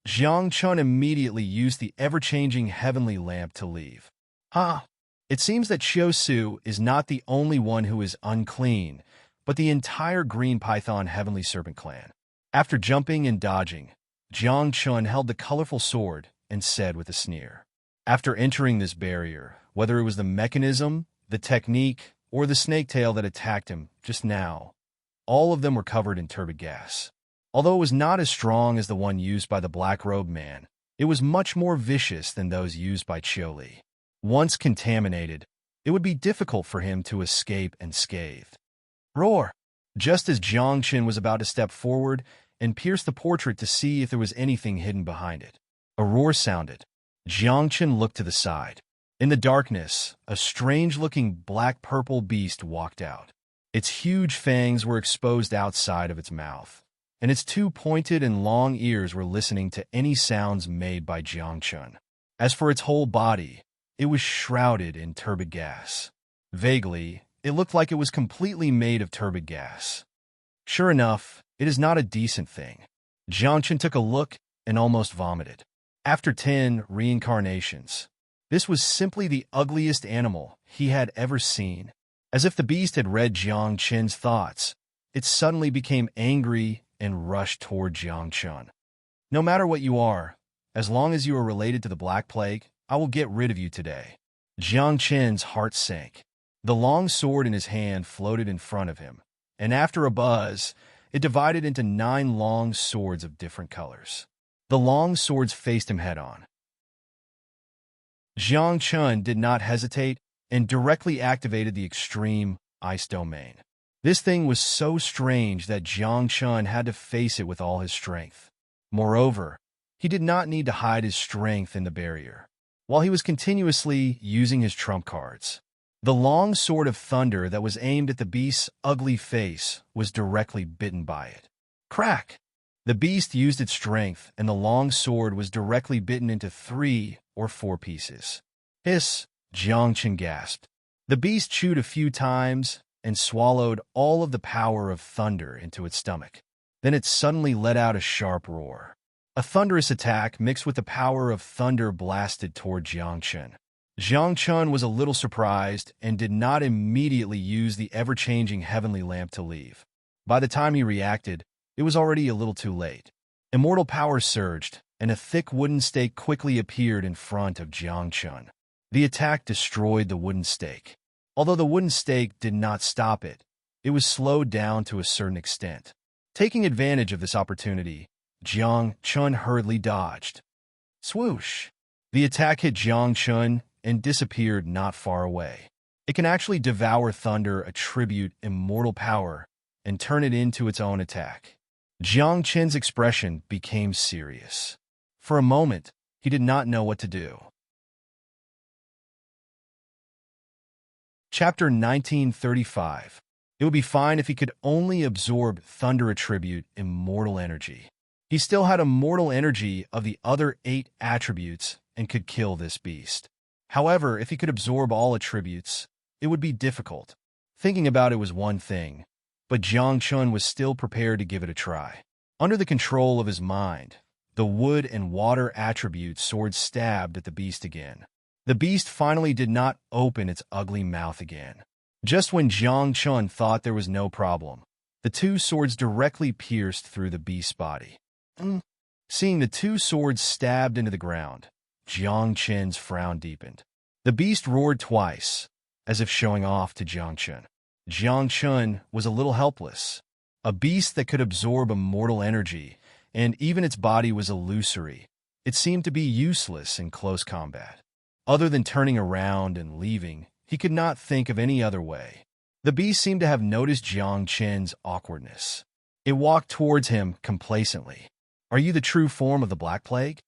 Jiang Qin immediately used the ever-changing heavenly lamp to leave. It seems that Xiu is not the only one who is unclean, but the entire Green Python Heavenly Serpent clan. After jumping and dodging, Jiang Qin held the colorful sword and said with a sneer, after entering this barrier, whether it was the mechanism, the technique, or the snake tail that attacked him just now, all of them were covered in turbid gas. Although it was not as strong as the one used by the black-robed man, it was much more vicious than those used by Qiuli. Once contaminated, it would be difficult for him to escape unscathed. Roar! Just as Jiang Qin was about to step forward and pierce the portrait to see if there was anything hidden behind it, a roar sounded. Jiang Qin looked to the side. In the darkness, a strange-looking black-purple beast walked out. Its huge fangs were exposed outside of its mouth, and its 2 pointed and long ears were listening to any sounds made by Jiang Qin. As for its whole body, it was shrouded in turbid gas. Vaguely, it looked like it was completely made of turbid gas. Sure enough, it is not a decent thing. Jiang Qin took a look and almost vomited. After 10 reincarnations, this was simply the ugliest animal he had ever seen. As if the beast had read Jiang Qin's thoughts, it suddenly became angry and rushed toward Jiang Qin. No matter what you are, as long as you are related to the Black Plague, I will get rid of you today. Jiang Qin's heart sank. The long sword in his hand floated in front of him, and after a buzz, it divided into 9 long swords of different colors. The long swords faced him head-on. Jiang Qin did not hesitate and directly activated the extreme ice domain. This thing was so strange that Jiang Qin had to face it with all his strength. Moreover, he did not need to hide his strength in the barrier, while he was continuously using his trump cards. The long sword of thunder that was aimed at the beast's ugly face was directly bitten by it. Crack! The beast used its strength, and the long sword was directly bitten into 3 or 4 pieces. Hiss! Jiang Qin gasped. The beast chewed a few times and swallowed all of the power of thunder into its stomach. Then it suddenly let out a sharp roar. A thunderous attack mixed with the power of thunder blasted toward Jiang Qin. Jiang Qin was a little surprised and did not immediately use the ever-changing heavenly lamp to leave. By the time he reacted, it was already a little too late. Immortal power surged, and a thick wooden stake quickly appeared in front of Jiang Qin. The attack destroyed the wooden stake. Although the wooden stake did not stop it, it was slowed down to a certain extent. Taking advantage of this opportunity, Jiang Qin hurriedly dodged. Swoosh! The attack hit Jiang Qin and disappeared not far away. It can actually devour thunder, attribute immortal power, and turn it into its own attack. Jiang Qin's expression became serious. For a moment, he did not know what to do. Chapter 1935. It would be fine if he could only absorb thunder attribute immortal energy. He still had immortal energy of the other 8 attributes and could kill this beast. However, if he could absorb all attributes, it would be difficult. Thinking about it was one thing, but Jiang Qin was still prepared to give it a try. Under the control of his mind, the wood and water attribute swords stabbed at the beast again. The beast finally did not open its ugly mouth again. Just when Jiang Qin thought there was no problem, the 2 swords directly pierced through the beast's body. Seeing the 2 swords stabbed into the ground, Jiang Qin's frown deepened. The beast roared twice, as if showing off to Jiang Qin. Jiang Qin was a little helpless. A beast that could absorb immortal energy, and even its body was illusory. It seemed to be useless in close combat. Other than turning around and leaving, he could not think of any other way. The beast seemed to have noticed Jiang Qin's awkwardness. It walked towards him complacently. Are you the true form of the Black Plague?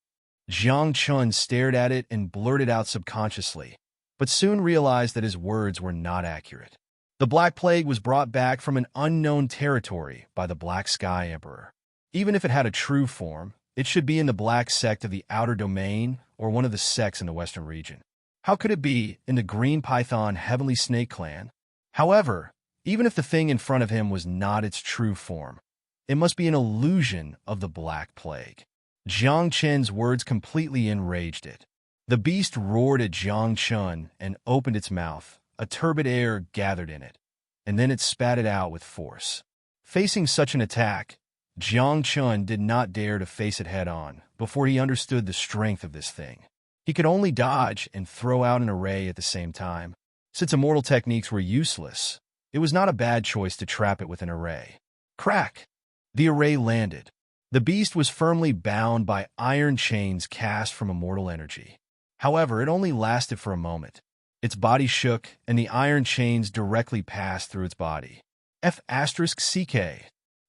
Jiang Qin stared at it and blurted out subconsciously, but soon realized that his words were not accurate. The Black Plague was brought back from an unknown territory by the Black Sky Emperor. Even if it had a true form, it should be in the Black Sect of the Outer Domain or one of the sects in the Western region. How could it be in the Green Python Heavenly Snake Clan? However, even if the thing in front of him was not its true form, it must be an illusion of the Black Plague. Jiang Qin's words completely enraged it. The beast roared at Jiang Qin and opened its mouth. A turbid air gathered in it, and then it spat it out with force. Facing such an attack, Jiang Qin did not dare to face it head-on before he understood the strength of this thing. He could only dodge and throw out an array at the same time. Since immortal techniques were useless, it was not a bad choice to trap it with an array. Crack! The array landed. The beast was firmly bound by iron chains cast from immortal energy. However, it only lasted for a moment. Its body shook, and the iron chains directly passed through its body. F***CK.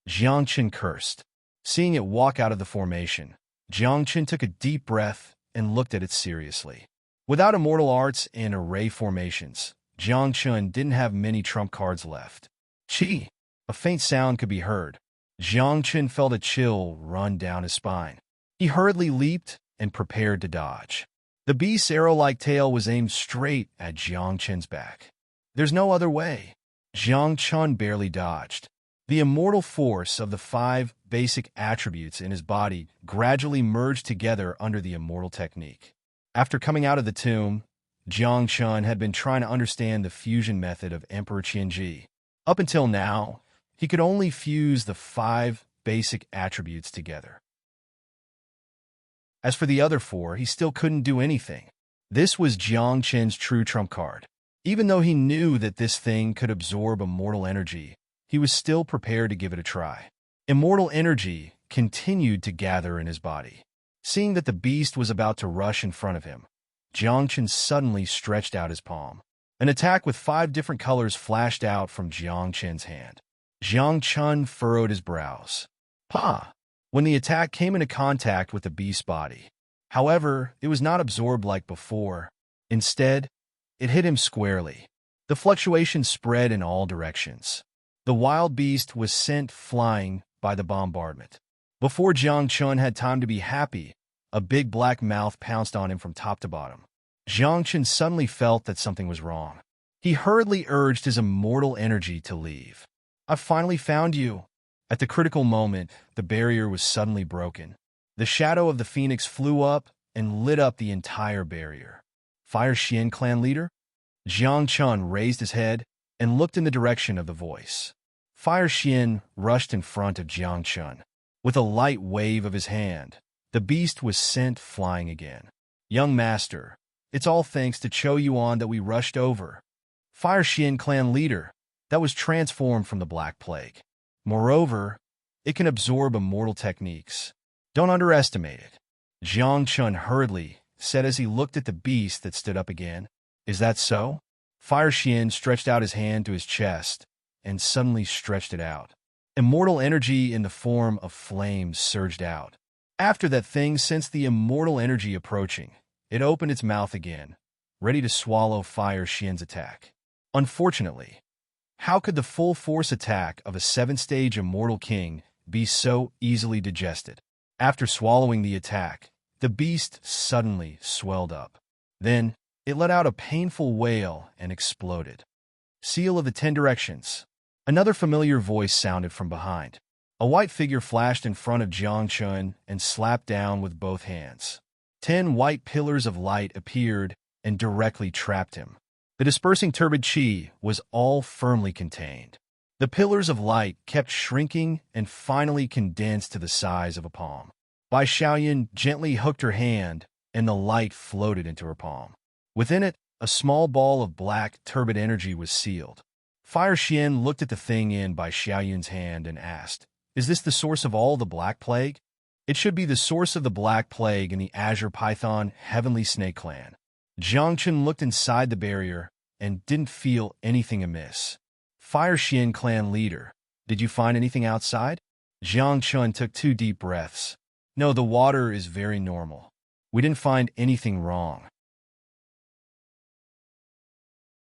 Jiang Qin cursed. Seeing it walk out of the formation, Jiang Qin took a deep breath and looked at it seriously. Without immortal arts and array formations, Jiang Qin didn't have many trump cards left. Chi! A faint sound could be heard. Jiang Qin felt a chill run down his spine. He hurriedly leaped and prepared to dodge. The beast's arrow-like tail was aimed straight at Jiang Qin's back. There's no other way. Jiang Qin barely dodged. The immortal force of the 5 basic attributes in his body gradually merged together under the immortal technique. After coming out of the tomb, Jiang Qin had been trying to understand the fusion method of Emperor Qianji. Up until now, he could only fuse the 5 basic attributes together. As for the other four, he still couldn't do anything. This was Jiang Chen's true trump card. Even though he knew that this thing could absorb immortal energy, he was still prepared to give it a try. Immortal energy continued to gather in his body. Seeing that the beast was about to rush in front of him, Jiang Chen suddenly stretched out his palm. An attack with 5 different colors flashed out from Jiang Chen's hand. Jiang Chen furrowed his brows. Pa! When the attack came into contact with the beast's body. However, it was not absorbed like before. Instead, it hit him squarely. The fluctuation spread in all directions. The wild beast was sent flying by the bombardment. Before Jiang Chen had time to be happy, a big black mouth pounced on him from top to bottom. Jiang Chen suddenly felt that something was wrong. He hurriedly urged his immortal energy to leave. "I've finally found you." At the critical moment, the barrier was suddenly broken. The shadow of the phoenix flew up and lit up the entire barrier. "Fire Xian clan leader?" Jiang Chen raised his head and looked in the direction of the voice. Fire Xian rushed in front of Jiang Chen. With a light wave of his hand, the beast was sent flying again. "Young master, it's all thanks to Chou Yuan that we rushed over. Fire Xian clan leader, that was transformed from the Black Plague. Moreover, it can absorb immortal techniques. Don't underestimate it." Jiang Chen hurriedly said as he looked at the beast that stood up again. "Is that so?" Fire Xian stretched out his hand to his chest and suddenly stretched it out. Immortal energy in the form of flames surged out. After that thing sensed the immortal energy approaching, it opened its mouth again, ready to swallow Fire Xian's attack. Unfortunately, how could the full-force attack of a 7th-stage immortal king be so easily digested? After swallowing the attack, the beast suddenly swelled up. Then, it let out a painful wail and exploded. "Seal of the 10 Directions." Another familiar voice sounded from behind. A white figure flashed in front of Jiang Chen and slapped down with both hands. 10 white pillars of light appeared and directly trapped him. The dispersing turbid qi was all firmly contained. The pillars of light kept shrinking and finally condensed to the size of a palm. Bai Xiaoyan gently hooked her hand, and the light floated into her palm. Within it, a small ball of black, turbid energy was sealed. Fire Xian looked at the thing in Bai Xiaoyan's hand and asked, "Is this the source of all the Black Plague?" "It should be the source of the Black Plague in the Azure Python Heavenly Snake Clan." Jiang Chen looked inside the barrier and didn't feel anything amiss. "Fire Xian clan leader, did you find anything outside?" Jiang Chen took 2 deep breaths. "No, the water is very normal. We didn't find anything wrong."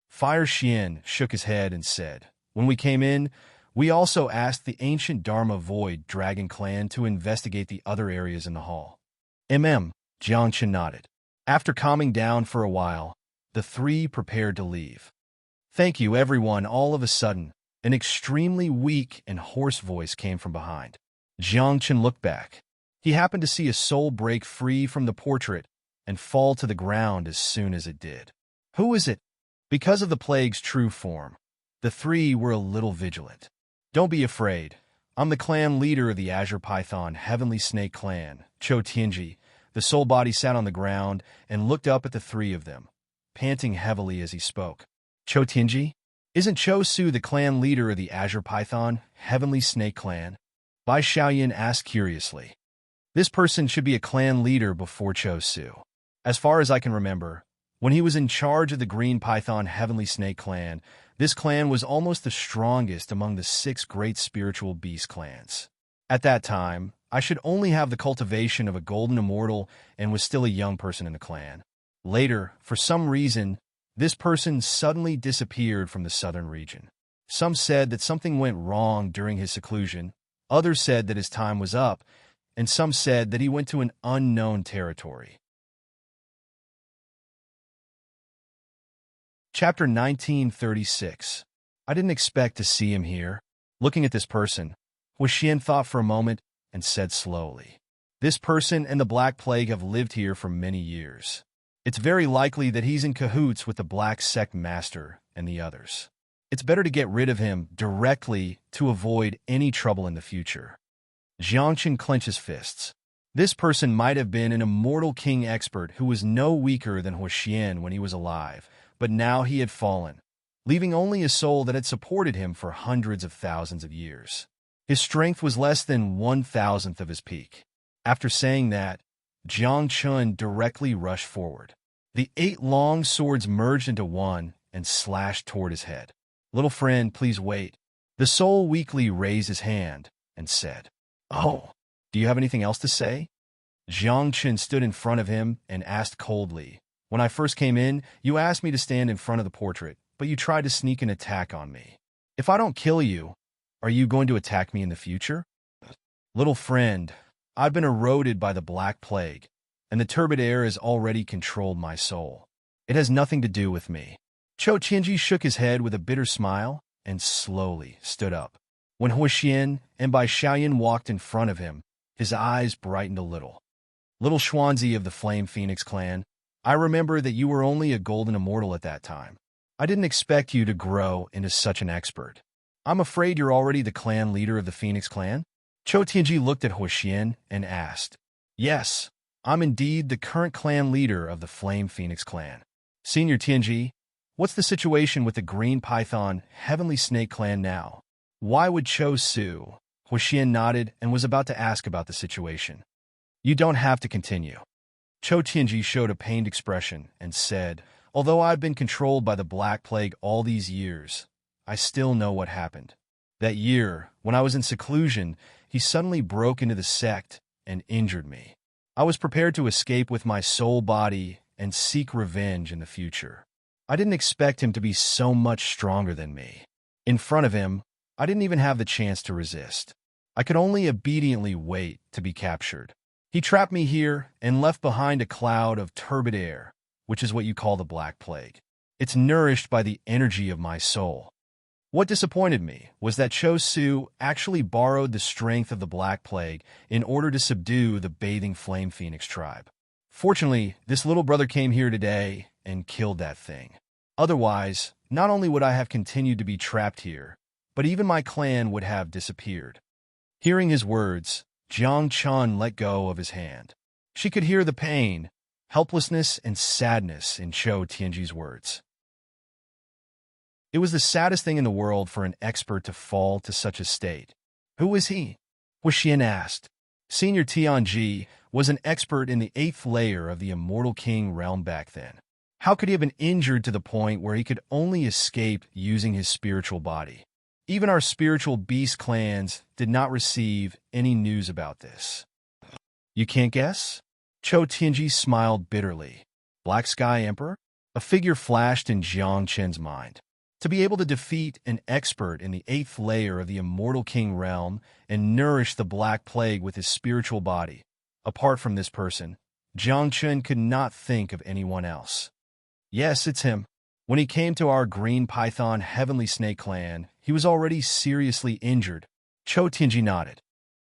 Fire Xian shook his head and said, "When we came in, we also asked the ancient Dharma Void Dragon Clan to investigate the other areas in the hall." Jiang Chen nodded. After calming down for a while, the 3 prepared to leave. "Thank you, everyone." All of a sudden, an extremely weak and hoarse voice came from behind. Jiang Chen looked back. He happened to see a soul break free from the portrait and fall to the ground as soon as it did. "Who is it?" Because of the plague's true form, the 3 were a little vigilant. "Don't be afraid. I'm the clan leader of the Azure Python Heavenly Snake Clan, Chou Tianji." The soul body sat on the ground and looked up at the 3 of them, panting heavily as he spoke. "Chou Tianji? Isn't Chou Su the clan leader of the Azure Python Heavenly Snake Clan?" Bai Xiaoyan asked curiously. "This person should be a clan leader before Chou Su. As far as I can remember, when he was in charge of the Green Python Heavenly Snake Clan, this clan was almost the strongest among the 6 great spiritual beast clans. At that time, I should only have the cultivation of a golden immortal and was still a young person in the clan. Later, for some reason, this person suddenly disappeared from the southern region. Some said that something went wrong during his seclusion, others said that his time was up, and some said that he went to an unknown territory." Chapter 1936. I didn't expect to see him here. Looking at this person, Xian thought for a moment and said slowly, "This person and the Black Plague have lived here for many years. It's very likely that he's in cahoots with the Black Sect Master and the others. It's better to get rid of him directly to avoid any trouble in the future." Jiang Chen clenched his fists. This person might have been an immortal king expert who was no weaker than Huoxian when he was alive, but now he had fallen, leaving only a soul that had supported him for hundreds of thousands of years. His strength was less than 1,000th of his peak. After saying that, Jiang Chun directly rushed forward. The 8 long swords merged into one and slashed toward his head. "Little friend, please wait." The soul weakly raised his hand and said, "Oh, do you have anything else to say?" Jiang Chun stood in front of him and asked coldly, "When I first came in, you asked me to stand in front of the portrait, but you tried to sneak an attack on me. If I don't kill you, are you going to attack me in the future?" "Little friend, I've been eroded by the Black Plague, and the turbid air has already controlled my soul. It has nothing to do with me." Chou Tianji shook his head with a bitter smile and slowly stood up. When Huoxian and Bai Xiaoyan walked in front of him, his eyes brightened a little. "Little Xuanzi of the Flame Phoenix clan, I remember that you were only a golden immortal at that time. I didn't expect you to grow into such an expert. I'm afraid you're already the clan leader of the Phoenix clan?" Chou Tianji looked at Huoxian and asked, "Yes, I'm indeed the current clan leader of the Flame Phoenix clan." "Senior Tianji, what's the situation with the Green Python Heavenly Snake clan now? Why would Chou Su?" Huoxian nodded and was about to ask about the situation. "You don't have to continue." Chou Tianji showed a pained expression and said, "Although I've been controlled by the Black Plague all these years, I still know what happened. That year, when I was in seclusion, he suddenly broke into the sect and injured me. I was prepared to escape with my soul body and seek revenge in the future. I didn't expect him to be so much stronger than me. In front of him, I didn't even have the chance to resist. I could only obediently wait to be captured. He trapped me here and left behind a cloud of turbid air, which is what you call the Black Plague. It's nourished by the energy of my soul. What disappointed me was that Chou Su actually borrowed the strength of the Black Plague in order to subdue the Bathing Flame Phoenix tribe. Fortunately, this little brother came here today and killed that thing. Otherwise, not only would I have continued to be trapped here, but even my clan would have disappeared." Hearing his words, Jiang Chun let go of his hand. She could hear the pain, helplessness, and sadness in Chou Tianji's words. It was the saddest thing in the world for an expert to fall to such a state. "Who is he?" Huoxian asked. Senior Tianji was an expert in the 8th layer of the Immortal King realm back then. How could he have been injured to the point where he could only escape using his spiritual body? Even our spiritual beast clans did not receive any news about this. "You can't guess?" Chou Tianji smiled bitterly. "Black Sky Emperor?" A figure flashed in Jiang Chen's mind. To be able to defeat an expert in the 8th layer of the Immortal King realm and nourish the Black Plague with his spiritual body. Apart from this person, Jiang Chen could not think of anyone else. "Yes, it's him. When he came to our Green Python Heavenly Snake clan, he was already seriously injured." Chou Tianji nodded.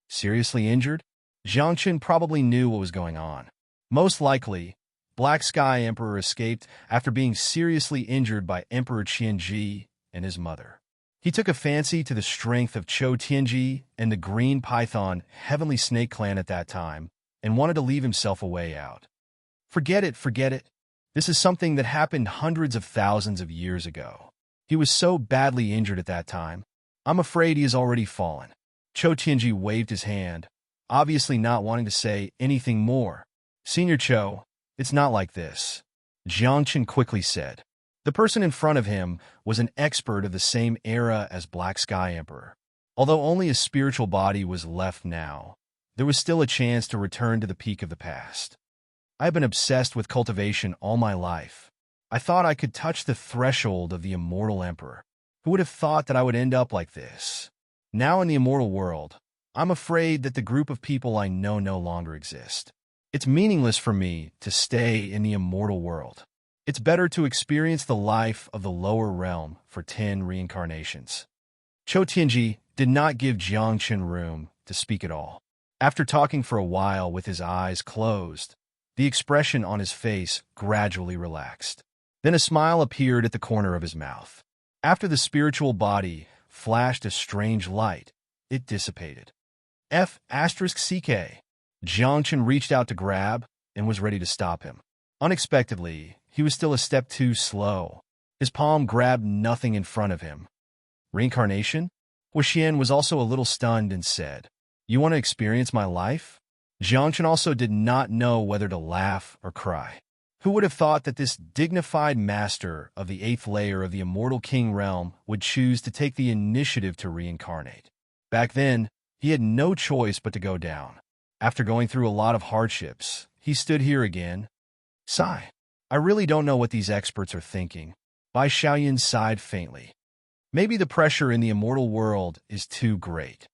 "Seriously injured?" Jiang Chen probably knew what was going on. Most likely, Black Sky Emperor escaped after being seriously injured by Emperor Qianji and his mother. He took a fancy to the strength of Chou Tianji and the Green Python Heavenly Snake clan at that time and wanted to leave himself a way out. Forget it, forget it. This is something that happened hundreds of thousands of years ago. He was so badly injured at that time. I'm afraid he has already fallen." Chou Tianji waved his hand, obviously not wanting to say anything more. "Senior Chou, it's not like this," Jiang Chen quickly said. The person in front of him was an expert of the same era as Black Sky Emperor. Although only a spiritual body was left now, there was still a chance to return to the peak of the past. "I have been obsessed with cultivation all my life. I thought I could touch the threshold of the Immortal Emperor. Who would have thought that I would end up like this? Now in the immortal world, I'm afraid that the group of people I know no longer exist. It's meaningless for me to stay in the immortal world. It's better to experience the life of the lower realm for 10 reincarnations." Chou Tianji did not give Jiang Chen room to speak at all. After talking for a while with his eyes closed, the expression on his face gradually relaxed. Then a smile appeared at the corner of his mouth. After the spiritual body flashed a strange light, it dissipated. F*CK. Jiang Chen reached out to grab and was ready to stop him. Unexpectedly, he was still a step too slow. His palm grabbed nothing in front of him. Reincarnation? Huixian was also a little stunned and said, "You want to experience my life?" Jiang Chen also did not know whether to laugh or cry. Who would have thought that this dignified master of the 8th layer of the Immortal King realm would choose to take the initiative to reincarnate? Back then, he had no choice but to go down. After going through a lot of hardships, he stood here again. Sigh. I really don't know what these experts are thinking. Bai Xiaoyan sighed faintly. Maybe the pressure in the immortal world is too great.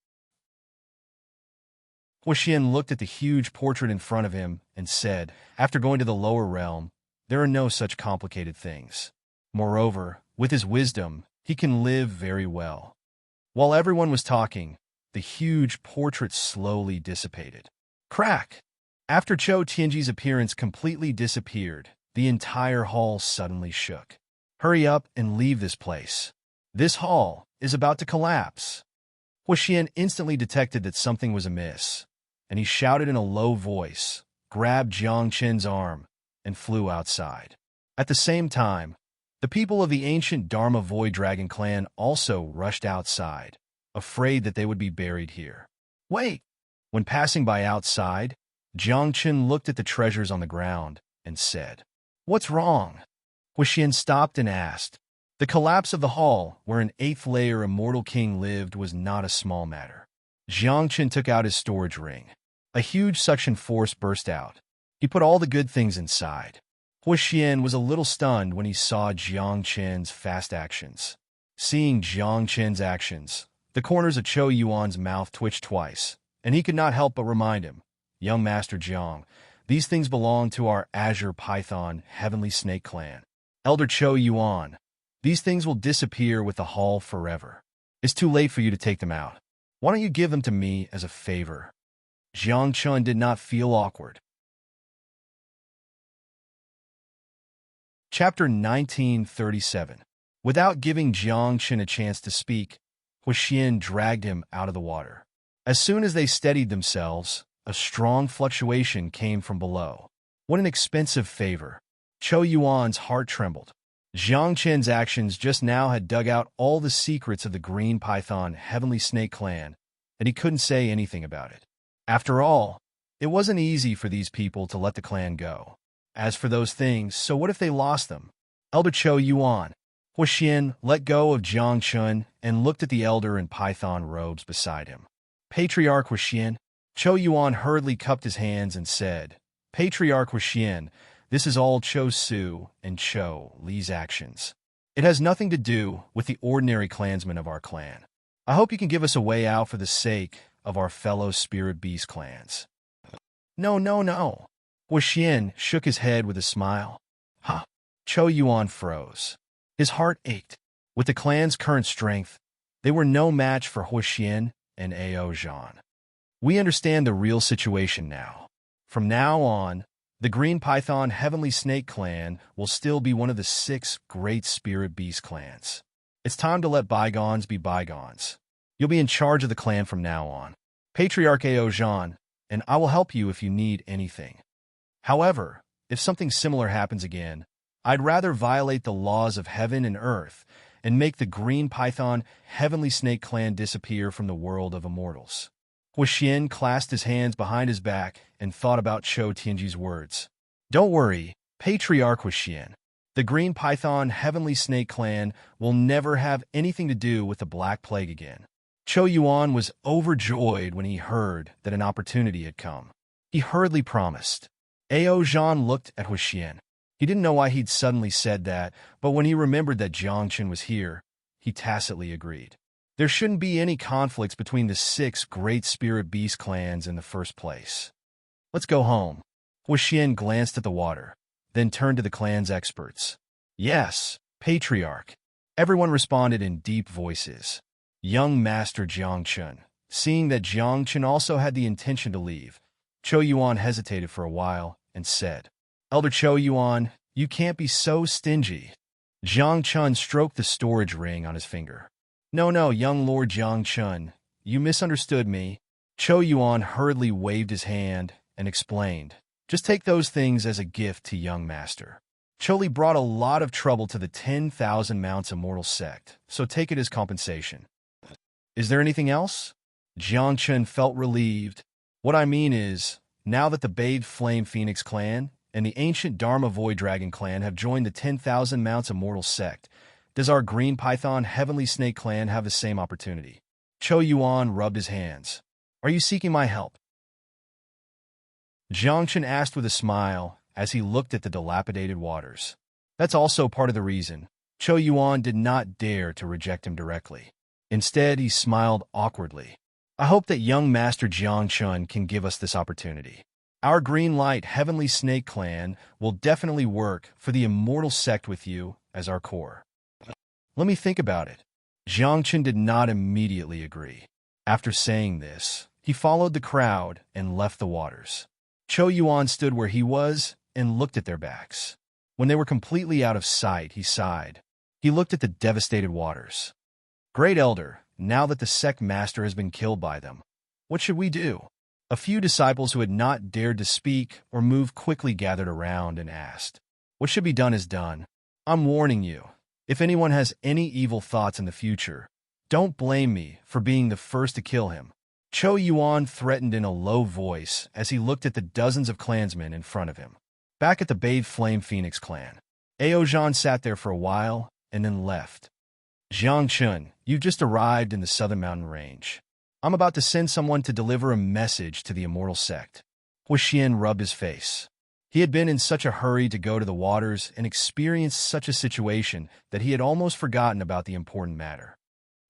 Huixian looked at the huge portrait in front of him and said, after going to the lower realm, there are no such complicated things. Moreover, with his wisdom, he can live very well. While everyone was talking, the huge portrait slowly dissipated. Crack! After Chou Tianji's appearance completely disappeared, the entire hall suddenly shook. Hurry up and leave this place. This hall is about to collapse. Huixian instantly detected that something was amiss, and he shouted in a low voice, grabbed Jiang Chen's arm, and flew outside. At the same time, the people of the ancient Dharma Void Dragon clan also rushed outside, afraid that they would be buried here. Wait! When passing by outside, Jiang Chen looked at the treasures on the ground and said, "What's wrong?" Huixian stopped and asked. The collapse of the hall where an 8th layer immortal king lived was not a small matter. Jiang Chen took out his storage ring. A huge suction force burst out. He put all the good things inside. Huixian was a little stunned when he saw Jiang Chen's fast actions. Seeing Jiang Chen's actions, the corners of Chou Yuan's mouth twitched twice, and he could not help but remind him, "Young Master Jiang, these things belong to our Azure Python Heavenly Snake clan. Elder Chou Yuan, these things will disappear with the hall forever. It's too late for you to take them out. Why don't you give them to me as a favor?" Jiang Chen did not feel awkward. Chapter 1937. Without giving Jiang Chen a chance to speak, Huixian dragged him out of the water. As soon as they steadied themselves, a strong fluctuation came from below. What an expensive favor. Chou Yuan's heart trembled. Jiang Chen's actions just now had dug out all the secrets of the Green Python Heavenly Snake clan, and he couldn't say anything about it. After all, it wasn't easy for these people to let the clan go. As for those things, so what if they lost them? Elder Chou Yuan. Huixian let go of Jiang Chen and looked at the elder in python robes beside him. Patriarch Huixian. Chou Yuan hurriedly cupped his hands and said, "Patriarch Huixian, this is all Chou Su and Chou Li's actions. It has nothing to do with the ordinary clansmen of our clan. I hope you can give us a way out for the sake of our fellow spirit beast clans." No. Huixian shook his head with a smile. Huh. Chou Yuan froze. His heart ached. With the clan's current strength, they were no match for Huixian and Ao Zhan. We understand the real situation now. From now on, the Green Python Heavenly Snake clan will still be one of the 6 great spirit beast clans. It's time to let bygones be bygones. You'll be in charge of the clan from now on. Patriarch Ao Zhan, and I will help you if you need anything. However, if something similar happens again, I'd rather violate the laws of heaven and earth and make the Green Python Heavenly Snake clan disappear from the world of immortals. Huixian clasped his hands behind his back and thought about Chou Tianji's words. Don't worry, Patriarch Huixian. The Green Python Heavenly Snake clan will never have anything to do with the Black Plague again. Chou Yuan was overjoyed when he heard that an opportunity had come. He hurriedly promised. Ao Zhan looked at Huixian. He didn't know why he'd suddenly said that, but when he remembered that Jiang Chen was here, he tacitly agreed. There shouldn't be any conflicts between the 6 great spirit beast clans in the first place. Let's go home. Huixian glanced at the water, then turned to the clan's experts. Yes, Patriarch. Everyone responded in deep voices. Young Master Jiang Chen. Seeing that Jiang Chen also had the intention to leave, Chou Yuan hesitated for a while and said, Elder Chou Yuan, you can't be so stingy. Jiang Chen stroked the storage ring on his finger. No, young Lord Jiang Chen, you misunderstood me. Cho Yuan hurriedly waved his hand and explained, just take those things as a gift to young master. Choli brought a lot of trouble to the 10,000 Mounts Immortal sect, so take it as compensation. Is there anything else? Jiang Chun felt relieved. What I mean is, now that the Bathed Flame Phoenix clan and the ancient Dharma Void Dragon clan have joined the 10,000 Mounts Immortal sect, does our Green Python Heavenly Snake clan have the same opportunity? Cho Yuan rubbed his hands. Are you seeking my help? Jiang Chun asked with a smile as he looked at the dilapidated waters. That's also part of the reason. Cho Yuan did not dare to reject him directly. Instead, he smiled awkwardly. I hope that young Master Jiang Chun can give us this opportunity. Our Green Light Heavenly Snake clan will definitely work for the immortal sect with you as our core. Let me think about it. Jiang Chun did not immediately agree. After saying this, he followed the crowd and left the waters. Cho Yuan stood where he was and looked at their backs. When they were completely out of sight, he sighed. He looked at the devastated waters. Great Elder, now that the sect master has been killed by them, what should we do? A few disciples who had not dared to speak or move quickly gathered around and asked. What should be done is done. I'm warning you. If anyone has any evil thoughts in the future, don't blame me for being the first to kill him. Cho Yuan threatened in a low voice as he looked at the dozens of clansmen in front of him. Back at the Bathed Flame Phoenix clan, Aozhan sat there for a while and then left. Jiang Chun, you've just arrived in the Southern Mountain Range. I'm about to send someone to deliver a message to the immortal sect. Huixian rubbed his face. He had been in such a hurry to go to the waters and experience such a situation that he had almost forgotten about the important matter.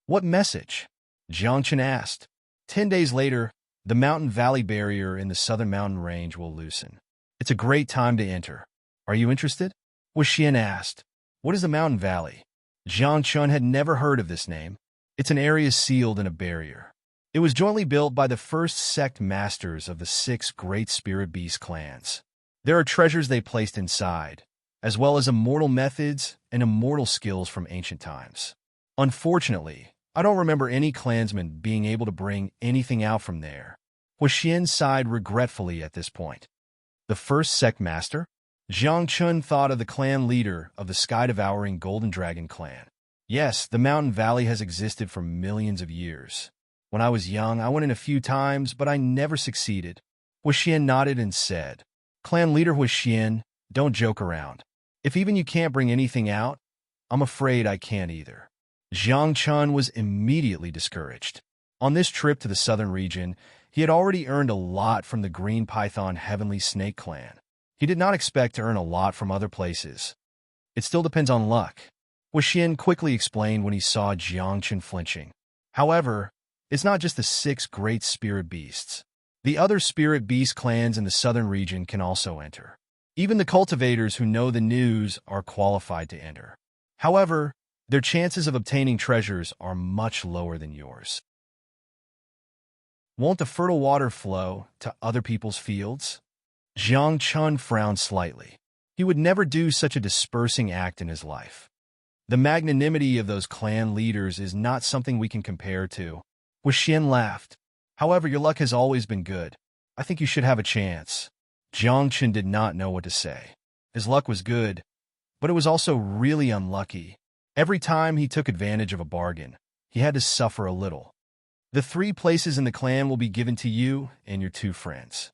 What message? Jiang Chun asked. 10 days later, the mountain valley barrier in the Southern Mountain Range will loosen. It's a great time to enter. Are you interested? Huixian asked. What is the mountain valley? Jiang Chun had never heard of this name. It's an area sealed in a barrier. It was jointly built by the first sect masters of the 6 great spirit beast clans. There are treasures they placed inside, as well as immortal methods and immortal skills from ancient times. Unfortunately, I don't remember any clansman being able to bring anything out from there. Huixian sighed regretfully at this point. The first sect master? Jiang Chun thought of the clan leader of the sky-devouring Golden Dragon clan. Yes, the mountain valley has existed for millions of years. When I was young, I went in a few times, but I never succeeded. Huixian nodded and said, Clan leader Huixian, don't joke around. If even you can't bring anything out, I'm afraid I can't either. Jiang Chun was immediately discouraged. On this trip to the southern region, he had already earned a lot from the Green Python Heavenly Snake clan. He did not expect to earn a lot from other places. It still depends on luck. Huixian quickly explained when he saw Jiang Chun flinching. However, it's not just the 6 great spirit beasts. The other spirit beast clans in the southern region can also enter. Even the cultivators who know the news are qualified to enter. However, their chances of obtaining treasures are much lower than yours. Won't the fertile water flow to other people's fields? Jiang Chun frowned slightly. He would never do such a dispersing act in his life. The magnanimity of those clan leaders is not something we can compare to. Huixian laughed. However, your luck has always been good. I think you should have a chance. Jiang Chun did not know what to say. His luck was good, but it was also really unlucky. Every time he took advantage of a bargain, he had to suffer a little. The 3 places in the clan will be given to you and your 2 friends.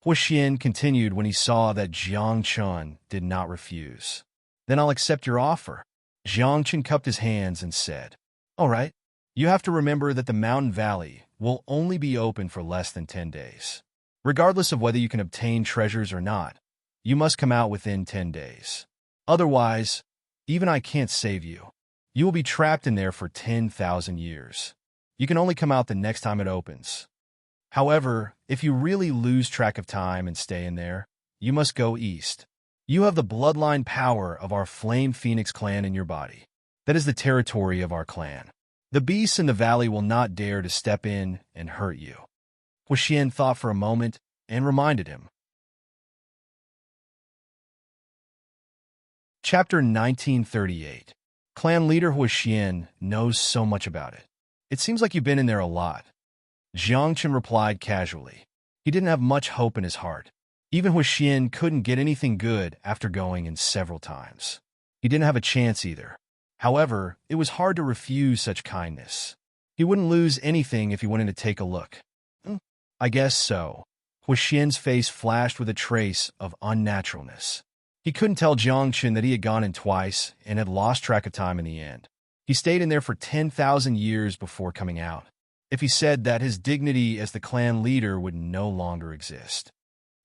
Huixian continued when he saw that Jiang Chun did not refuse. Then I'll accept your offer. Jiang Chun cupped his hands and said, All right, you have to remember that the mountain valley will only be open for less than 10 days. Regardless of whether you can obtain treasures or not, you must come out within 10 days. Otherwise, even I can't save you. You will be trapped in there for 10,000 years. You can only come out the next time it opens. However, if you really lose track of time and stay in there, you must go east. You have the bloodline power of our Flame Phoenix clan in your body. That is the territory of our clan. The beasts in the valley will not dare to step in and hurt you. Huixian thought for a moment and reminded him. Chapter 1938. Clan leader Huixian knows so much about it. It seems like you've been in there a lot. Jiang Chen replied casually. He didn't have much hope in his heart. Even Huixin couldn't get anything good after going in several times. He didn't have a chance either. However, it was hard to refuse such kindness. He wouldn't lose anything if he wanted to take a look. I guess so. Huixin's face flashed with a trace of unnaturalness. He couldn't tell Jiang Chen that he had gone in twice and had lost track of time in the end. He stayed in there for 10,000 years before coming out. If he said that, his dignity as the clan leader would no longer exist.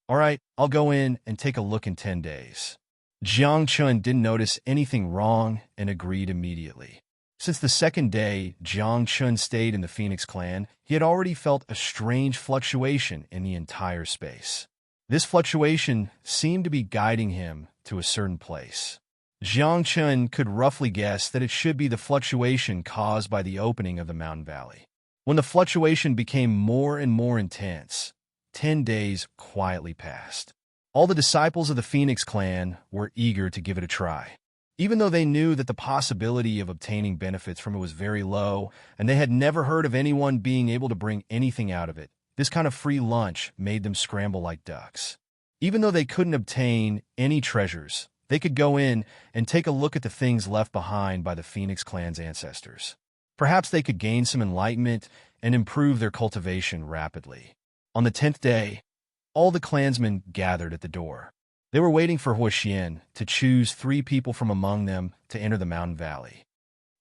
All right, I'll go in and take a look in 10 days. Jiang Chen didn't notice anything wrong and agreed immediately. Since the second day Jiang Chen stayed in the Phoenix clan, he had already felt a strange fluctuation in the entire space. This fluctuation seemed to be guiding him to a certain place. Jiang Chen could roughly guess that it should be the fluctuation caused by the opening of the mountain valley. When the fluctuation became more and more intense, 10 days quietly passed. All the disciples of the Phoenix clan were eager to give it a try. Even though they knew that the possibility of obtaining benefits from it was very low, and they had never heard of anyone being able to bring anything out of it, this kind of free lunch made them scramble like ducks. Even though they couldn't obtain any treasures, they could go in and take a look at the things left behind by the Phoenix clan's ancestors. Perhaps they could gain some enlightenment and improve their cultivation rapidly. On the 10th day, all the clansmen gathered at the door. They were waiting for Huixin to choose 3 people from among them to enter the mountain valley.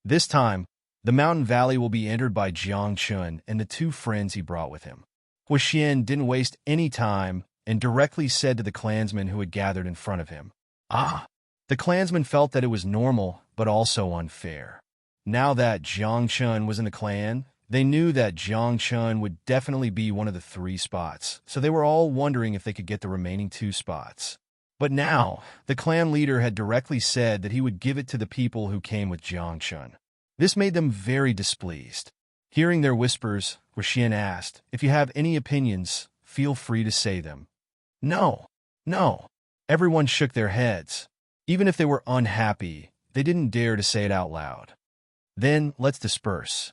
This time, the mountain valley will be entered by Jiang Chen and the 2 friends he brought with him. Huixin didn't waste any time and directly said to the clansmen who had gathered in front of him, The clansmen felt that it was normal, but also unfair. Now that Jiang Chen was in the clan, they knew that Jiang Chen would definitely be one of the 3 spots, so they were all wondering if they could get the remaining 2 spots. But now, the clan leader had directly said that he would give it to the people who came with Jiang Chen. This made them very displeased. Hearing their whispers, Huixin asked, "If you have any opinions, feel free to say them." No. Everyone shook their heads. Even if they were unhappy, they didn't dare to say it out loud. Then, let's disperse.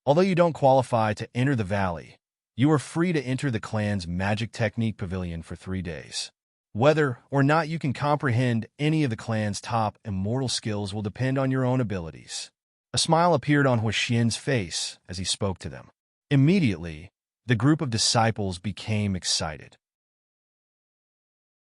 Although you don't qualify to enter the valley, you are free to enter the clan's magic technique pavilion for 3 days. Whether or not you can comprehend any of the clan's top immortal skills will depend on your own abilities. A smile appeared on Huixin's face as he spoke to them. Immediately, the group of disciples became excited.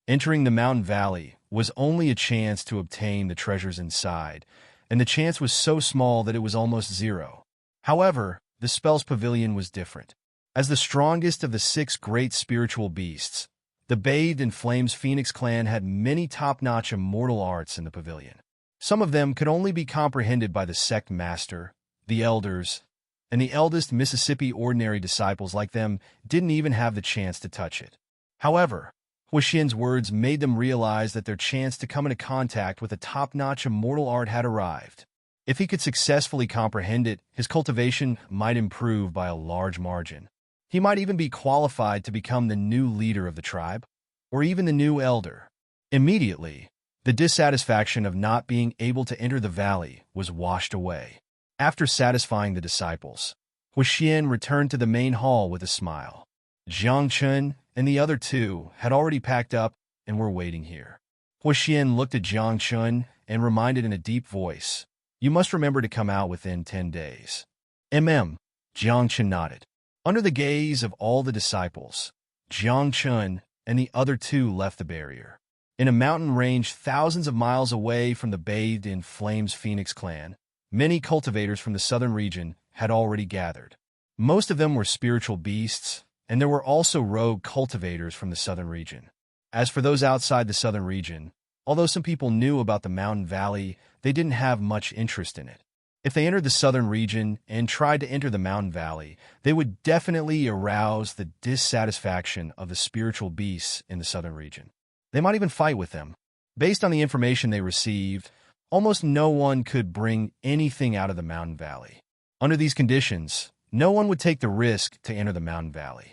Entering the mountain valley was only a chance to obtain the treasures inside, and the chance was so small that it was almost zero. However, the spell's pavilion was different. As the strongest of the 6 great spiritual beasts, the Bathed in Flames Phoenix clan had many top-notch immortal arts in the pavilion. Some of them could only be comprehended by the sect master, the elders, and the eldest Mississippi ordinary disciples like them didn't even have the chance to touch it. However, Huixin's words made them realize that their chance to come into contact with a top-notch immortal art had arrived. If he could successfully comprehend it, his cultivation might improve by a large margin. He might even be qualified to become the new leader of the tribe, or even the new elder. Immediately, the dissatisfaction of not being able to enter the valley was washed away. After satisfying the disciples, Huixin returned to the main hall with a smile. Jiang Chen and the other 2 had already packed up and were waiting here. Huixin looked at Jiang Chen and reminded in a deep voice, "You must remember to come out within 10 days. Jiang Chen nodded. Under the gaze of all the disciples, Jiang Chen and the other 2 left the barrier. In a mountain range thousands of miles away from the Bathed in Flames Phoenix clan, many cultivators from the southern region had already gathered. Most of them were spiritual beasts, and there were also rogue cultivators from the southern region. As for those outside the southern region, although some people knew about the mountain valley, they didn't have much interest in it. If they entered the southern region and tried to enter the mountain valley, they would definitely arouse the dissatisfaction of the spiritual beasts in the southern region. They might even fight with them. Based on the information they received, almost no one could bring anything out of the mountain valley. Under these conditions, no one would take the risk to enter the mountain valley.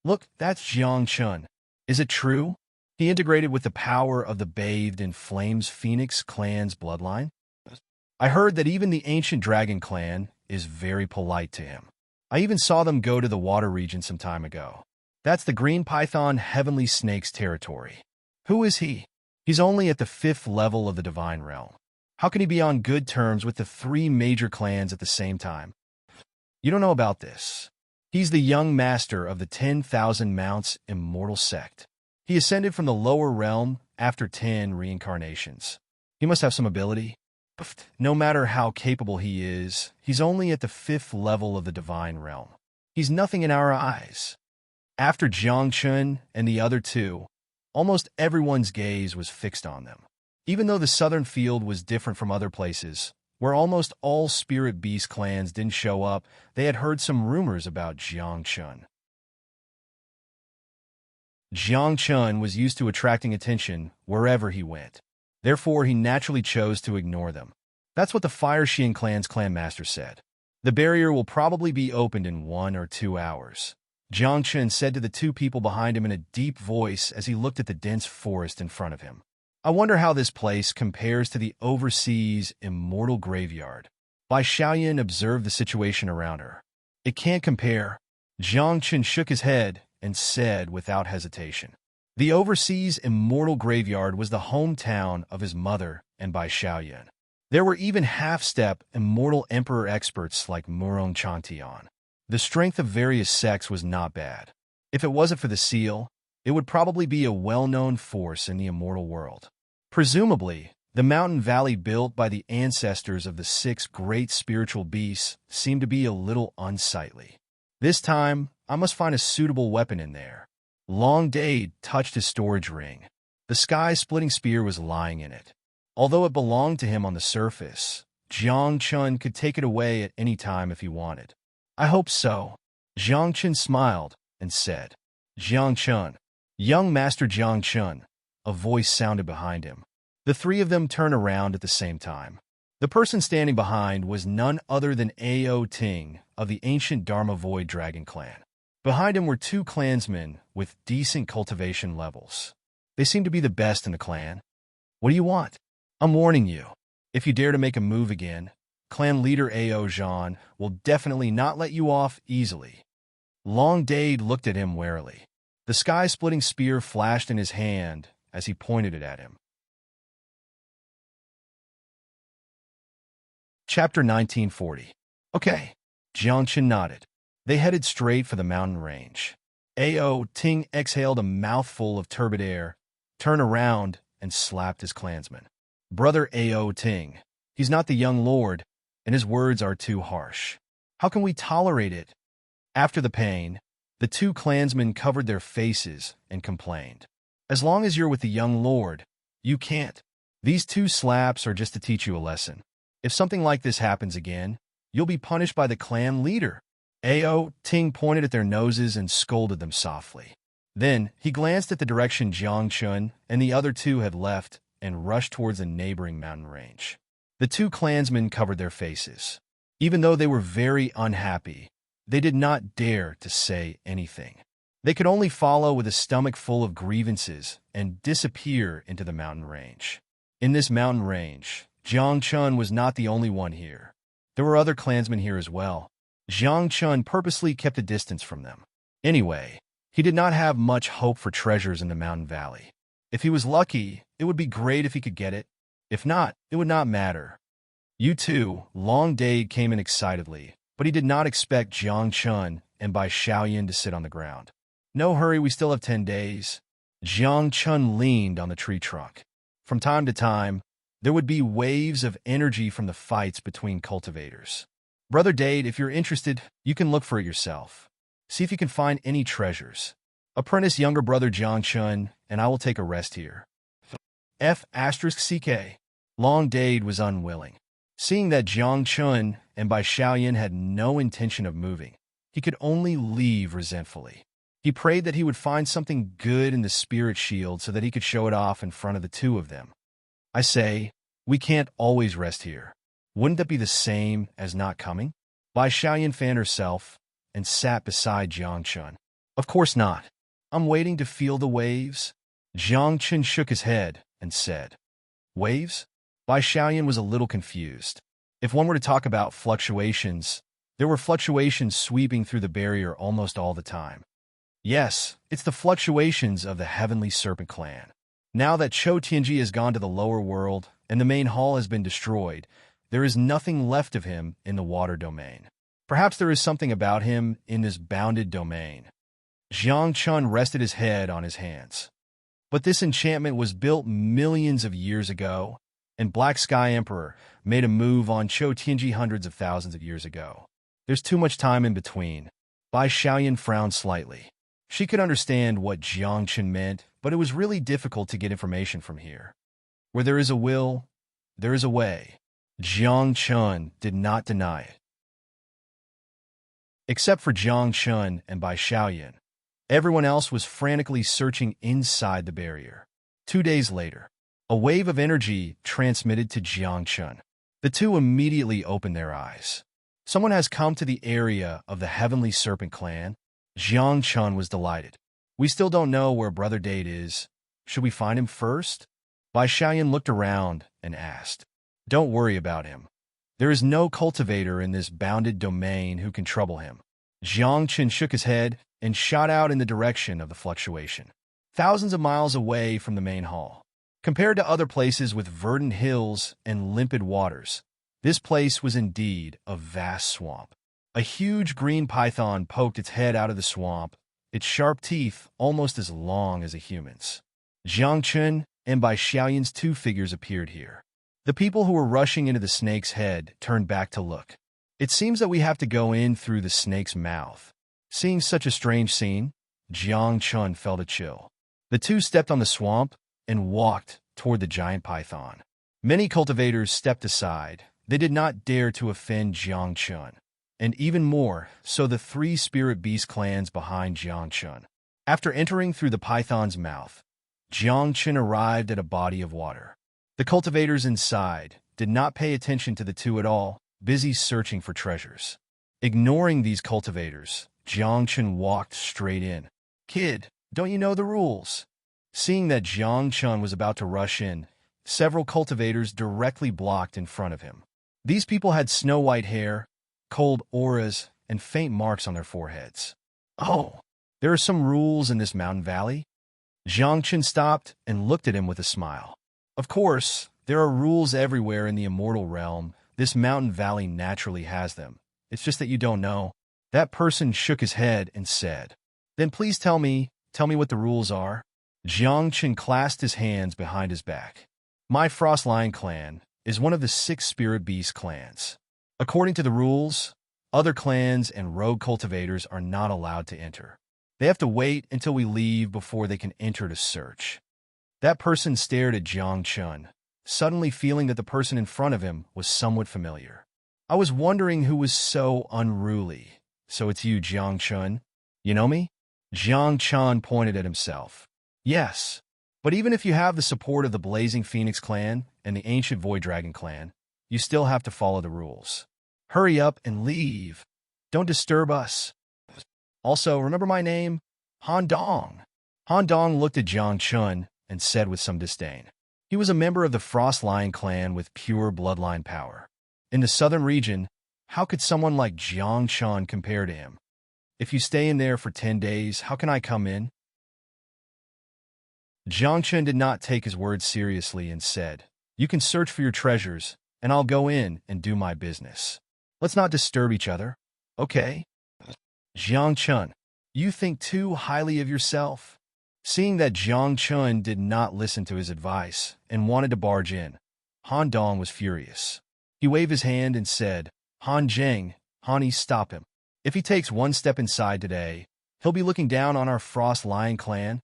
Look, that's Jiang Chen. Is it true? He integrated with the power of the Bathed in Flames Phoenix clan's bloodline? I heard that even the ancient dragon clan is very polite to him. I even saw them go to the water region some time ago. That's the green python heavenly snake's territory. Who is he? He's only at the 5th level of the divine realm. How can he be on good terms with the 3 major clans at the same time? You don't know about this. He's the young master of the 10,000 Mounts immortal sect. He ascended from the lower realm after 10 reincarnations. He must have some ability. But no matter how capable he is, he's only at the 5th level of the divine realm. He's nothing in our eyes. After Jiang Chun and the other 2, almost everyone's gaze was fixed on them. Even though the southern field was different from other places, where almost all spirit beast clans didn't show up, they had heard some rumors about Jiang Chun. Jiang Chun was used to attracting attention wherever he went. Therefore, he naturally chose to ignore them. That's what the Fire Xian clan's clan master said. The barrier will probably be opened in 1 or 2 hours. Jiang Chun said to the 2 people behind him in a deep voice as he looked at the dense forest in front of him. I wonder how this place compares to the overseas immortal graveyard. Bai Xiaoyan observed the situation around her. It can't compare. Jiang Chun shook his head and said without hesitation. The overseas immortal graveyard was the hometown of his mother and Bai Xiaoyan. There were even half-step immortal emperor experts like Murong Chantian. The strength of various sects was not bad. If it wasn't for the seal, it would probably be a well-known force in the immortal world. Presumably, the mountain valley built by the ancestors of the 6 great spiritual beasts seemed to be a little unsightly. This time, I must find a suitable weapon in there. Long Dade touched his storage ring. The sky-splitting spear was lying in it. Although it belonged to him on the surface, Jiang Chun could take it away at any time if he wanted. I hope so. Jiang Chun smiled and said, Jiang Chun, young Master Jiang Chun. A voice sounded behind him. The 3 of them turned around at the same time. The person standing behind was none other than Ao Ting of the ancient Dharma Void Dragon clan. Behind him were 2 clansmen with decent cultivation levels. They seemed to be the best in the clan. What do you want? I'm warning you. If you dare to make a move again, clan leader Ao Zhan will definitely not let you off easily. Long Dade looked at him warily. The sky-splitting spear flashed in his hand as he pointed it at him. Chapter 1940. Okay. Jiang Chun nodded. They headed straight for the mountain range. Ao Ting exhaled a mouthful of turbid air, turned around, and slapped his clansman. Brother Ao Ting, he's not the young lord, and his words are too harsh. How can we tolerate it? After the pain, the 2 clansmen covered their faces and complained. As long as you're with the young lord, you can't. These 2 slaps are just to teach you a lesson. If something like this happens again, you'll be punished by the clan leader. Ao Ting pointed at their noses and scolded them softly. Then, he glanced at the direction Jiang Chun and the other 2 had left and rushed towards a neighboring mountain range. The 2 clansmen covered their faces. Even though they were very unhappy, they did not dare to say anything. They could only follow with a stomach full of grievances and disappear into the mountain range. In this mountain range, Jiang Chun was not the only one here. There were other clansmen here as well. Jiang Chun purposely kept a distance from them. Anyway, he did not have much hope for treasures in the mountain valley. If he was lucky, it would be great if he could get it. If not, it would not matter. You too, Long Dade came in excitedly, but he did not expect Jiang Chun and Bai Xiaoyan to sit on the ground. No hurry, we still have 10 days. Jiang Chun leaned on the tree trunk. From time to time, there would be waves of energy from the fights between cultivators. Brother Dade, if you're interested, you can look for it yourself. See if you can find any treasures. Apprentice younger brother Jiang Chun, and I will take a rest here. F***CK. Long Dade was unwilling. Seeing that Jiang Chun and Bai Xiaoyan had no intention of moving, he could only leave resentfully. He prayed that he would find something good in the spirit shield so that he could show it off in front of the 2 of them. I say, we can't always rest here. Wouldn't that be the same as not coming? Bai Xiaoyan fanned herself and sat beside Jiang Chun. Of course not. I'm waiting to feel the waves. Jiang Chun shook his head and said, Waves? Bai Xiaoyan was a little confused. If one were to talk about fluctuations, There were fluctuations sweeping through the barrier almost all the time. Yes, it's the fluctuations of the Heavenly Serpent clan. Now that Cho Tianji has gone to the lower world and the main hall has been destroyed, there is nothing left of him in the water domain. Perhaps there is something about him in this bounded domain. Jiang Chun rested his head on his hands. But this enchantment was built millions of years ago, and Black Sky Emperor made a move on Cho Tianji hundreds of thousands of years ago. There's too much time in between. Bai Xiaoyan frowned slightly. She could understand what Jiang Chun meant, but it was really difficult to get information from here. Where there is a will, there is a way. Jiang Chun did not deny it. Except for Jiang Chun and Bai Xiaoyan, everyone else was frantically searching inside the barrier. 2 days later, a wave of energy transmitted to Jiang Chun. The two immediately opened their eyes. Someone has come to the area of the Heavenly Serpent clan. Jiang Chun was delighted. We still don't know where Brother Date is. Should we find him first? Bai Xiaoyan looked around and asked. Don't worry about him. There is no cultivator in this bounded domain who can trouble him. Jiang Chun shook his head and shot out in the direction of the fluctuation, thousands of miles away from the main hall. Compared to other places with verdant hills and limpid waters, this place was indeed a vast swamp. A huge green python poked its head out of the swamp, its sharp teeth almost as long as a human's. Jiang Chun and Bai Xiaoyan's 2 figures appeared here. The people who were rushing into the snake's head turned back to look. It seems that we have to go in through the snake's mouth. Seeing such a strange scene, Jiang Chun felt a chill. The 2 stepped on the swamp and walked toward the giant python. Many cultivators stepped aside. They did not dare to offend Jiang Chun, and even more so the 3 spirit beast clans behind Jiang Chun. After entering through the python's mouth, Jiang Chun arrived at a body of water. The cultivators inside did not pay attention to the 2 at all, busy searching for treasures. Ignoring these cultivators, Jiang Chun walked straight in. Kid, don't you know the rules? Seeing that Jiang Chun was about to rush in, several cultivators directly blocked in front of him. These people had snow-white hair, cold auras, and faint marks on their foreheads. Oh, there are some rules in this mountain valley? Jiang Chun stopped and looked at him with a smile. Of course, there are rules everywhere in the immortal realm. This mountain valley naturally has them. It's just that you don't know. That person shook his head and said, Then please tell me what the rules are. Jiang Chun clasped his hands behind his back. My Frost Lion clan is one of the 6 spirit beast clans. According to the rules, other clans and rogue cultivators are not allowed to enter. They have to wait until we leave before they can enter to search. That person stared at Jiang Chun, suddenly feeling that the person in front of him was somewhat familiar. I was wondering who was so unruly. So it's you, Jiang Chun. You know me? Jiang Chun pointed at himself. Yes, but even if you have the support of the Blazing Phoenix clan and the Ancient Void Dragon clan, you still have to follow the rules. Hurry up and leave. Don't disturb us. Also, remember my name? Han Dong. Han Dong looked at Jiang Chun and said with some disdain. He was a member of the Frost Lion clan with pure bloodline power. In the southern region, how could someone like Jiang Chun compare to him? If you stay in there for 10 days, how can I come in? Jiang Chun did not take his words seriously and said, You can search for your treasures, and I'll go in and do my business. Let's not disturb each other, okay? Jiang Chun, you think too highly of yourself? Seeing that Jiang Chun did not listen to his advice and wanted to barge in, Han Dong was furious. He waved his hand and said, Han Zheng, Honey, stop him. If he takes 1 step inside today, he'll be looking down on our Frost Lion clan.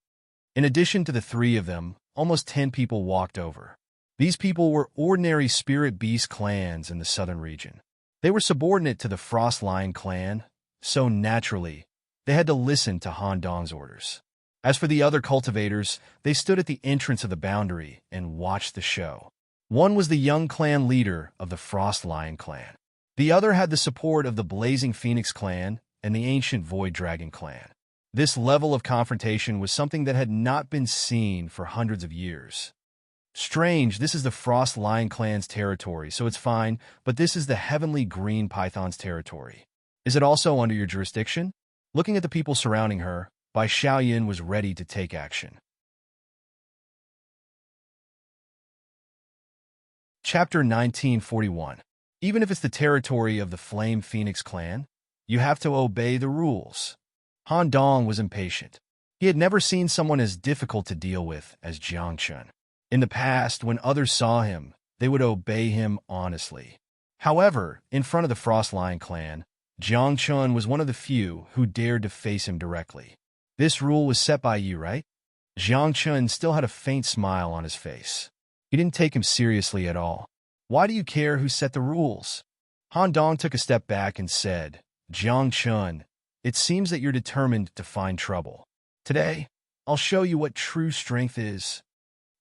In addition to the 3 of them, almost 10 people walked over. These people were ordinary spirit beast clans in the southern region. They were subordinate to the Frost Lion clan, so naturally, they had to listen to Han Dong's orders. As for the other cultivators, they stood at the entrance of the boundary and watched the show. One was the young clan leader of the Frost Lion clan. The other had the support of the Blazing Phoenix clan and the Ancient Void Dragon clan. This level of confrontation was something that had not been seen for hundreds of years. Strange, this is the Frost Lion clan's territory, so it's fine, but this is the Heavenly Green Python's territory. Is it also under your jurisdiction? Looking at the people surrounding her, Bai Xiaoyan was ready to take action. Chapter 1941. Even if it's the territory of the Flame Phoenix clan, you have to obey the rules. Han Dong was impatient. He had never seen someone as difficult to deal with as Jiang Chun. In the past, when others saw him, they would obey him honestly. However, in front of the Frost Lion clan, Jiang Chun was one of the few who dared to face him directly. This rule was set by you, right? Jiang Chun still had a faint smile on his face. He didn't take him seriously at all. Why do you care who set the rules? Han Dong took a step back and said, Jiang Chun, it seems that you're determined to find trouble. Today, I'll show you what true strength is.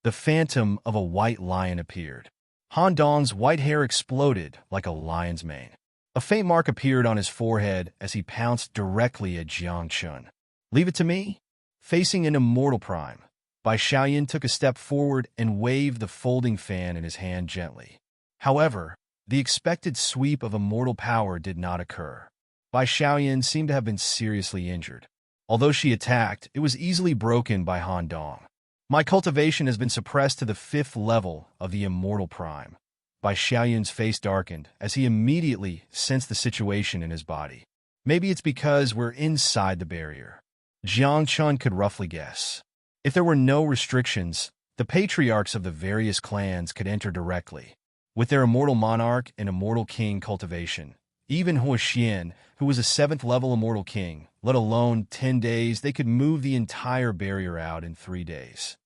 The phantom of a white lion appeared. Han Dong's white hair exploded like a lion's mane. A faint mark appeared on his forehead as he pounced directly at Jiang Chun. Leave it to me. Facing an immortal prime, Bai Xiaoyan took a step forward and waved the folding fan in his hand gently. However, the expected sweep of immortal power did not occur. Bai Xiaoyan seemed to have been seriously injured. Although she attacked, it was easily broken by Han Dong. My cultivation has been suppressed to the 5th level of the immortal prime. Bai Xiaoyan's face darkened as he immediately sensed the situation in his body. Maybe it's because we're inside the barrier. Jiang Chun could roughly guess. If there were no restrictions, the patriarchs of the various clans could enter directly. With their immortal monarch and immortal king cultivation, even Huo Xian, who was a 7th level immortal king, let alone 10 days, they could move the entire barrier out in 3 days.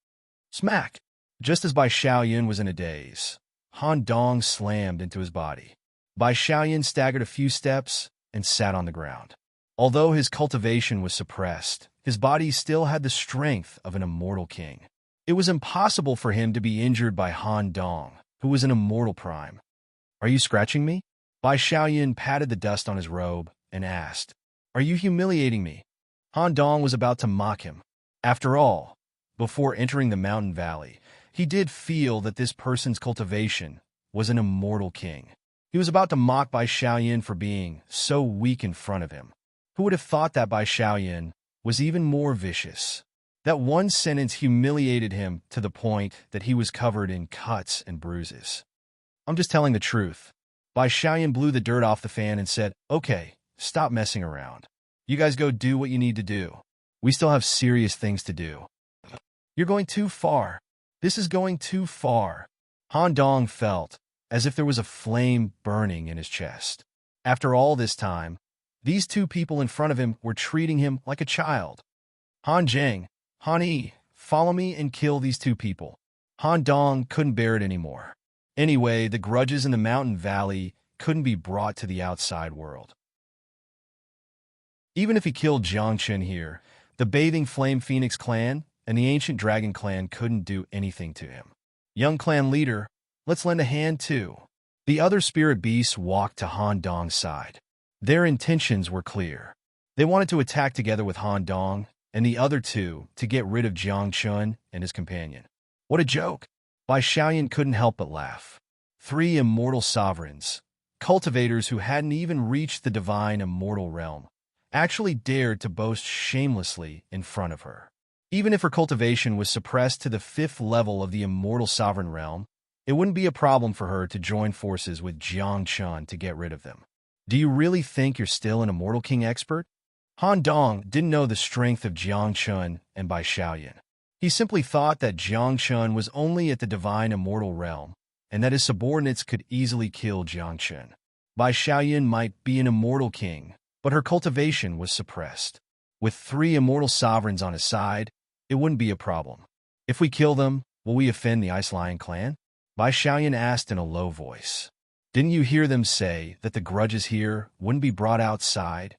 Smack! Just as Bai Xiaoyan was in a daze, Han Dong slammed into his body. Bai Xiaoyan staggered a few steps and sat on the ground. Although his cultivation was suppressed, his body still had the strength of an immortal king. It was impossible for him to be injured by Han Dong, who was an immortal prime. Are you scratching me? Bai Xiaoyan patted the dust on his robe and asked, Are you humiliating me? Han Dong was about to mock him. After all, before entering the mountain valley, he did feel that this person's cultivation was an immortal king. He was about to mock Bai Xiaoyan for being so weak in front of him. Who would have thought that Bai Xiaoyan was even more vicious? That one sentence humiliated him to the point that he was covered in cuts and bruises. I'm just telling the truth. Bai Xiaoyan blew the dirt off the fan and said, Okay, stop messing around. You guys go do what you need to do. We still have serious things to do. You're going too far. This is going too far. Han Dong felt as if there was a flame burning in his chest. After all this time, these two people in front of him were treating him like a child. Han Zheng, Han Yi, follow me and kill these two people. Han Dong couldn't bear it anymore. Anyway, the grudges in the mountain valley couldn't be brought to the outside world. Even if he killed Jiang Chun here, the Bathing Flame Phoenix clan and the Ancient Dragon clan couldn't do anything to him. Young clan leader, let's lend a hand too. The other spirit beasts walked to Han Dong's side. Their intentions were clear. They wanted to attack together with Han Dong and the other two to get rid of Jiang Chun and his companion. What a joke! Bai Xiaoyan couldn't help but laugh. 3 immortal sovereigns, cultivators who hadn't even reached the divine immortal realm, actually dared to boast shamelessly in front of her. Even if her cultivation was suppressed to the 5th level of the immortal sovereign realm, it wouldn't be a problem for her to join forces with Jiang Chun to get rid of them. Do you really think you're still an immortal king expert? Han Dong didn't know the strength of Jiang Chun and Bai Xiaoyan. He simply thought that Jiang Chun was only at the divine immortal realm, and that his subordinates could easily kill Jiang Chun. Bai Xiaoyan might be an immortal king, but her cultivation was suppressed. With 3 immortal sovereigns on his side, it wouldn't be a problem. If we kill them, will we offend the Ice Lion clan? Bai Xiaoyan asked in a low voice. Didn't you hear them say that the grudges here wouldn't be brought outside?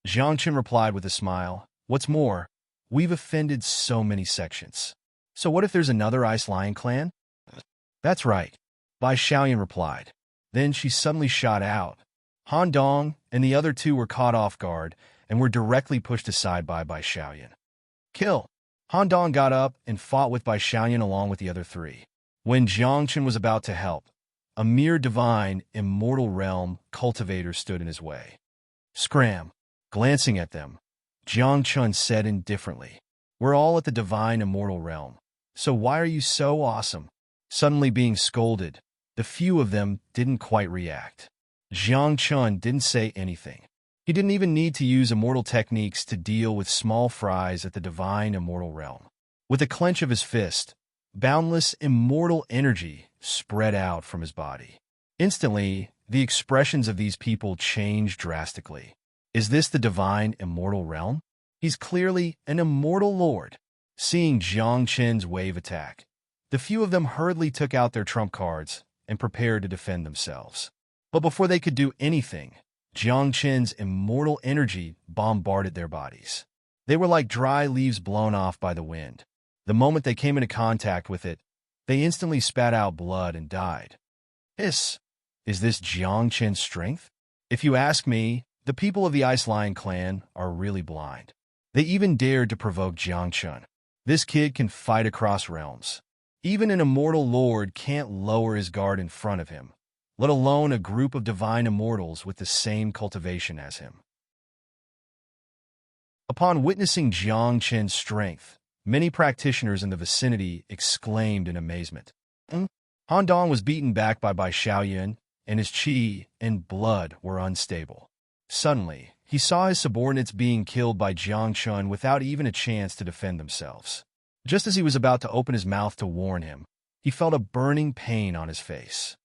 Jiang Chun replied with a smile. What's more, we've offended so many sections. So what if there's another Ice Lion clan? That's right, Bai Xiaoyan replied. Then she suddenly shot out. Han Dong and the other 2 were caught off guard and were directly pushed aside by Bai Xiaoyan. Kill! Han Dong got up and fought with Bai Xiaoyan along with the other 3. When Jiang Chun was about to help, a mere divine, immortal realm cultivator stood in his way. Scram. Glancing at them, Jiang Chun said indifferently, "We're all at the divine immortal realm. So why are you so awesome?" Suddenly being scolded, the few of them didn't quite react. Jiang Chun didn't say anything. He didn't even need to use immortal techniques to deal with small fries at the divine immortal realm. With a clench of his fist, boundless immortal energy spread out from his body. Instantly, the expressions of these people changed drastically. Is this the divine immortal realm? He's clearly an immortal lord. Seeing Jiang Chen's wave attack, the few of them hurriedly took out their trump cards and prepared to defend themselves. But before they could do anything, Jiang Chen's immortal energy bombarded their bodies. They were like dry leaves blown off by the wind. The moment they came into contact with it, they instantly spat out blood and died. Is this Jiang Chen's strength? If you ask me, the people of the Ice Lion clan are really blind. They even dared to provoke Jiang Chun. This kid can fight across realms. Even an immortal lord can't lower his guard in front of him, let alone a group of divine immortals with the same cultivation as him. Upon witnessing Jiang Chen's strength, many practitioners in the vicinity exclaimed in amazement. Han Dong was beaten back by Bai Xiaoyun, and his qi and blood were unstable. Suddenly, he saw his subordinates being killed by Jiang Chun without even a chance to defend themselves. Just as he was about to open his mouth to warn him, he felt a burning pain on his face.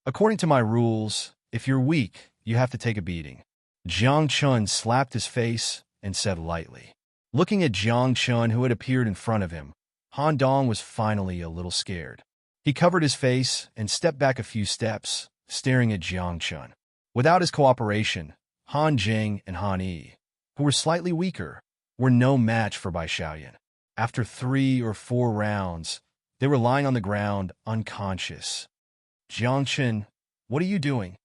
According to my rules, if you're weak, you have to take a beating. Jiang Chun slapped his face and said lightly. Looking at Jiang Chun, who had appeared in front of him, Han Dong was finally a little scared. He covered his face and stepped back a few steps, staring at Jiang Chun. Without his cooperation, Han Jing and Han Yi, who were slightly weaker, were no match for Bai Xiaoyun. After 3 or 4 rounds, they were lying on the ground, unconscious. Jiang Chun, what are you doing?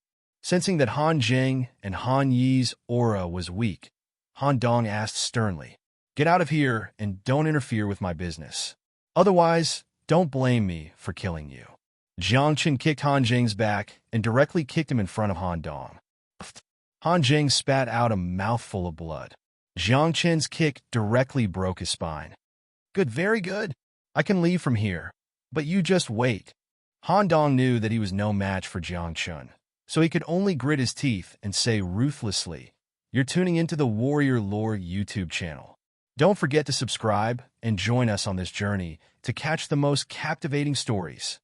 Sensing that Han Jing and Han Yi's aura was weak, Han Dong asked sternly, "Get out of here and don't interfere with my business. Otherwise, don't blame me for killing you." Jiang Chun kicked Han Jing's back and directly kicked him in front of Han Dong. Han Jing spat out a mouthful of blood. Jiang Chen's kick directly broke his spine. "Good, very good. I can leave from here. But you just wait." Han Dong knew that he was no match for Jiang Chun, so he could only grit his teeth and say ruthlessly, "You're tuning into the Warrior Lore YouTube channel. Don't forget to subscribe and join us on this journey to catch the most captivating stories.